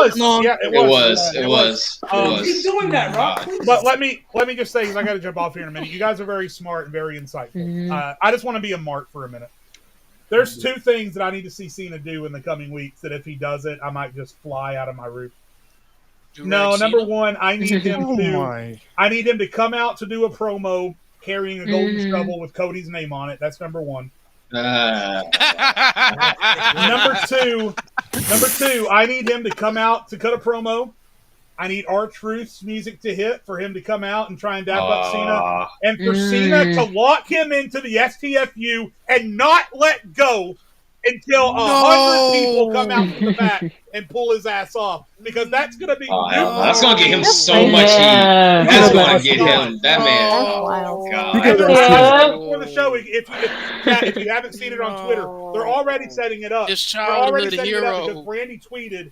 A: was.
J: Keep doing that, Rock.
E: But let me just say, because I got to jump off here in a minute. You guys are very smart and very insightful. I just want to be a mark for a minute. There's two things that I need to see Cena do in the coming weeks. That if he does it, I might just fly out of my roof. Number one, I need him I need him to come out to do a promo carrying a golden shovel with Cody's name on it. That's number one. Number two, I need him to come out to cut a promo. I need R-Truth's music to hit for him to come out and try and dap up Cena. And for Cena to lock him into the STFU and not let go until 100 people come out from the back and pull his ass off. Because that's going to be...
A: that's going to get him so much heat. That's going to get him... That man... Oh, God.
E: Before the show, if you haven't seen it on Twitter, they're already setting it up. They're already setting it up because Brandy tweeted...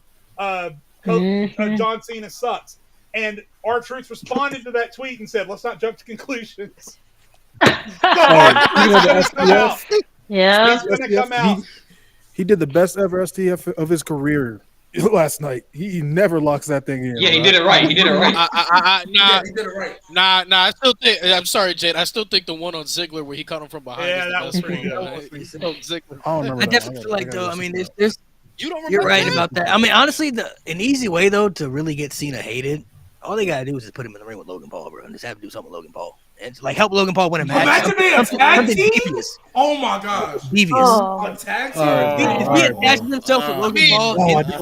E: John Cena sucks. And R-Truth responded to that tweet and said, let's not jump to conclusions.
F: Yeah.
E: He's going to come out.
K: He did the best ever STF of his career last night. He never locks that thing in.
A: Yeah, he did it right. He did it right.
J: He did it right.
D: Nah. I still think. I'm sorry, Jade. I still think the one on Ziggler where he caught him from behind.
E: Yeah, that was pretty good.
D: Ziggler.
K: I don't remember.
C: I definitely feel like, though. I mean, there's
D: You don't remember
C: You're right
D: that?
C: about that. I mean, honestly, an easy way though to really get Cena hated, all they gotta do is just put him in the ring with Logan Paul, bro, and just have to do something with Logan Paul. and like help Logan Paul win a match.
J: Imagine they a tag
C: Something
J: team.
C: devious.
J: Oh my gosh.
C: Devious.
J: A tag team.
C: If he attaches himself with Logan Paul,
D: If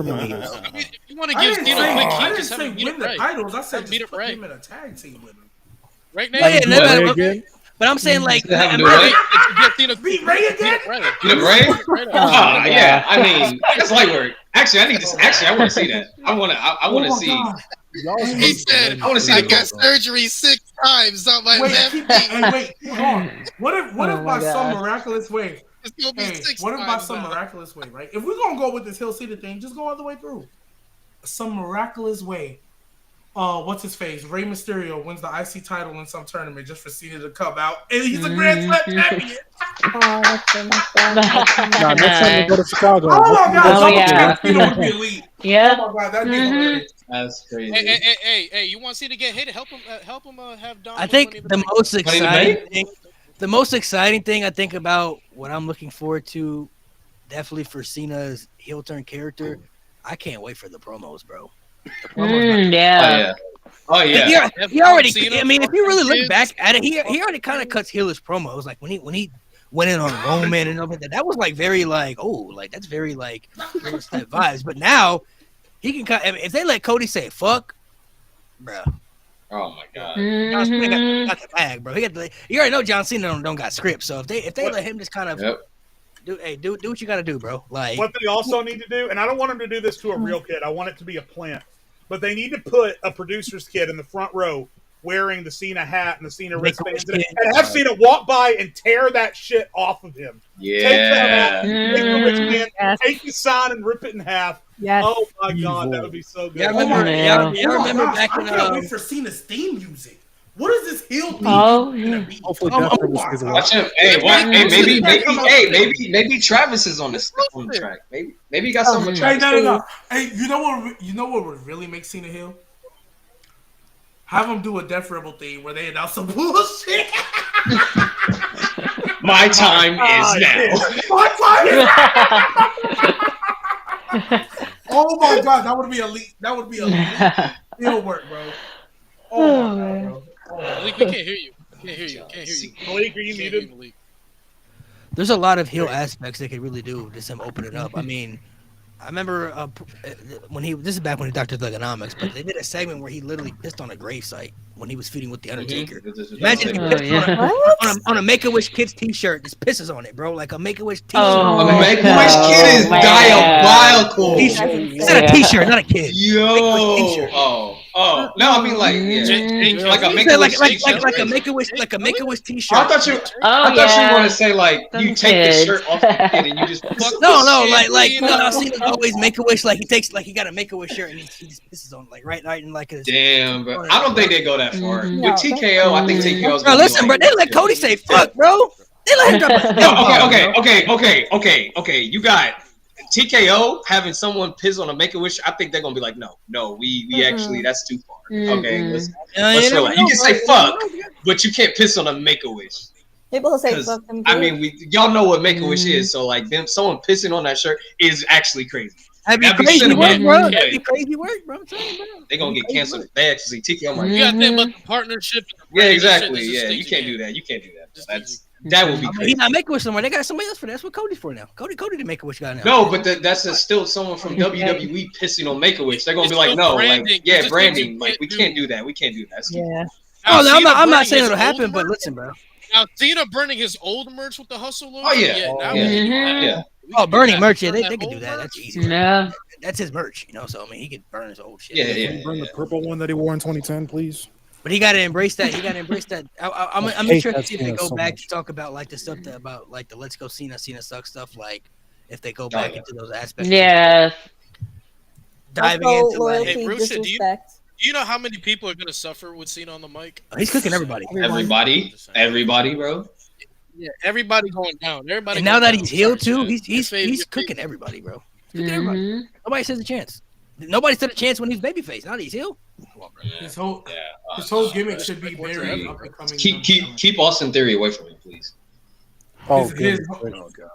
D: you want to give Cena a quick heat, just have him beat
J: win
D: him
J: the
D: right.
J: titles. I said
D: Beat
J: just
D: him
J: put
D: right.
J: him in a tag team with him.
D: Right now.
C: But I'm saying like,
J: beat Ray again.
A: Beat up Ray? Yeah. I mean, that's light work. Actually, I want to see that. I want to see.
D: He said,
A: I want to see.
D: I got surgery 6 times on my left knee.
J: Wait, hold on. What if by some miraculous way?
D: It's gonna be 6
J: what if by
D: times
J: some
D: now.
J: miraculous way, right? If we're gonna go with this Hill Cedar thing, just go all the way through. Some miraculous way. What's his face? Rey Mysterio wins the IC title in some tournament just for Cena to come out, and he's a Grand Slam champion.
H: That's so messed up.
K: Nah, next time we go to Chicago.
J: Oh my God!
F: Oh, yeah.
J: Cena would be elite.
F: Yeah.
J: Oh my God, that'd be hilarious.
A: That's crazy.
D: Hey! You want Cena to get hit? Help him have Dom.
C: I think the most exciting thing I think about what I'm looking forward to, definitely for Cena's heel turn character. I can't wait for the promos, bro. The promos
F: Yeah.
A: Oh yeah.
C: He already. I mean, if you really look back at it, he already kind of cuts heelish promos. Like when he went in on Roman and everything. That was like very like that's very like step vibes. But now he can cut. I mean, if they let Cody say fuck, bro.
A: Oh my God.
C: John Cena got the bag, bro. You already know John Cena don't got script. So if they let him just kind of do what you got to do, bro. Like
E: what they also need to do, and I don't want them to do this to a real kid. I want it to be a plant. But they need to put a producer's kid in the front row wearing the Cena hat and the Cena wristbands and have Cena walk by and tear that shit off of him.
A: Yeah.
E: Take that out, take the wristband, take the sign and rip it in half.
H: Yes.
E: Oh my God, that would be so good.
C: Yeah, I remember back
J: I
C: in
J: can't wait for Cena's theme music. What is this heel theme?
K: Hopefully,
A: watch him. Maybe Travis is on the track. Maybe he got something.
J: No. Hey, you know what would really make Cena heel? Have him do a Death Rebel thing where they announce some bullshit.
A: My time is now.
J: My time is now. Oh my God, that would be elite. That would be elite. Heel work, bro. Oh my God, bro.
D: Malik, we can't hear you. Can't hear you.
E: Malik, are you muted?
C: There's a lot of heel aspects they could really do just him open it up. I mean, I remember this is back when he doctored Thugonomics, but they did a segment where he literally pissed on a gravesite when he was feuding with the Undertaker. Imagine if he pissed on a Make-A-Wish Kids t-shirt, just pisses on it, bro, like a Make-A-Wish t-shirt.
A: A Make-A-Wish kid is diabolical.
C: He said a t-shirt, not a kid.
A: Yo. Oh, no, I mean like a Make-A-Wish t-shirt.
C: Like a Make-A-Wish t-shirt.
A: I thought you were going to say like you take the shirt off the kid and you just
C: no, I've seen him always Make-A-Wish, like he got a Make-A-Wish shirt and he just pisses on it, like right in like a
A: damn, bro. I don't think they go that far. With TKO, I think TKO's
C: bro, listen, bro, they let Cody say fuck, bro. They let him drop
A: Okay. You got TKO having someone piss on a Make-A-Wish. I think they're gonna be like, no, we actually that's too far. Okay, let's relax. You can say fuck, but you can't piss on a Make-A-Wish.
G: People say fuck them.
A: I mean, y'all know what Make-A-Wish is, so like someone pissing on that shirt is actually crazy.
C: That'd be crazy work, bro. That'd be crazy work, bro.
A: They're gonna get canceled. They actually TKO.
D: You got to think about the partnership.
A: Yeah, exactly. Yeah, you can't do that. That would be crazy.
C: He's not Make-A-Wish somewhere. They got somebody else for that. That's what Cody's for now. Cody the Make-A-Wish guy now.
A: No, but that's still someone from WWE pissing on Make-A-Wish. They're gonna be like, no, branding. Like we can't do that.
H: Yeah.
C: Oh, no, I'm not saying it'll happen, but listen, bro.
D: Now Cena burning his old merch with the hustle logo.
A: Oh yeah.
C: Oh, burning merch. Yeah, they could do that. That's easy.
F: Yeah.
C: That's his merch, so I mean, he could burn his old shit.
A: Yeah.
K: Can you burn the purple one that he wore in 2010, please?
C: But he got to embrace that. I'm interested to see if they go back to talk about like the stuff about like the Let's Go Cena sucks stuff. Like if they go back into those aspects.
F: Yes.
C: Diving into
G: loyalty,
D: Hey, Bruce, do
G: disrespect.
D: you know how many people are gonna suffer with Cena on the mic?
C: He's cooking everybody.
A: Everybody, bro.
D: Yeah, everybody going down. Everybody.
C: And now that he's healed too,
D: Sorry,
C: he's cooking everybody, bro. He's cooking everybody. Nobody says a chance. Nobody stood a chance when he's babyface. Now that he's healed.
A: Come on, bro.
J: His whole gimmick should be very up and coming.
A: Keep Austin Theory away from me, please.
K: Oh,
J: His-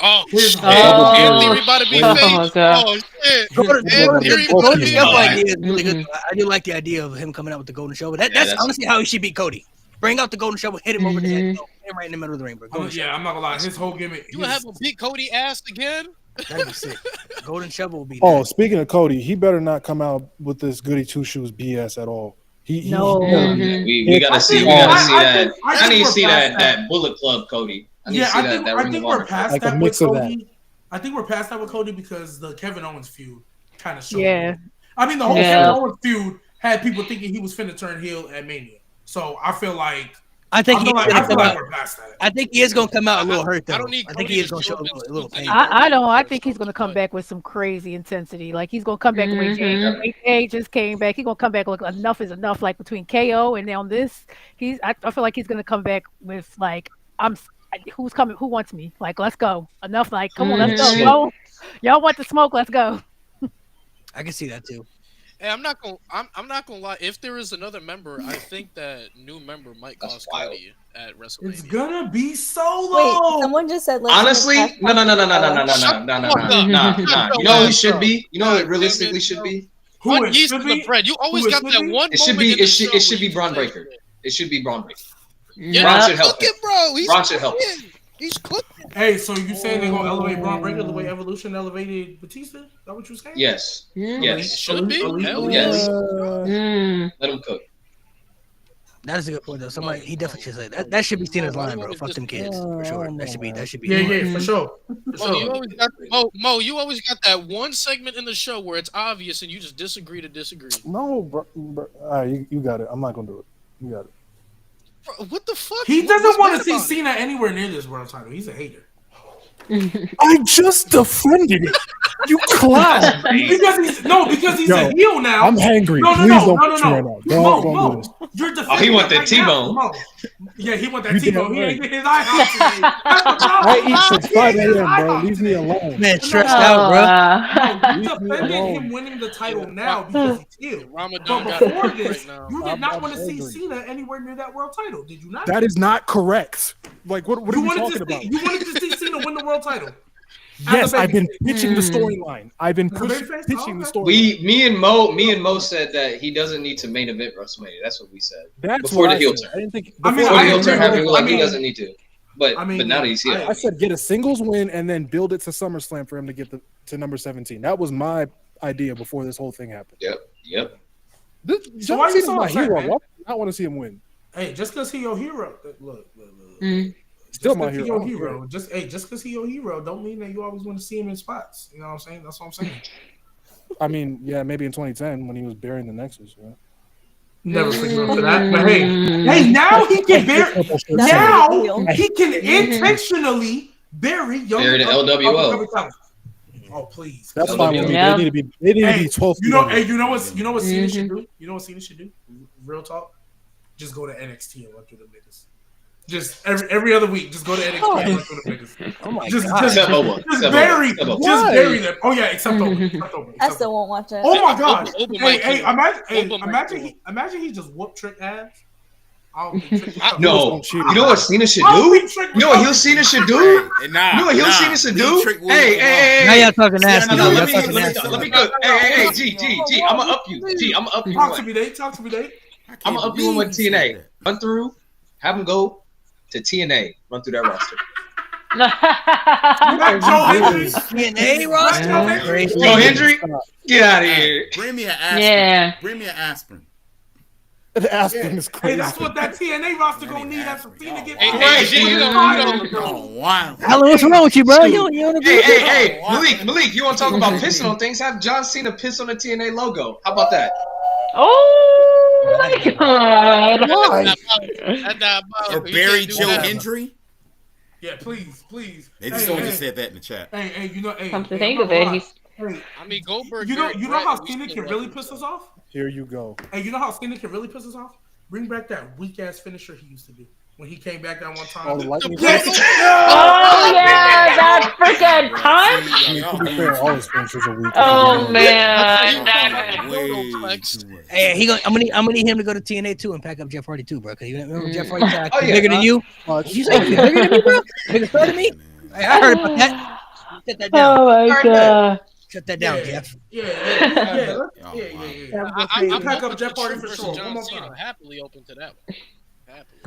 D: Oh,
J: His-
D: shit. Anthony about to be
F: Oh,
D: fake.
F: God.
D: Oh, shit.
C: Golden
D: Theory
C: Golden
D: about to be
C: Shelf
D: fake.
C: idea is really good. I do like the idea of him coming out with the Golden Show, but that's honestly how he should beat Cody. Bring out the golden shovel, hit him over the head, hit him right in the middle of the ring, bro.
J: I'm not gonna lie. His whole gimmick.
D: You would have him beat Cody ass again?
C: That'd be sick. Golden shovel will be.
K: Oh, speaking of Cody, he better not come out with this goody two shoes BS at all.
A: We gotta see. that. I need to see that Bullet Club Cody.
J: I think we're past that with Cody. I think we're past that with Cody because the Kevin Owens feud kind of showed.
H: Yeah.
J: I mean, the whole Kevin Owens feud had people thinking he was finna turn heel at Mania. So I feel like
C: I think
J: we're past that.
C: I think he is gonna come out a little hurt though. I think he is gonna show a little pain. I
H: think he's gonna come back with some crazy intensity. Like he's gonna come back the way Jay just came back. He's gonna come back like enough is enough. Like between KO and now this, I feel like he's gonna come back with like who's coming? Who wants me? Like let's go. Enough. Like come on, let's go. Y'all want the smoke? Let's go.
C: I can see that too.
D: Hey, I'm not gonna lie. If there is another member, I think that new member might cost Cody at WrestleMania.
J: It's gonna be Solo.
G: Wait, someone just said.
A: Honestly, no. You know who it should be? You know who it realistically should be?
D: Who it should be? You always got that one.
A: It should be. It should be Braun Breaker. It should be Braun Breaker.
D: Yeah,
A: Braun should help.
D: Braun should help. He's cooking.
J: Hey, so you saying they're gonna elevate Braun Breaker the way Evolution elevated Batista? Is that what you saying?
A: Yes. Yes.
D: Should be.
A: Yes. Let him cook.
C: That is a good point though. Somebody he definitely should say that. That should be Cena's line, bro. Fuck them kids for sure. That should be.
J: Yeah, for sure.
D: You always got that one segment in the show where it's obvious and you just disagree to disagree.
K: No, bro. All right, you got it. I'm not gonna do it. You got it.
D: Bro, what the fuck?
J: He doesn't want to see Cena anywhere near this world title. He's a hater.
K: I just defended it. You clown.
J: because he's a heel now.
K: I'm hangry.
J: No.
K: Don't
J: You're defending.
A: He want that T-bone.
J: Yeah, he want that T-bone. He ain't getting his eye out
K: today. I eat since 5 a.m., bro. Leave me alone.
C: Man, stressed out, bro.
J: You defending him winning the title now because he's heel. But before this, you did not want to see Cena anywhere near that world title. Did you not?
K: That is not correct. Like, what are you talking about?
J: You wanted to see Cena win the world title.
K: Yes, I've been pitching the storyline. I've been pitching the storyline.
A: Me and Mo said that he doesn't need to main event WrestleMania. That's what we said.
K: That's
A: before the heel turn.
K: I didn't think
A: before the heel turn happened. Like he doesn't need to. But now that he's here,
K: I said get a singles win and then build it to SummerSlam for him to get to number 17. That was my idea before this whole thing happened.
A: Yep.
J: So why are you so upset,
K: hero? Why do I want to see him win?
J: Hey, just because he's your hero, look.
K: Still my hero.
J: Just because he's your hero, don't mean that you always want to see him in spots. You know what I'm saying? That's what I'm saying.
K: I mean, yeah, maybe in 2010 when he was burying the Nexus. Right?
J: Never forget for that. But hey, now he can bury. Now he can intentionally bury the
A: LWO.
J: Oh please!
K: That's fine. They need to be 12.
J: You know what Cena should do? You know what Cena should do? Real talk. Just go to NXT and run through the niggas. Just every other week, just go to NXT and run through the niggas.
C: Oh my
J: god! Just bury them. Oh yeah, except over.
G: I still won't watch it.
J: Oh my god! Imagine he just whoop Trick ass.
A: No, you know what Cena should do? You know what Cena should do? You know what Cena should do? Hey!
C: Now y'all talking nasty.
A: Let me go. Hey, G, I'm gonna up you.
J: Talk to me, Dave.
A: I'm gonna up you with TNA. Run through, have him go to TNA. Run through that roster.
C: TNA roster?
A: Joe Hendry? Get out of here.
I: Bring me an aspirin. Yeah. Bring me an aspirin.
K: The aspirin is crazy.
J: Hey, that's what that TNA roster gonna need after Cena get
I: wow.
C: Alan, what's wrong with you, bro?
A: Hey, Malik, you want to talk about pissing on things? Have John Cena piss on the TNA logo. How about that?
F: Oh my god!
I: Or bury Joe Hendry?
J: Yeah, please.
I: They just just said that in the chat.
J: Hey, you know,
F: come to think of it,
D: I mean, Goldberg.
J: You know how Cena can really piss us off?
K: Here you go.
J: Hey, you know how Cena can really piss us off? Bring back that weak ass finisher he used to do when he came back that one time.
F: Oh yeah, that freaking cunt! Oh man,
C: Hey, I'm gonna need him to go to TNA too and pack up Jeff Hardy too, bro. Cause you remember Jeff Hardy said I bigger than you. You say he's bigger than me, bro? Bigger than me? Hey, I heard about that. Shut that down.
F: Oh my god.
C: Shut that down, Jeff.
J: Yeah. I pack up Jeff Hardy for sure.
D: John Cena happily open to that one.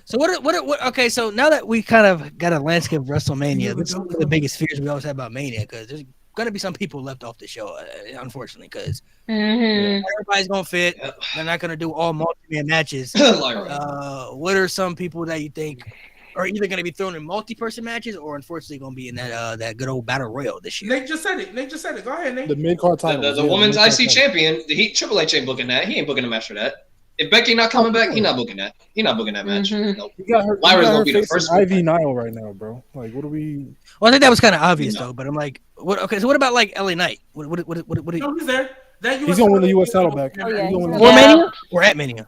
C: So what? Okay, so now that we kind of got a landscape of WrestleMania, this is one of the biggest fears we always have about Mania because there's gonna be some people left off the show, unfortunately, because everybody's gonna fit. They're not gonna do all multi-man matches. What are some people that you think are either gonna be thrown in multi-person matches or unfortunately gonna be in that good old battle royal this year?
J: Nate just said it. Go ahead, Nate.
K: The mid-card title.
A: The women's IC champion, Triple H ain't booking that. He ain't booking a match for that. If Becky not coming back, he not booking that. He not booking that match. Nope.
K: Lyra's gonna be the first one. Ivy Nile right now, bro. Like, what are we?
C: Well, I think that was kind of obvious though. But I'm like, what? Okay, so what about like LA Knight? What?
J: No, he's there.
K: He's gonna win the US title back.
G: Oh, yeah,
C: Or Mania? Or at Mania?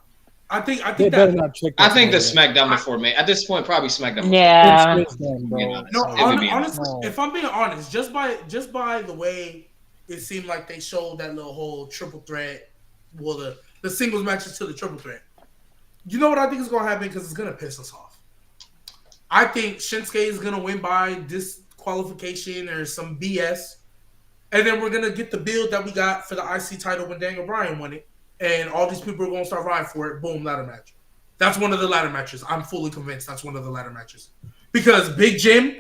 J: I think
K: they better not check.
A: I think the SmackDown before Mania. At this point, probably SmackDown.
F: Yeah.
J: No, honestly, if I'm being honest, just by the way it seemed like they showed that little whole triple threat, well, the singles matches to the triple threat. You know what I think is going to happen because it's going to piss us off. I think Shinsuke is going to win by disqualification or some BS, and then we're going to get the build that we got for the IC title when Daniel Bryan won it, and all these people are going to start riding for it. Boom, ladder match. That's one of the ladder matches. I'm fully convinced that's one of the ladder matches. Because Big Jim,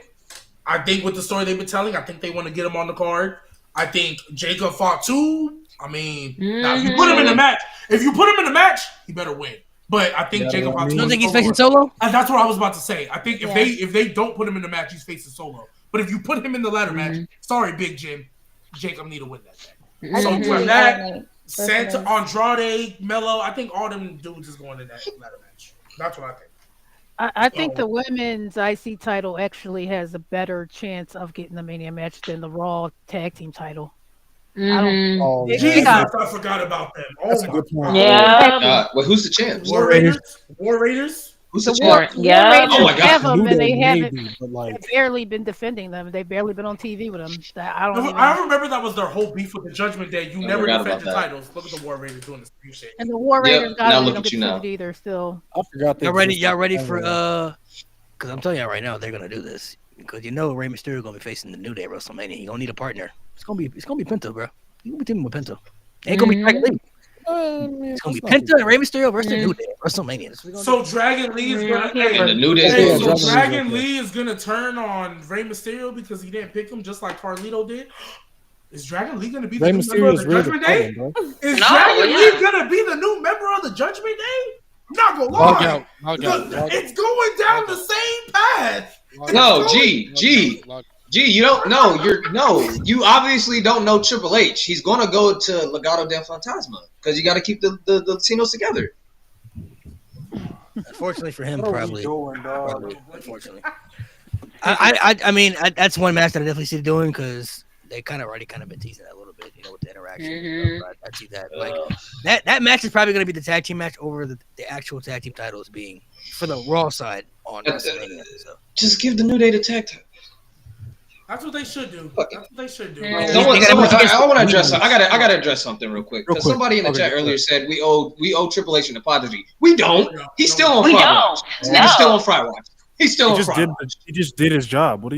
J: I think with the story they've been telling, I think they want to get him on the card. I think Jacob fought too. I mean, now if you put him in the match, he better win. But I think Jacob fought too.
C: You don't think he's facing Solo?
J: That's what I was about to say. I think if they don't put him in the match, he's facing Solo. But if you put him in the ladder match, sorry, Big Jim, Jacob need to win that match. So for that, Santa, Andrade, Mello, I think all them dudes is going in that ladder match. That's what I think.
H: I think the women's IC title actually has a better chance of getting the Mania match than the Raw tag team title.
J: Jesus, I forgot about them.
K: That's a good point.
F: Yeah.
A: Well, who's the champs?
J: War Raiders.
A: Who's the champ?
F: Yeah.
A: Oh my God.
H: Have them, and they haven't.
K: Like,
H: They've barely been defending them. They've barely been on TV with them.
J: I remember that was their whole beef with the Judgment Day. You never defend your titles. Look at the War Raiders doing this same shit.
H: And the War Raiders
A: now look at you now.
H: Either still.
K: I forgot.
C: Y'all ready for Because I'm telling y'all right now, they're gonna do this because Rey Mysterio gonna be facing the New Day at WrestleMania. He gonna need a partner. It's gonna be Penta, bro. He gonna be teaming with Penta. It ain't gonna be Dragon Lee. It's gonna be Penta and Rey Mysterio versus the New Day at WrestleMania.
J: So Dragon Lee is gonna
A: the New Day.
J: Dragon Lee is gonna turn on Rey Mysterio because he didn't pick him just like Carlito did. Is Dragon Lee gonna be the new member of the Judgment Day? Is Dragon Lee gonna be the new member of the Judgment Day? I'm not gonna lie. It's going down the same path.
A: No, G, you don't know. You obviously don't know Triple H. He's gonna go to Legado del Fantasma because you got to keep the Latinos together.
C: Unfortunately for him, probably. Unfortunately, I mean, that's one match that I definitely see doing because they already been teasing that a little bit, with the interaction. I see that. Like that match is probably going to be the tag team match over the actual tag team titles being for the Raw side on WrestleMania. So.
A: Just give the New Day the tag title.
J: That's what they should do.
A: I want to address. I gotta address something real quick. Because somebody in the chat earlier said we owe Triple H an apology. We don't. He's still on Fry Watch. He's still on Fry Watch. He's still on Fry Watch.
K: He just did his job. What?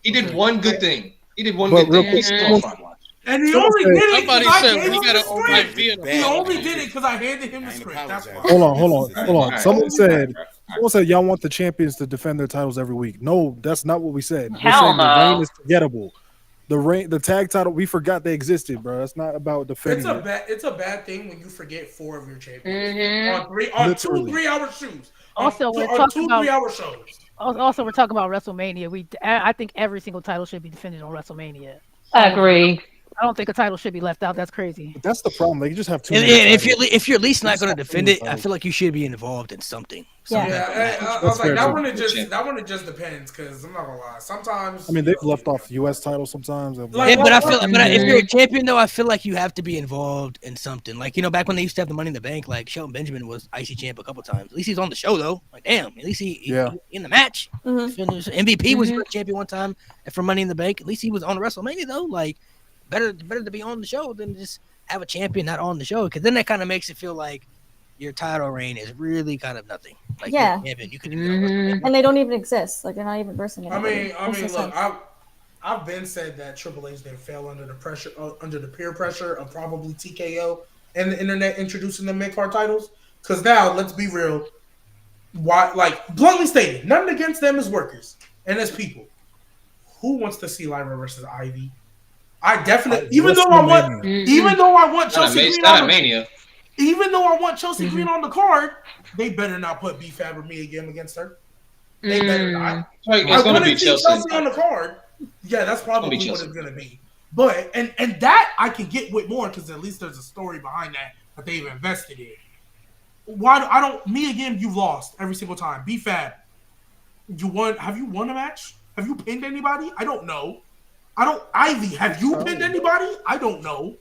A: He did one good thing. He's still on Fry Watch.
J: And he only did it
D: Somebody said we gotta own my vehicle.
J: He only did it because I handed him the script. That's why.
K: Hold on. Someone said y'all want the champions to defend their titles every week. No, that's not what we said. We're saying the reign is forgettable. The tag title, we forgot they existed, bro. It's not about defending.
J: It's a bad thing when you forget 4 of your champions on 2 3-hour shows.
H: Also, we're talking about 3-hour shows. Also, we're talking about WrestleMania. I think every single title should be defended on WrestleMania.
F: I agree.
H: I don't think a title should be left out. That's crazy.
K: But that's the problem. They just have too.
C: And if you're at least not going to defend it, I feel like you should be involved in something.
J: I was like, that one it just depends because I'm not gonna lie. Sometimes
K: they've left off U.S. titles sometimes.
C: But I feel, if you're a champion though, I feel like you have to be involved in something. Like back when they used to have the Money in the Bank, like Shelton Benjamin was IC champ a couple times. At least he's on the show though. Like damn, at least he in the match. MVP was your champion one time for Money in the Bank. At least he was on WrestleMania though. Like. Better to be on the show than just have a champion not on the show, because then that kind of makes it feel like your title reign is really kind of nothing. Like you could
G: and they don't even exist. Like they're not even versing
J: anybody. I mean, look, I've been said that Triple H didn't fail under the pressure, under the peer pressure of probably TKO and the internet introducing the mid-card titles. Because now, let's be real, Why? Like bluntly stated, nothing against them as workers and as people. Who wants to see Lyra versus Ivy? I definitely, even though I want Chelsea Green
A: Not
J: on
A: a Mania.
J: even though I want Chelsea Green on the card, they better not put B-Fab or me again against her. They better not.
A: It's
J: I
A: going to
J: want
A: be
J: to see
A: Chelsea
J: on the card. Yeah, that's probably
A: It's
J: what it's going to be. But and that I can get with more because at least there's a story behind that they've invested in. Why I don't me again? You've lost every single time. B-Fab, you won. Have you won a match? Have you pinned anybody? I don't know. Ivy, have you pinned anybody? I don't know.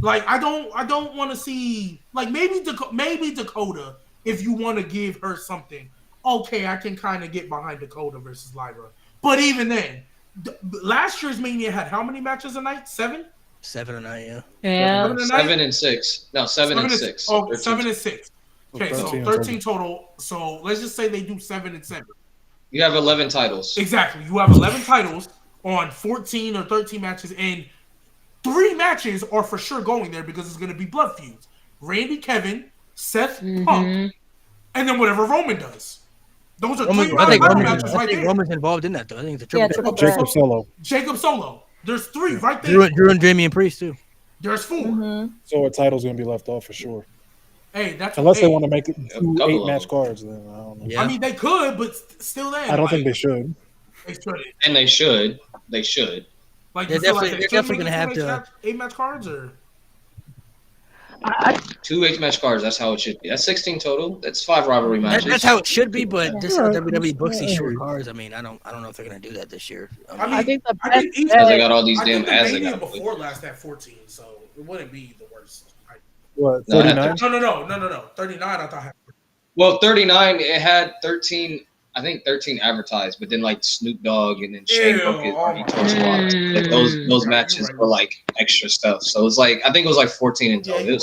J: Like I don't want to see like maybe Dakota if you want to give her something. Okay, I can kind of get behind Dakota versus Lyra. But even then, last year's Mania had how many matches a night? 7?
C: 7 or 9, yeah.
F: Yeah.
A: 7 and 6. No, 7 and 6.
J: Oh, 7 and 6. Okay, so
K: 13
J: 13 total. So let's just say they do 7 and 7.
A: You have 11 titles.
J: Exactly. You have 11 titles on 14 or 13 matches, and 3 matches are for sure going there because it's going to be blood feuds. Randy, Kevin, Seth, Punk, and then whatever Roman does. Those are 3 matches right there.
C: Roman's involved in that, though. I think it's a triple.
K: Jacob Solo.
J: There's 3 right there.
C: Drew and Damian Priest, too.
J: There's 4.
K: So a title's going to be left off for sure.
J: Hey, that's
K: unless they want to make it 2 8-match cards, then I don't know.
J: Yeah. I mean, they could, but still, then
K: I don't think they should.
J: They should.
A: And they should. They should.
J: Like
C: they're definitely
J: going to
C: have to
J: 8-match cards or
A: 2 8-match cards. That's how it should be. That's 16 total. That's 5 rivalry matches.
C: That's how it should be, but this how WWE books these short cards. I mean, I don't know if they're going to do that this year.
H: I think the
A: because they got all these damn ads. They got
J: before last had 14, so it wouldn't be the worst.
K: What, 39?
J: No. 39, I thought had.
A: Well, 39, it had 13, I think 13 advertised, but then like Snoop Dogg and then Shane booked it on like those matches were like extra stuff. So it was like, I think it was like 14 in total.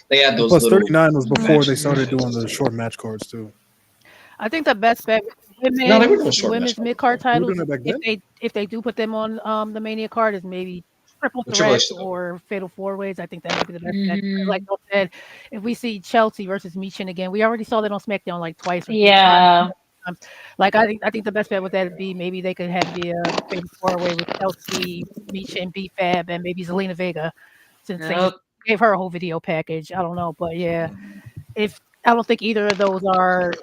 A: They had those.
K: Plus 39 was before they started doing the short match cards too.
H: I think the best bet women's mid card titles, if they do put them on the Mania card, is maybe triple threat or fatal 4-ways. I think that might be the best bet. Like I said, if we see Chelsea versus Michin again, we already saw that on SmackDown like twice.
F: Yeah.
H: Like I think the best bet with that would be maybe they could have the fatal 4-way with Chelsea, Michin, B-Fab, and maybe Zelina Vega, since they gave her a whole video package. I don't know, but yeah, I don't think either of those are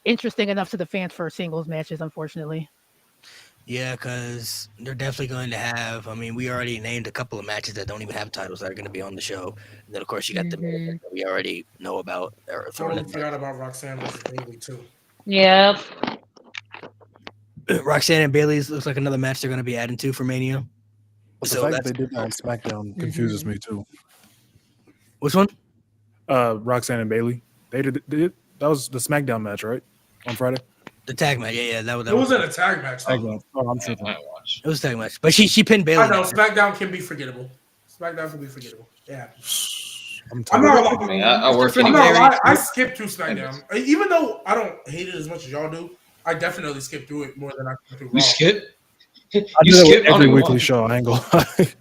H: interesting enough to the fans for singles matches, unfortunately.
C: Yeah, because they're definitely going to have. I mean, we already named a couple of matches that don't even have titles that are going to be on the show. And then, of course, you got the that we already know about.
J: Totally forgot about Roxanne versus Bailey too.
F: Yep.
C: Roxanne and Bailey's looks like another match they're going to be adding to for Mania.
K: But the fact that they did that on SmackDown confuses me too.
C: Which one?
K: Roxanne and Bailey. They did that was the SmackDown match, right? On Friday.
C: The tag match, yeah, that was.
J: It wasn't a tag match.
K: Oh, I'm tripping.
C: It was a tag match, but she pinned Bailey.
J: I know SmackDown can be forgettable. SmackDown can be forgettable. Yeah.
K: I'm
J: not
A: I mean, I work
J: I'm
A: anyway.
J: not I skipped through SmackDown, even though I don't hate it as much as y'all do. I definitely skip through it more than I skip through Raw.
A: You skip?
K: I do that with every weekly show. I ain't gonna lie.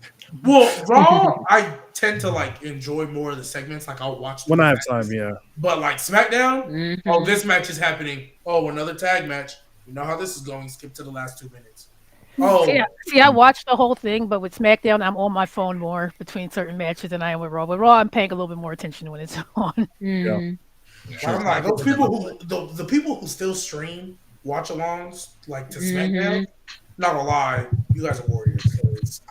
J: Well, Raw, I tend to like enjoy more of the segments. Like I'll watch
K: when I have time. Yeah.
J: But like SmackDown, oh, this match is happening. Oh, another tag match. You know how this is going. Skip to the last 2 minutes. Oh,
H: see, I watched the whole thing, but with SmackDown, I'm on my phone more between certain matches than I am with Raw. With Raw, I'm paying a little bit more attention when it's on.
K: Yeah.
J: I'm like those people who the people who still stream watch-alongs like to SmackDown. Not gonna lie, you guys are warriors. So it's,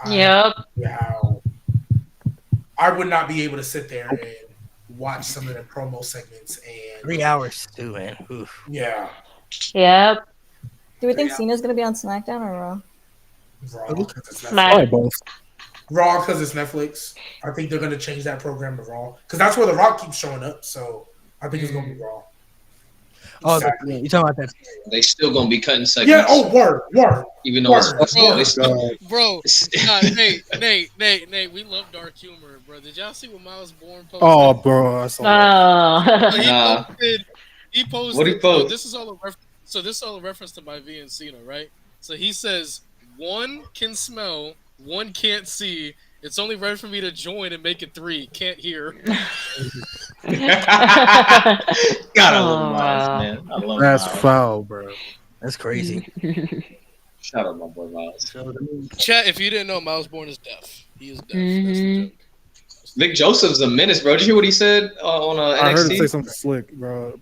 J: I would not be able to sit there and watch some of the promo segments and
C: 3 hours too, man. Oof.
J: Yeah.
F: Yep.
G: Do we think Cena's gonna be on SmackDown or Raw?
J: Raw because it's
F: Smack.
J: Netflix. Raw because it's Netflix. I think they're gonna change that program to Raw because that's where The Rock keeps showing up. So I think it's gonna be Raw.
C: Oh, you talking about that?
A: They still gonna be cutting segments.
J: Yeah. Oh, word.
A: Even though it's they still,
D: Bro, Nate, we love dark humor, bro. Did y'all see what Miles Bourne posted?
K: Oh, bro, I saw
D: He posted.
A: What he post?
D: This is all a reference. So this is all a reference to my V and Cena, right? So he says one can smell, one can't see, It's only right for me to join and make it 3. Can't hear.
A: God, I love Miles, man. I love
K: That's
A: Miles.
K: foul, bro.
C: That's crazy.
A: Shout out my boy Miles.
D: Chat, if you didn't know, Miles Bourne is deaf. He is deaf. That's the joke.
A: Vic Joseph's a menace, bro. Did you hear what he said on NXT?
K: I heard him say something slick, bro.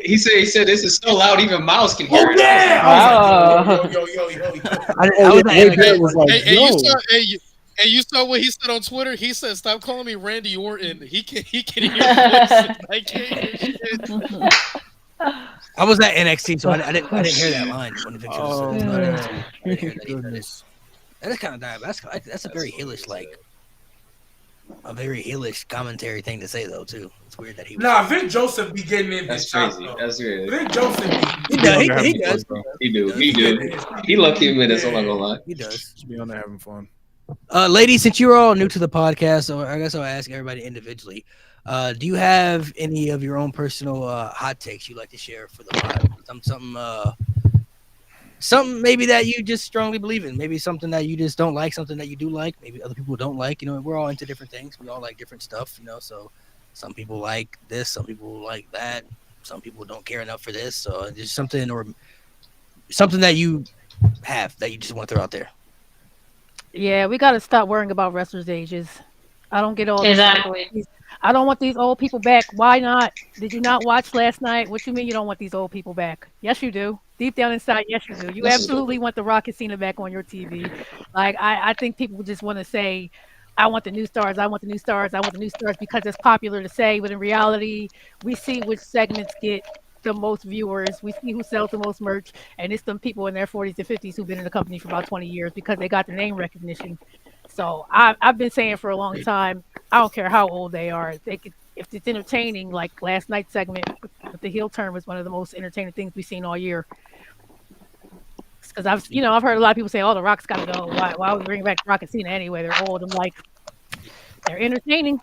A: He said this is so loud even Miles can hear it.
J: Yeah! I was like,
D: You saw what he said on Twitter? He said, "Stop calling me Randy Orton. He can hear voices. I can't hear shit."
C: I was at NXT, so I didn't hear that line when the picture was. I didn't hear that either. That is kind of diabolical. That's a very heelish, a very heelish commentary thing to say, though. Too. It's weird that he.
J: Nah, Vic Joseph be getting in.
A: That's crazy. That's weird.
J: Vic Joseph.
C: He does.
A: He do. He lucky minutes. I'm not gonna lie.
C: He does.
K: Just be on there having fun.
C: Ladies, since you're all new to the podcast, so I guess I'll ask everybody individually. Do you have any of your own personal hot takes you'd like to share for the pod? Something maybe that you just strongly believe in. Maybe something that you just don't like, something that you do like. Maybe other people don't like. We're all into different things. We all like different stuff. So some people like this, some people like that. Some people don't care enough for this. So just something that you have that you just want to throw out there.
H: Yeah, we got to stop worrying about wrestlers' ages. I don't get all
F: Exactly.
H: I don't want these old people back. Why not? Did you not watch last night? What you mean you don't want these old people back? Yes, you do. Deep down inside, yes, you do. You absolutely want the Rock and Cena back on your TV. I think people just want to say, I want the new stars. I want the new stars. I want the new stars because it's popular to say. But in reality, we see which segments get the most viewers. We see who sells the most merch. And it's them people in their 40s and 50s who've been in the company for about 20 years because they got the name recognition. So I've been saying for a long time, I don't care how old they are. If it's entertaining, like last night's segment with the heel turn was one of the most entertaining things we've seen all year. Because I've heard a lot of people say, "Oh, the Rock's got to go. Why would we bring back Rock and Cena anyway? They're old." I'm like, they're entertaining.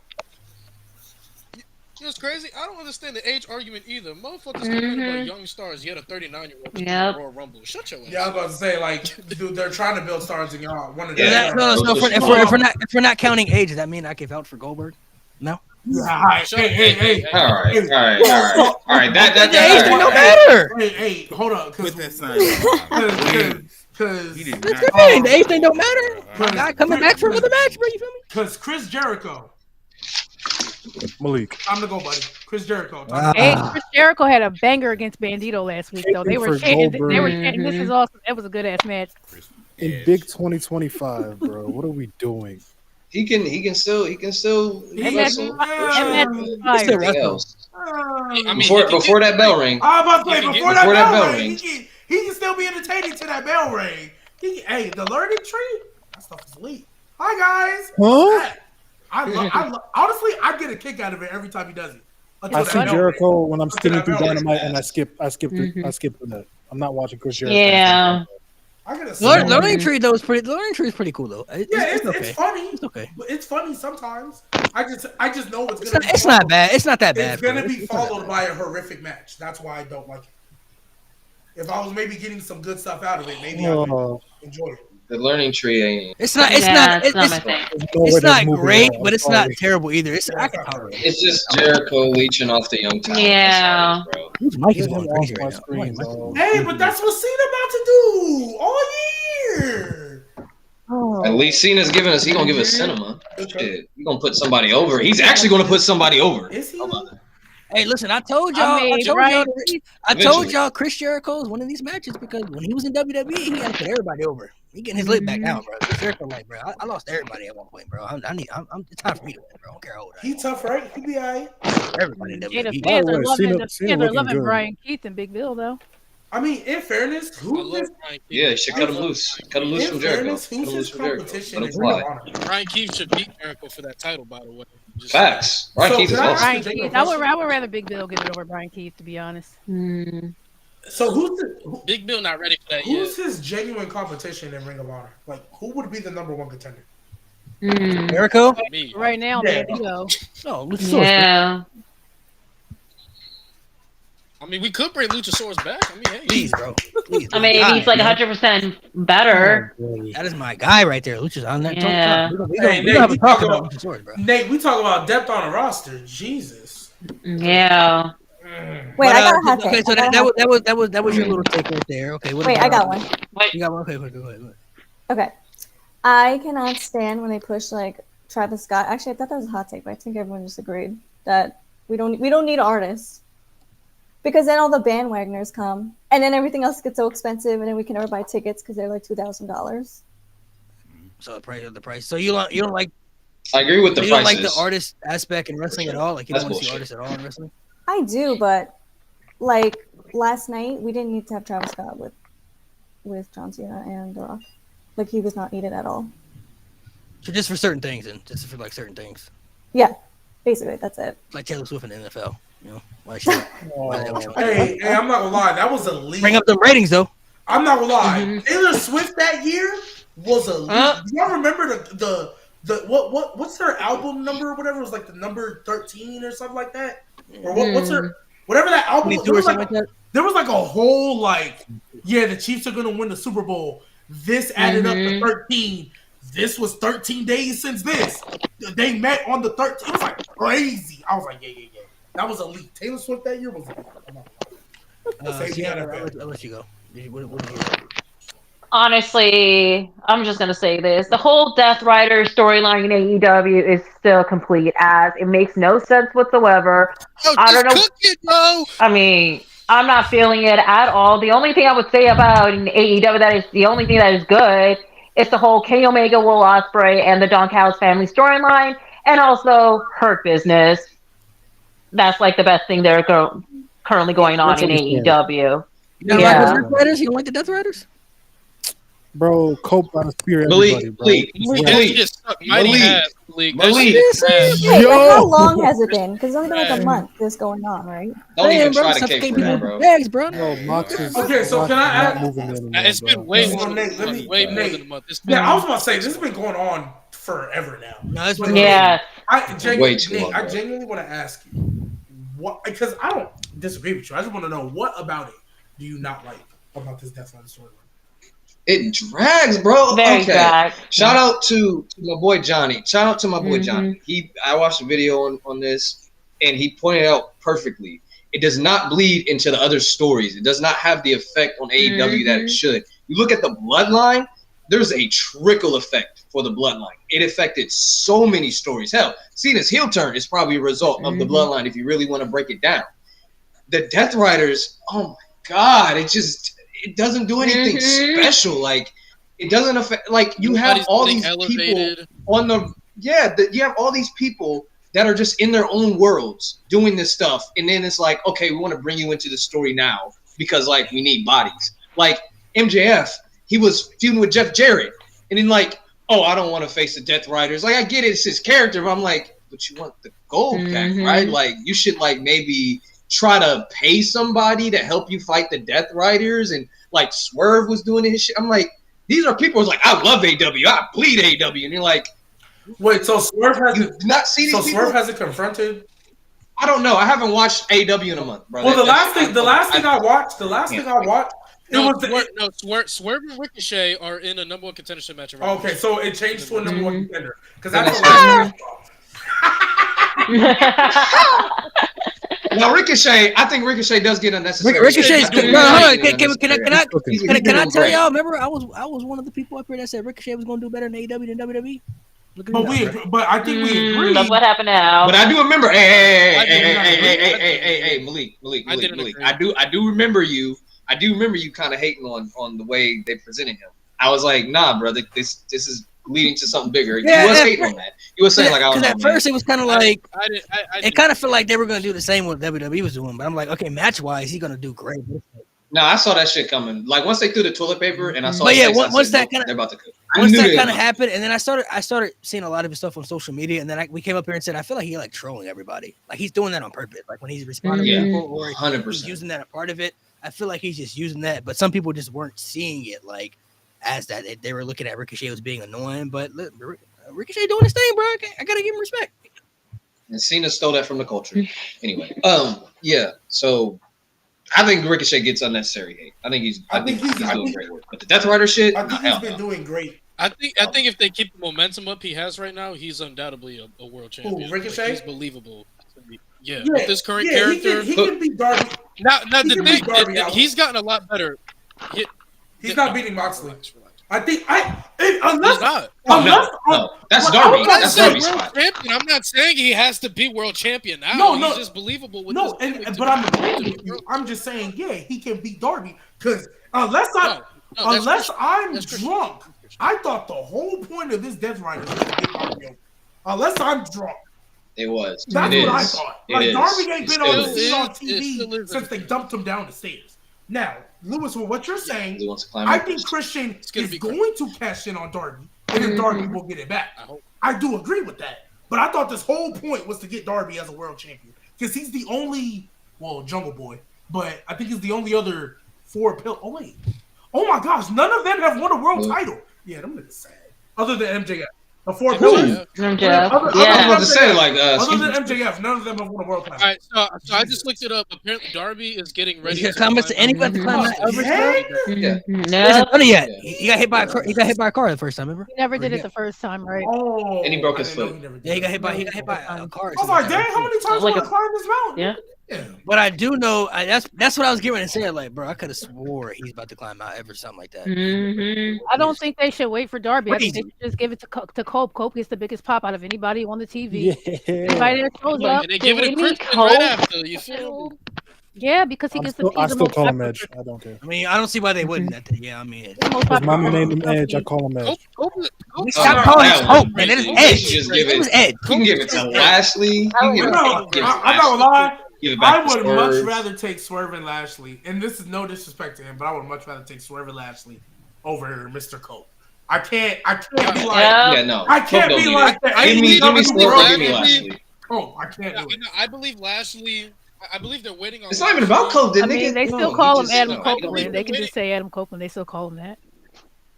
D: It's crazy. I don't understand the age argument either. Motherfuckers complaining about young stars. Yet a 39-year-old
F: Yep.
D: Royal Rumble. Shut your ass.
J: Yeah, I was about to say, dude, they're trying to build stars and y'all one of
C: If we're not counting age, does that mean I can vouch for Goldberg? No.
J: Yeah, hey.
A: All right. That
C: age don't matter.
J: Hey, hold up.
I: Put that sign.
J: Because
C: the age thing don't matter. Guy coming back for another match, bro. You feel me?
J: Because Chris Jericho.
K: Malik.
J: I'm the go, buddy. Chris Jericho.
H: Hey, Chris Jericho had a banger against Bandito last week, though. They were chanting. This is awesome. That was a good ass match.
K: In big 2025, bro. What are we doing?
A: He can still wrestle.
J: Everything
A: else. Before that bell ring.
J: I'm about to say before that bell ring. He can still be entertaining to that bell ring. Hey, the learning tree. That stuff is elite. Hi guys.
K: Huh?
J: Honestly, I get a kick out of it every time he does it.
K: I see Jericho when I'm skimming through Dynamite, and I skip that. I'm not watching Chris Jericho.
F: Yeah.
C: Learning tree though is pretty. Learning tree is pretty cool though. It's okay.
J: It's funny.
C: It's okay.
J: But it's funny sometimes. I just know it's
C: gonna. It's not bad. It's not that bad.
J: It's gonna be followed by a horrific match. That's why I don't like it. If I was maybe getting some good stuff out of it, maybe I would enjoy it.
A: The learning tree ain't.
C: It's not great, but it's not terrible either. I can tolerate it.
A: It's just Jericho leeching off the young talent.
F: Yeah.
C: Whose mic is going crazy right now?
J: Hey, but that's what Cena about to do all year.
A: At least Cena's giving us. He gonna give us cinema. Shit, he gonna put somebody over. He's actually gonna put somebody over.
J: Is he?
C: Hey, listen, I told y'all. I told y'all Chris Jericho is winning these matches because when he was in WWE, he had to put everybody over. He getting his lip back down, bro. Chris Jericho, bro, I lost everybody at one point, bro. It's time for me to win, bro. I don't care how old I am.
J: He tough, right? He be alright.
C: Everybody in WWE.
H: The fans are loving Brian Keith and Big Bill, though.
J: I mean, in fairness,
A: you should cut him loose. Cut him loose from Jericho.
J: Who's his competition?
D: Brian Keith should beat Jericho for that title, by the way.
A: Facts. Brian Keith is awesome.
H: I would rather Big Bill give it over Brian Keith, to be honest.
J: So
D: Big Bill not ready for that
J: yet? Who's his genuine competition in Ring of Honor? Like, who would be the number one contender?
C: Jericho?
H: Right now, Bandito.
C: No,
F: yeah.
D: I mean, we could bring Luchasaurus back. I mean, hey,
C: Please, bro. Please.
F: I mean, he's like 100% better.
C: That is my guy right there, Luchasaurus. I'm not
F: Yeah.
C: we
J: Hey,
C: gonna
J: Nate,
C: have a
J: we
C: talk
J: talk
C: about
J: about
C: Luchasaurus, bro.
J: Nate. We talk about depth on a roster. Jesus.
F: Yeah.
G: Wait, I got a hot
C: okay,
G: take.
C: so that was your little take right there. Okay, what
G: Wait, I got one.
C: You got one? Okay, wait.
G: Okay. I cannot stand when they push like Travis Scott. Actually, I thought that was a hot take, but I think everyone just agreed that we don't need artists. Because then all the bandwagoners come, and then everything else gets so expensive, and then we can never buy tickets because they're like $2,000.
C: So the price. So you don't like?
A: I agree with the prices.
C: You don't like the artist aspect in wrestling at all? Like you don't want to see artists at all in wrestling?
G: I do, but like last night, we didn't need to have Travis Scott with John Cena and The Rock. Like he was not needed at all.
C: So just for certain things, and just for like certain things.
G: Yeah, basically that's it.
C: Like Taylor Swift in the NFL. You know, why should
J: Hey, I'm not gonna lie, that was elite.
C: Bring up the ratings though.
J: I'm not gonna lie, Taylor Swift that year was elite. Do y'all remember the what's her album number or whatever? It was like the number 13 or something like that. Or what's her whatever that album was. There was like a whole like, yeah, the Chiefs are gonna win the Super Bowl. This added up to 13. This was 13 days since this. They met on the 13th. It was like crazy. I was like, yeah. That was elite. Taylor Swift that year was elite.
C: I'll let you go. What did you
F: Honestly, I'm just gonna say this: the whole Death Rider storyline in AEW is still complete as it makes no sense whatsoever. I don't know.
D: Bro.
F: I mean, I'm not feeling it at all. The only thing I would say about AEW that is the only thing that is good is the whole Kenny Omega, Will Ospreay, and the Don Callis family storyline, and also Hurt Business. That's like the best thing that are currently going on in AEW.
C: You don't like the Death Riders? You don't like the Death Riders?
K: Bro, Cope got to spear everybody, bro.
G: Yo, how long has it been? Because it's only been like a month this going on, right?
A: Don't even try to cape for that, bro.
C: Bags, bro.
J: Okay, so can I add?
D: It's been way more than a month.
J: Yeah, I was about to say this has been going on forever now.
C: No, it's
F: been I
J: genuinely want to ask you what, because I don't disagree with you. I just want to know what about it do you not like about this Deathline storyline?
A: It drags, bro.
F: Very dragged.
A: Shout out to my boy Johnny. I watched a video on this, and he pointed out perfectly. It does not bleed into the other stories. It does not have the effect on AEW that it should. You look at the Bloodline, there's a trickle effect for the Bloodline. It affected so many stories. Hell, Cena's heel turn is probably a result of the Bloodline if you really want to break it down. The Death Riders, oh my God, it doesn't do anything special. Like, it doesn't affect, like, you have all these people on you have all these people that are just in their own worlds doing this stuff, and then it's like, okay, we want to bring you into the story now because, like, we need bodies. Like, MJF, he was feuding with Jeff Jarrett, and then, like, oh, I don't want to face the Death Riders. Like, I get it, it's his character, but I'm like, but you want the gold pack, right? Like, you should, like, maybe try to pay somebody to help you fight the Death Riders, and like Swerve was doing his shit. I'm like, these are people who's like, I love AW, I bleed AW, and you're like,
J: wait, so Swerve hasn't
A: not seen these people?
J: Swerve hasn't confronted?
A: I don't know. I haven't watched AW in a month, bro.
J: Well, the last thing I watched,
D: Swerve and Ricochet are in a number one contendership match.
J: Okay, so it changed to a number one contender because that's the last.
A: Now Ricochet, I think Ricochet does get unnecessary.
C: Ricochet's good. Can I tell y'all? Remember, I was one of the people up here that said Ricochet was going to do better in AEW than WWE.
J: But I think we agree.
F: That's what happened now.
A: But I do remember. Hey, Malik. I do remember you. I do remember you kind of hating on the way they presented him. I was like, nah, brother, this is leading to something bigger. You was hating on that. You was saying like, I was
C: at first it was kind of like it kind of felt like they were going to do the same what WWE was doing, but I'm like, okay, match wise, he's going to do great.
A: No, I saw that shit coming. Like once they threw the toilet paper and I saw.
C: But yeah, once that kind
A: of
C: happened, and then I started seeing a lot of his stuff on social media, and then we came up here and said, I feel like he's like trolling everybody. Like he's doing that on purpose. Like when he's responding to people, or
A: 100%.
C: He's using that a part of it. I feel like he's just using that, but some people just weren't seeing it like as that. They were looking at Ricochet as being annoying, but look, Ricochet doing his thing, bro. I gotta give him respect.
A: And Cena stole that from the culture. Anyway, yeah. So I think Ricochet gets unnecessary hate. I think he's doing great work. But the Death Rider shit,
J: I think he's been doing great.
D: I think if they keep the momentum up he has right now, he's undoubtedly a world champion.
J: Ricochet?
D: Like, he's believable. Yeah, with this current character,
J: he can beat Darby.
D: Now the thing, he's gotten a lot better.
J: He's not beating Moxley. I think
D: He's not.
A: No, that's Darby. That's Darby's spot.
D: I'm not saying he has to be world champion now.
J: No,
D: he's just believable with this.
J: But I'm agreeing with you. I'm just saying, yeah, he can beat Darby because unless I'm drunk, I thought the whole point of this Death Rider was to get Darby over. Unless I'm drunk.
A: It was.
J: That's what I thought. Like Darby ain't been on
D: TV
J: since they dumped him down the stairs. Now, Lewis, with what you're saying, I think Christian is going to cash in on Darby, and then Darby will get it back. I do agree with that. But I thought this whole point was to get Darby as a world champion. Because he's the only, Jungle Boy, but I think he's the only other 4 pill. Oh, wait. Oh, my gosh. None of them have won a world title. Yeah, them niggas sad. Other than MJF. The 4 pillars.
F: MJF.
A: I was about to say, like,
J: other than MJF, none of them have won a world title.
D: All right, so I just looked it up. Apparently, Darby is getting ready.
C: to climb anybody to climb Everest?
F: No.
C: He hasn't done it yet. He got hit by a car. He got hit by a car the first time. Remember?
H: He never did it the first time, right?
J: Oh,
A: and he broke his foot.
C: Yeah, he got hit by a car.
J: I was like, dang, how many times
F: Like
J: I climb this mountain?
F: Yeah.
C: But I do know that's what I was getting ready to say. Like, bro, I could have swore he's about to climb Mount Everest, something like that.
H: I don't think they should wait for Darby. I think they should just give it to Cope. Cope gets the biggest pop out of anybody on the TV. Anybody that shows up.
D: And they give it a Christian right after. You feel me?
H: Yeah, because he gets
K: I still call him Edge. I don't care.
C: I mean, I don't see why they wouldn't. Yeah, I mean,
K: His mama named him Edge. I call him Edge.
C: Stop calling him Hope, man. It is Edge.
A: Just give it.
C: Edge.
A: You can give it to Lashley.
J: I'm not gonna lie. I would much rather take Swerve and Lashley, and this is no disrespect to him, but I would much rather take Swerve and Lashley over Mr. Cole. I can't be like, I can't be like that.
A: Give me Lashley.
J: Oh, I can't do it.
D: I believe Lashley. I believe they're waiting on.
A: It's not even about Cope.
H: I mean, they still call him Adam Copeland. They can just say Adam Copeland. They still call him that.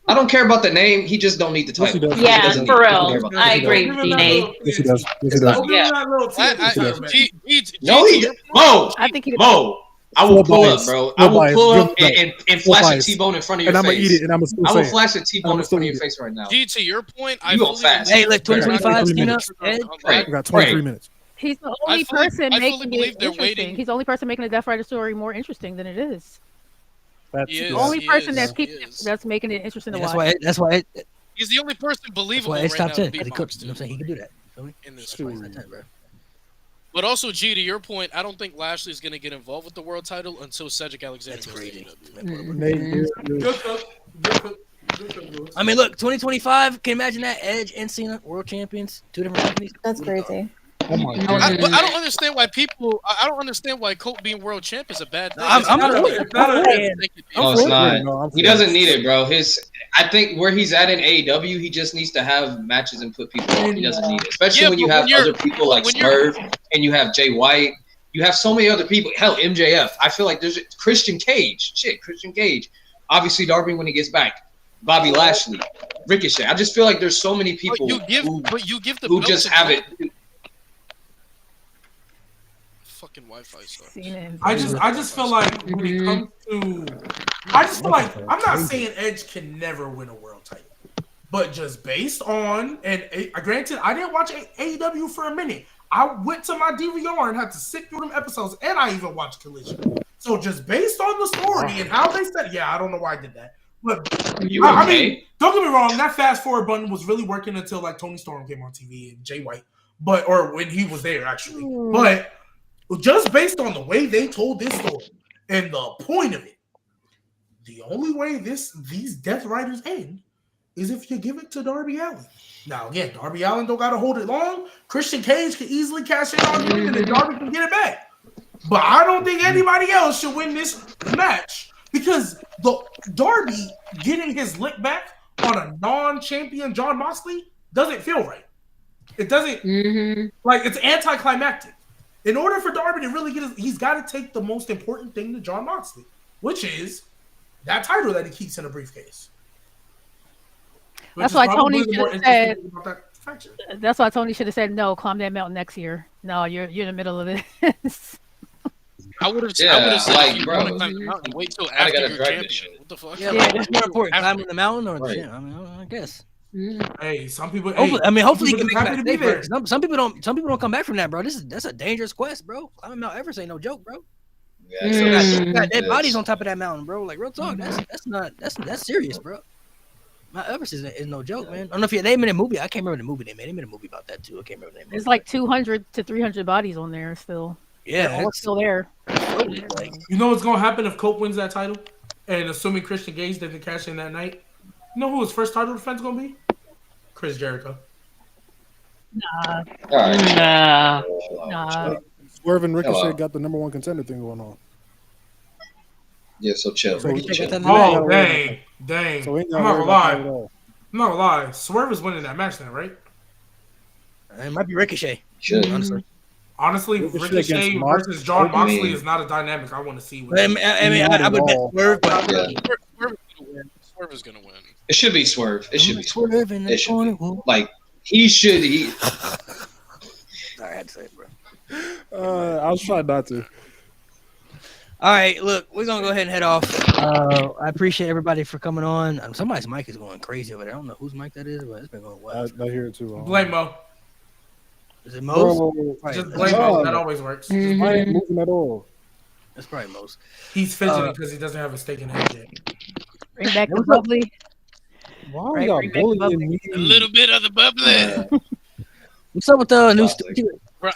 A: I don't care about the name. He just don't need the title.
F: Yeah, for real. I agree with you, Nate.
K: Yes, he does. Yes, he does.
A: Mo.
H: I think
A: Mo. I will pull up, bro. I will pull up and flash a T-bone in front of your face.
K: And I'm gonna eat it, and I'm gonna.
A: I will flash a T-bone in front of your face right now.
D: G, to your point,
A: you go fast.
C: Hey, like 2025, you know,
K: we got 23 minutes.
H: He's the only person making it interesting. He's the only person making the Death Rider story more interesting than it is. The only person that's making it interesting to watch.
C: That's why.
D: He's the only person believable
C: right
D: right now.
C: Top 10. He could, you know what I'm saying? He can do that.
D: In this But also, G, to your point, I don't think Lashley's going to get involved with the world title until Cedric Alexander goes to AEW.
C: I mean, look, 2025. Can you imagine that? Edge and Cena, world champions, 2 different companies.
G: That's crazy.
K: Oh my God.
D: I don't understand why people. I don't understand why Colt being world champ is a bad thing.
A: No, it's not. He doesn't need it, bro. I think where he's at in AEW, he just needs to have matches and put people on. He doesn't need it, especially when you have other people like Swerve and you have Jay White. You have so many other people. Hell, MJF. I feel like there's Christian Cage. Christian Cage. Obviously, Darby when he gets back. Bobby Lashley, Ricochet. I just feel like there's so many people who just have it.
D: Fucking Wi-Fi stuff.
J: I just feel like when it comes to, I just feel like I'm not saying Edge can never win a world title, but just based on granted, I didn't watch AEW for a minute. I went to my DVR and had to sit through them episodes, and I even watched Collision. So just based on the story and how they said, I don't know why I did that, but I mean, don't get me wrong, that fast forward button was really working until like Tony Storm came on TV and Jay White, or when he was there actually, but. Just based on the way they told this story and the point of it, the only way these Death Riders end is if you give it to Darby Allin. Now, again, Darby Allin don't got to hold it long. Christian Cage can easily cash in on him, and then Darby can get it back. But I don't think anybody else should win this match because the Darby getting his lick back on a non-champion Jon Moxley doesn't feel right. It doesn't like it's anticlimactic. In order for Darby to really he's got to take the most important thing to Jon Moxley, which is that title that he keeps in a briefcase.
H: That's why Tony should have said. That's why Tony should have said, "No, climb that mountain next year." No, you're in the middle of this.
D: I would have
A: Yeah,
D: said
A: like,
D: if you
A: bro,
D: want to climb the mountain, wait till
A: I
D: after
A: gotta
D: you're
A: drag this
D: champion.
A: shit.
D: What the fuck?
C: Yeah,
H: Yeah.
C: like, what's more important,
D: After-
C: climbing the mountain or the
A: Right.
C: gym? I mean, I guess.
J: Hey, some people.
C: Hopefully,
J: Hey,
C: hopefully you
J: some
C: can
J: people
C: make
J: just
C: it
J: happy
C: back
J: to be
C: safe, bro.
J: there.
C: 'Cause some people don't come back from that, bro. That's a dangerous quest, bro. Climbing Mount Everest ain't no joke, bro.
A: Yeah,
C: You got,
A: it's-
C: you got dead
A: it's-
C: bodies on top of that mountain, bro. Like real talk, that's serious, bro. Mount Everest is no joke, man. I don't know if they made a movie. I can't remember the movie they made. They made a movie about that too. I can't remember the name.
H: There's like 200 to 300 bodies on there still.
C: Yeah,
H: They're all
C: it's
H: still there.
C: like
J: You know what's gonna happen if Cope wins that title? And assuming Christian Gage didn't cash in that night, you know who his first title defense gonna be? Chris Jericho.
H: Nah,
A: all right.
F: Nah.
H: nah.
K: Swerve and Ricochet
A: Hello.
K: got the #1 contender thing going on.
A: Yeah, so chill.
K: So-
C: Ricochet got that
K: Yeah, I
J: Oh,
K: gotta worry
J: dang. Dang.
K: So we ain't
J: I'm
K: got
J: not
K: to
J: gonna
K: worry about that
J: lie.
K: at all.
J: I'm not gonna lie. Swerve is winning that match now, right?
C: it might be Ricochet.
A: Should.
C: Honestly,
J: Honestly,
K: Ricochet
J: Ricochet
K: against Mox-
J: versus John
A: I
J: Moxley
A: mean-
J: is not a dynamic I want to see.
C: I mean, I would bet Swerve, but
A: Yeah.
D: Swerve is gonna win.
A: It should be Swerve. It should be Swerve.
C: Swerve in the
A: It should
C: corner.
A: be. Like he should.
C: Sorry, I had to say it, bro.
K: I was trying not to.
C: All right, look, we're gonna go ahead and head off. I appreciate everybody for coming on. Somebody's mic is going crazy over there. I don't know whose mic that is, but it's been going wild.
K: I hear it too.
J: Blame Mo.
C: Is it Mo's?
K: Bro,
C: Right,
J: Just
C: that's,
J: blame Mo. That always works.
K: I ain't moving at all.
C: that's probably Mo's.
J: He's fidgeting because he doesn't have a stake in the head yet.
H: Bring back the
C: What's up?
H: bubbly.
K: Why
H: Right,
K: y'all
H: bring back the
K: bullying me?
D: A little bit of the bubbly.
C: What's up with the new
A: Classic.
C: studio?
D: Bro,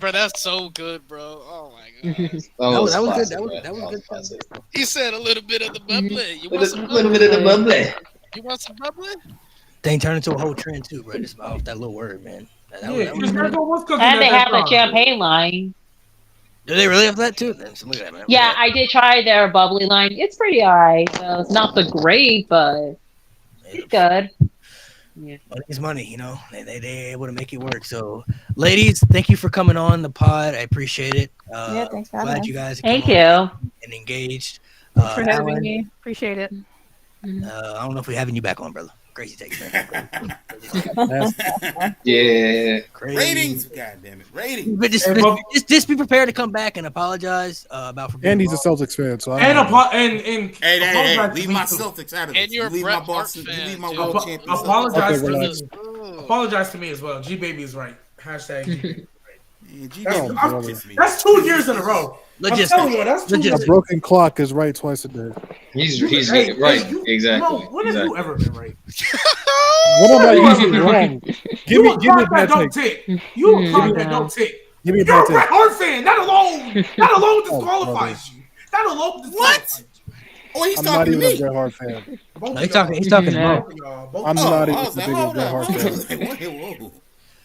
D: bro, that's so good, bro. Oh my god.
C: That was good.
A: classic,
C: That was
A: bro.
C: good.
A: Classic.
D: He said a little bit of the bubbly. You
A: A
D: want some
A: little
D: bubbly?
A: bit of the bubbly.
D: You want some bubbly?
C: Thing turned into a whole trend too, bro. Just off that little word, man. That
J: Yeah,
C: was
J: Chris Jericho was cooking
F: And
J: at
F: they
J: that
F: have a
J: time.
F: champagne line.
C: do they really have that too? Then so look at that, man.
F: Yeah, I did try their bubbly line. It's pretty alright. So it's not the great, but it's good. Yeah.
C: Money's money, you know. They able to make it work. So, ladies, thank you for coming on the pod. I appreciate it.
G: Yeah, thanks for having
C: Glad
G: us.
C: you guys
F: Thank
C: come
F: you.
C: on and engaged.
H: Thanks for having
C: Alan,
H: me. Appreciate it.
C: I don't know if we're having you back on, brother. Crazy takes, man.
A: Yeah.
C: Crazy.
I: Ratings, God damn it, ratings.
C: But just be prepared to come back and apologize about for being
K: And he's a
C: wrong.
K: Celtics fan, so I
J: And
K: don't know.
I: Hey,
J: apologize to
I: leave
J: me
I: my
J: too.
I: Celtics out of
D: And
I: this.
D: you're
I: You leave
D: Bret
I: my
D: Hart
I: Boston.
D: fan,
I: You leave my
D: too.
I: world champion. Celtics.
J: Apologize
K: Okay,
J: to
K: relax.
J: me. Apologize to me as well. G Baby is right. Hashtag G Baby.
I: Yeah, G
J: That's,
I: Baby
J: I'm-
I: pissed me.
J: that's 2 years in a row. I'm
C: Logistics.
J: telling you, that's 2 years.
K: A broken clock is right twice a day.
A: He's
J: Hey,
A: right.
J: you-
A: Exactly.
J: Mo, when have you ever been right?
K: What am I
J: You
K: usually
J: ever-
K: wrong? Give
J: You
K: me
J: a clock
K: a
J: that
K: bad
J: don't
K: take.
J: tick. You a clock that
F: Yeah.
J: don't tick.
K: Give me a
J: You're
K: bad
J: a Bret
K: take.
J: Hart fan. That alone disqualifies you. That alone disqualifies you.
I: Oh, he's
K: I'm not
I: talking to
K: even a
I: me.
K: Bret Hart fan.
J: Both
C: No,
J: of
C: he's talking.
J: y'all.
C: He's talking to
F: Yeah.
C: Mo.
J: Both of y'all. Both
K: I'm
J: of y'all.
K: not
I: I
K: even
I: was
K: the
I: like,
K: biggest
I: hold
K: Bret
I: up.
K: Hart
I: I was
K: fan.
I: like, whoa.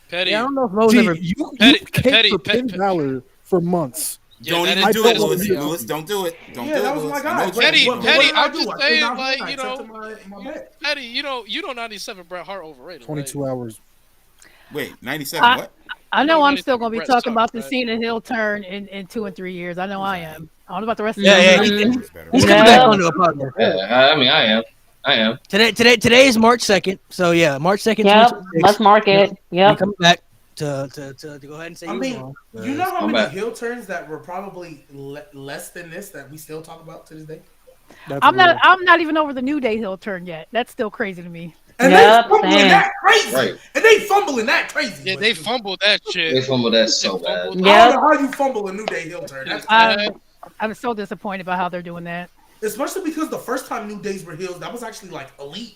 D: Petty.
C: Yeah, I don't know if Mo's
K: Gee,
C: ever.
K: you
D: Petty-
K: came
D: Petty-
K: for
D: Petty-
K: Finn Balor for months.
D: Yeah,
I: Don't
D: that
I: even
D: is-
I: do
K: I
I: it,
K: don't
I: Lewis.
K: wanna be-
I: Lewis, don't do it. Don't
J: Yeah,
I: do
J: that
I: it,
J: was
I: Lewis.
J: my
I: I
J: guy.
I: know what you're
D: Petty-
I: doing.
J: What
D: Petty,
J: did I
D: I'm
J: do?
D: just
J: I stayed
D: saying,
J: down
D: like,
J: for the
D: you
J: night,
D: know-
J: accepted my bet.
D: Petty, you know 97 Bret Hart overrated.
K: 22 hours.
I: Wait, 97, what?
H: I know
D: No,
H: I'm
D: really
H: still
D: think
H: going to be
D: Bret's
H: talking about
D: tough,
H: the
D: right?
H: Cena Hill turn in 2 and 3 years. I know I am. I don't know about the rest of
C: Yeah, yeah.
H: you.
I: It's better.
C: He's coming back
F: No.
C: on to a podcast.
A: Yeah, I mean, I am.
C: Today is March 2nd. So yeah, March 2nd.
F: Yep.
C: 2026.
F: Let's mark it.
C: You
F: Yep.
C: coming back to go ahead and say
J: I
C: you
J: mean,
C: wrong.
J: you know how
A: I'm
J: many
A: back.
J: heel turns that were probably less than this that we still talk about to this day?
K: That's
H: I'm
K: real.
H: not even over the New Day Hill turn yet. That's still crazy to me.
J: And
F: Yep,
J: they fumbling
F: same.
J: that crazy.
A: Right.
J: And they fumbling that crazy.
D: Yeah,
J: but
D: they fumbled that shit.
A: They fumbled that so
D: They
A: bad.
D: fumbled-
J: I
F: Yep.
J: don't know how you fumble a New Day heel turn. That's
H: I'm so disappointed about how they're doing that.
J: especially because the first time New Days were heels, that was actually like elite.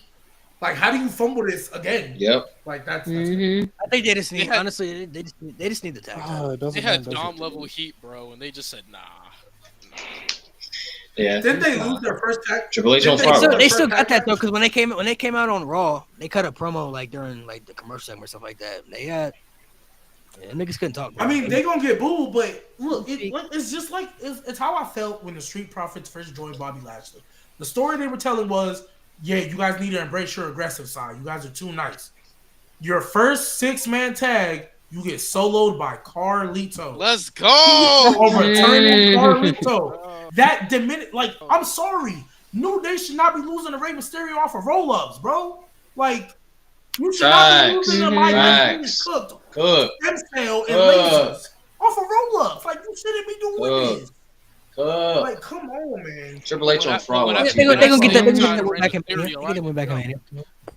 J: Like, how do you fumble this again?
A: Yep.
J: Like that's
F: Mhm.
C: I think they just need.
D: They had-
C: honestly, they just need the tag.
K: Ah, it doesn't
D: They had
K: matter, does
D: Dom
K: it?
D: level heat, bro, and they just said nah.
A: Yeah.
J: Didn't they lose their first tag?
A: Triple H on
J: Didn't
A: fire.
C: They still got that though, because when they came out on Raw, they cut a promo like during like the commercial segment or stuff like that. They had niggas couldn't talk. Bro.
J: I mean, they gonna get booed, but look, it's just like it's how I felt when the Street Profits first joined Bobby Lashley. The story they were telling was, yeah, you guys need to embrace your aggressive side. You guys are too nice. Your first 6-man tag, you get soloed by Carlito.
D: Let's go.
J: Overturning Carlito. That diminished. Like, I'm sorry, New Day should not be losing to Rey Mysterio off of roll-ups, bro. Like, you should not be
A: Facts.
J: losing to Mike
A: Facts.
J: Cooked.
A: Good.
J: Stem cell and
A: Good.
J: lasers off of roll-ups. Like, you shouldn't be doing
A: Good.
J: this. Like, come on, man.
A: Triple H on Fraud
D: When I-
A: Watch.
C: They're
D: when I
C: gonna get
D: say
C: that. They're
D: I'm
C: gonna get
D: tired
C: that
D: of
C: win back
D: Rey
C: in Mania.
D: Mysterio,
C: They get that win back in Mania.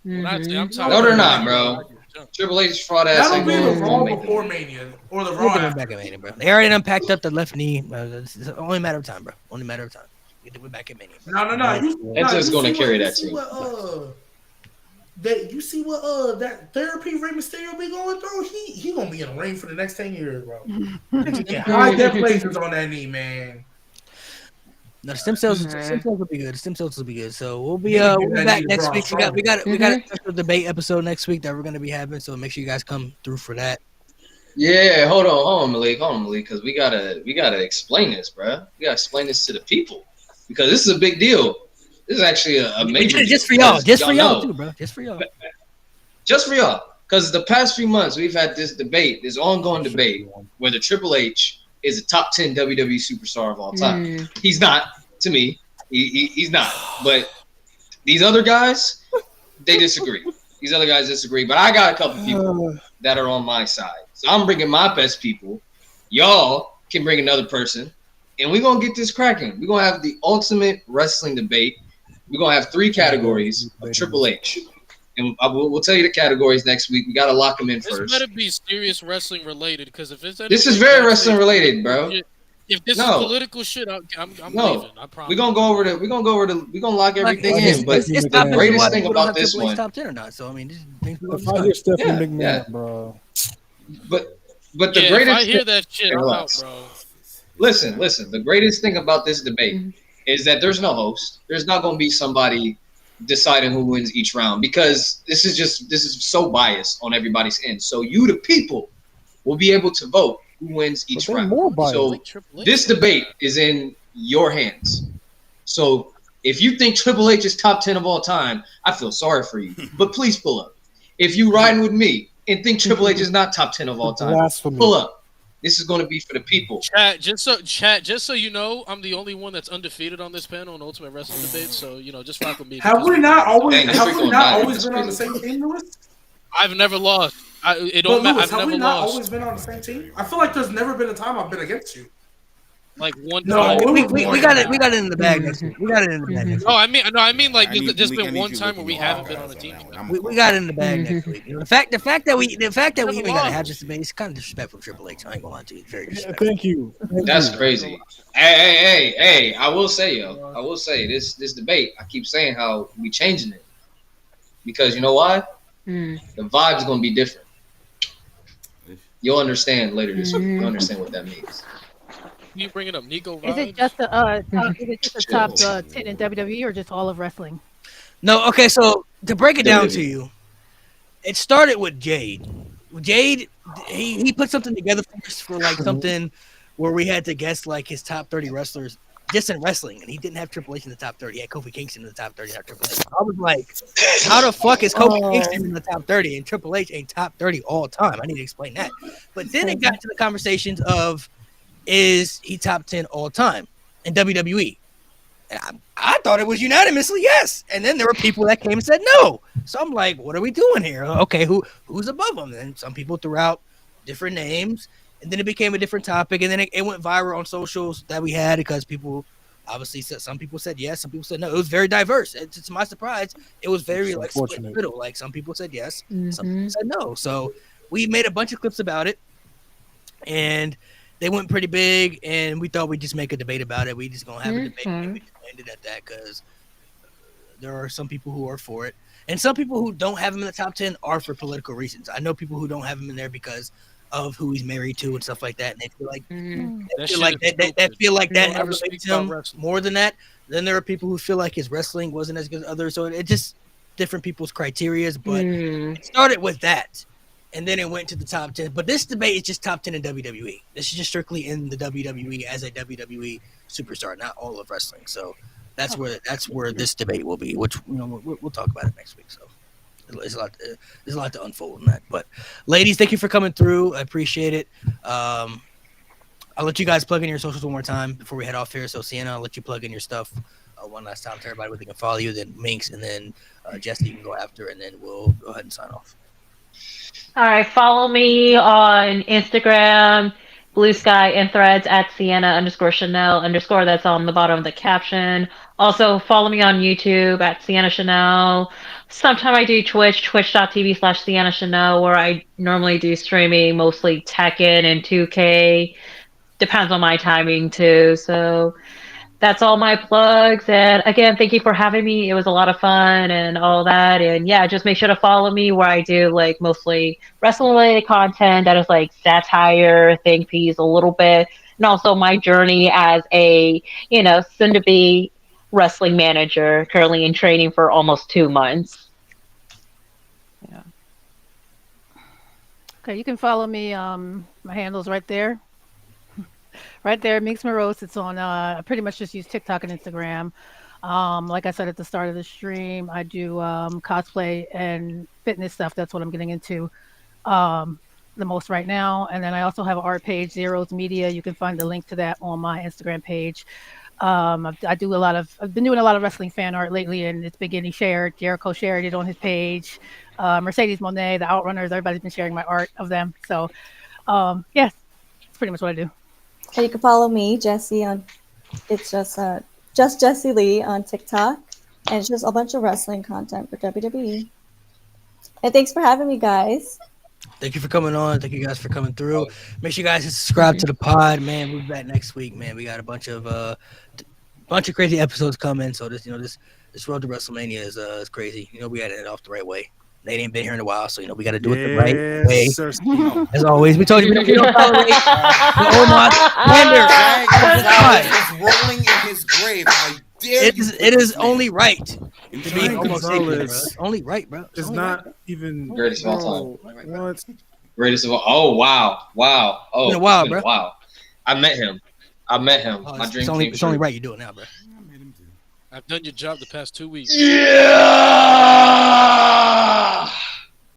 D: When I say I'm tired
A: No,
D: of
A: they're
D: Rey
A: not,
D: Mysterio,
A: bro.
D: I just jump.
A: Triple H fraud ass
J: That'll
A: ain't
J: be the
A: gonna
J: Raw
A: make
J: before
A: it.
J: Mania or the
C: They
J: Raw
C: get the win
J: after.
C: back in Mania, bro. They already unpacked up the left knee. It's only a matter of time, bro. Only a matter of time. Get the win back in Mania. Bro.
A: Enzo's gonna carry that
J: team. You see what that therapy Rey Mysterio be going through? He gonna be in the ring for the next 10 years, bro. Get high def lasers on that knee, man.
C: No, the stem cells will be good. The stem cells will be good. So we'll be
J: Maybe
C: we'll be
J: that
C: back
J: need
C: next
J: Braun
C: week. We got
J: Strowman.
C: a special debate episode next week that we're gonna be having. So make sure you guys come through for that.
A: Yeah, hold on, Malik, because we gotta explain this, bro. We gotta explain this to the people because this is a big deal. This is actually a major deal.
C: Just for y'all, too, bro. Just for y'all.
A: Just for y'all, because the past few months we've had this debate, this ongoing debate, whether Triple H is a top 10 WWE superstar of all time. He's not, to me. He's not. But these other guys, they disagree. These other guys disagree. But I got a couple people that are on my side. So I'm bringing my best people. Y'all can bring another person. And we're going to get this cracking. We're going to have the ultimate wrestling debate. We're going to have 3 categories of Triple H. And we'll tell you the categories next week. We got to lock them in first.
D: This better be serious wrestling related, because if it's
A: this is very wrestling related, bro.
D: If this is political shit, I'm leaving. I promise.
A: We're gonna lock everything in. But
C: it's
A: the greatest thing about this one,
C: top 10 or not. So I mean,
K: if I hear Stephanie McMahon, bro.
A: But the greatest.
D: If I hear that shit, I'm out, bro.
A: Listen. The greatest thing about this debate is that there's no host. There's not gonna be somebody deciding who wins each round, because this is so biased on everybody's end. So you, the people, will be able to vote who wins each round. So this debate is in your hands. So if you think Triple H is top 10 of all time, I feel sorry for you. But please pull up. If you riding with me and think Triple H is not top 10 of all time, pull up. This is going to be for the people.
D: Chat, just so you know, I'm the only one that's undefeated on this panel in Ultimate Wrestling Debate. So just rock with me.
J: Have we not always been on the same team, Lewis?
D: I've never lost. It don't matter. I've never lost.
J: Always been on the same team? I feel like there's never been a time I've been against you.
D: Like one
J: time.
C: We got it in the bag next week. We got it in the bag next week.
D: I mean like there's been one time where we haven't been on a team.
C: We got it in the bag next week. The fact that we even gotta have this debate is kind of disrespectful for Triple H. I ain't gonna lie to you. It's very disrespectful.
K: Thank you.
A: That's crazy. Hey, I will say this debate, I keep saying how we changing it. Because you know why? The vibe's gonna be different. You'll understand later this week. You'll understand what that means.
D: You bringing up Nico vibes?
H: Is it just the top 10 in WWE or just all of wrestling?
C: No, okay. So to break it down to you, it started with Jade. Jade, he put something together for like something where we had to guess like his top 30 wrestlers just in wrestling, and he didn't have Triple H in the top 30. He had Kofi Kingston in the top 30, not Triple H. I was like, how the fuck is Kofi Kingston in the top 30 and Triple H ain't top 30 all time? I need to explain that. But then it got to the conversations of, is he top 10 all time in WWE? And I thought it was unanimously yes. And then there were people that came and said no. So I'm like, what are we doing here? Okay, who's above him? And some people threw out different names. And then it became a different topic. And then it went viral on socials that we had because people obviously said, some people said yes, some people said no. It was very diverse. And to my surprise, it was very like split middle. Like some people said yes, some people said no. So we made a bunch of clips about it. And they went pretty big, and we thought we'd just make a debate about it. We just gonna have a debate, and we just ended at that because there are some people who are for it, and some people who don't have him in the top 10 are for political reasons. I know people who don't have him in there because of who he's married to and stuff like that, and they feel like that elevates him more than that. Then there are people who feel like his wrestling wasn't as good as others, so it just different people's criterias. But it started with that. And then it went to the top 10. But this debate is just top 10 in WWE. This is just strictly in the WWE as a WWE superstar, not all of wrestling. So that's where this debate will be, which we'll talk about it next week. So there's a lot to unfold in that. But ladies, thank you for coming through. I appreciate it. I'll let you guys plug in your socials one more time before we head off here. So Sienna, I'll let you plug in your stuff one last time to everybody where they can follow you. Then Minx, and then Jesse, you can go after, and then we'll go ahead and sign off.
F: All right, follow me on Instagram Blue Sky and Threads at Sienna_Chanel_ that's on the bottom of the caption. Also follow me on YouTube at Sienna Chanel. Sometime I do twitch.tv/Sienna Chanel, where I normally do streaming, mostly Tekken and 2K. Depends on my timing too. So that's all my plugs. And again, thank you for having me. It was a lot of fun and all that. And yeah, just make sure to follow me where I do like mostly wrestling related content that is like satire, think piece a little bit, and also my journey as a, soon to be wrestling manager, currently in training for almost 2 months. Yeah.
H: Okay, you can follow me. My handle's right there. Right there, Mix Morose. It's on. I pretty much just use TikTok and Instagram. Like I said at the start of the stream, I do cosplay and fitness stuff. That's what I'm getting into the most right now. And then I also have an art page, Zeros Media. You can find the link to that on my Instagram page. I've been doing a lot of wrestling fan art lately, and it's been getting shared. Jericho shared it on his page. Mercedes Monet, the Outrunners, everybody's been sharing my art of them. So, yes, that's pretty much what I do.
G: And you can follow me, Jessie, on it's just Jessie Lee on TikTok, and it's just a bunch of wrestling content for WWE. And thanks for having me, guys.
C: Thank you for coming on. Thank you guys for coming through. Make sure you guys subscribe to the pod, man. We'll be back next week, man. We got a bunch of crazy episodes coming. So this road to WrestleMania is crazy. We got to end off the right way. They ain't been here in a while, so we got to do it the right way.
K: Sir.
C: As always, we told you we don't tolerate the Omar slander.
I: He's rolling in his grave. How dare you?
C: It is only right to be
K: Giant
C: homosexual, bro.
K: Gonzalez
C: It's only right, bro.
K: It's not even
A: Greatest of all time.
K: What?
A: Greatest of all. Oh wow. Oh,
C: Been a while,
A: it's been
C: bro.
A: a while. I met him.
C: Oh,
A: My
C: it's
A: dream
C: only
A: came
C: it's only
A: true.
C: right you do it now, bro.
D: I've done your job the past 2 weeks.
A: Yeah.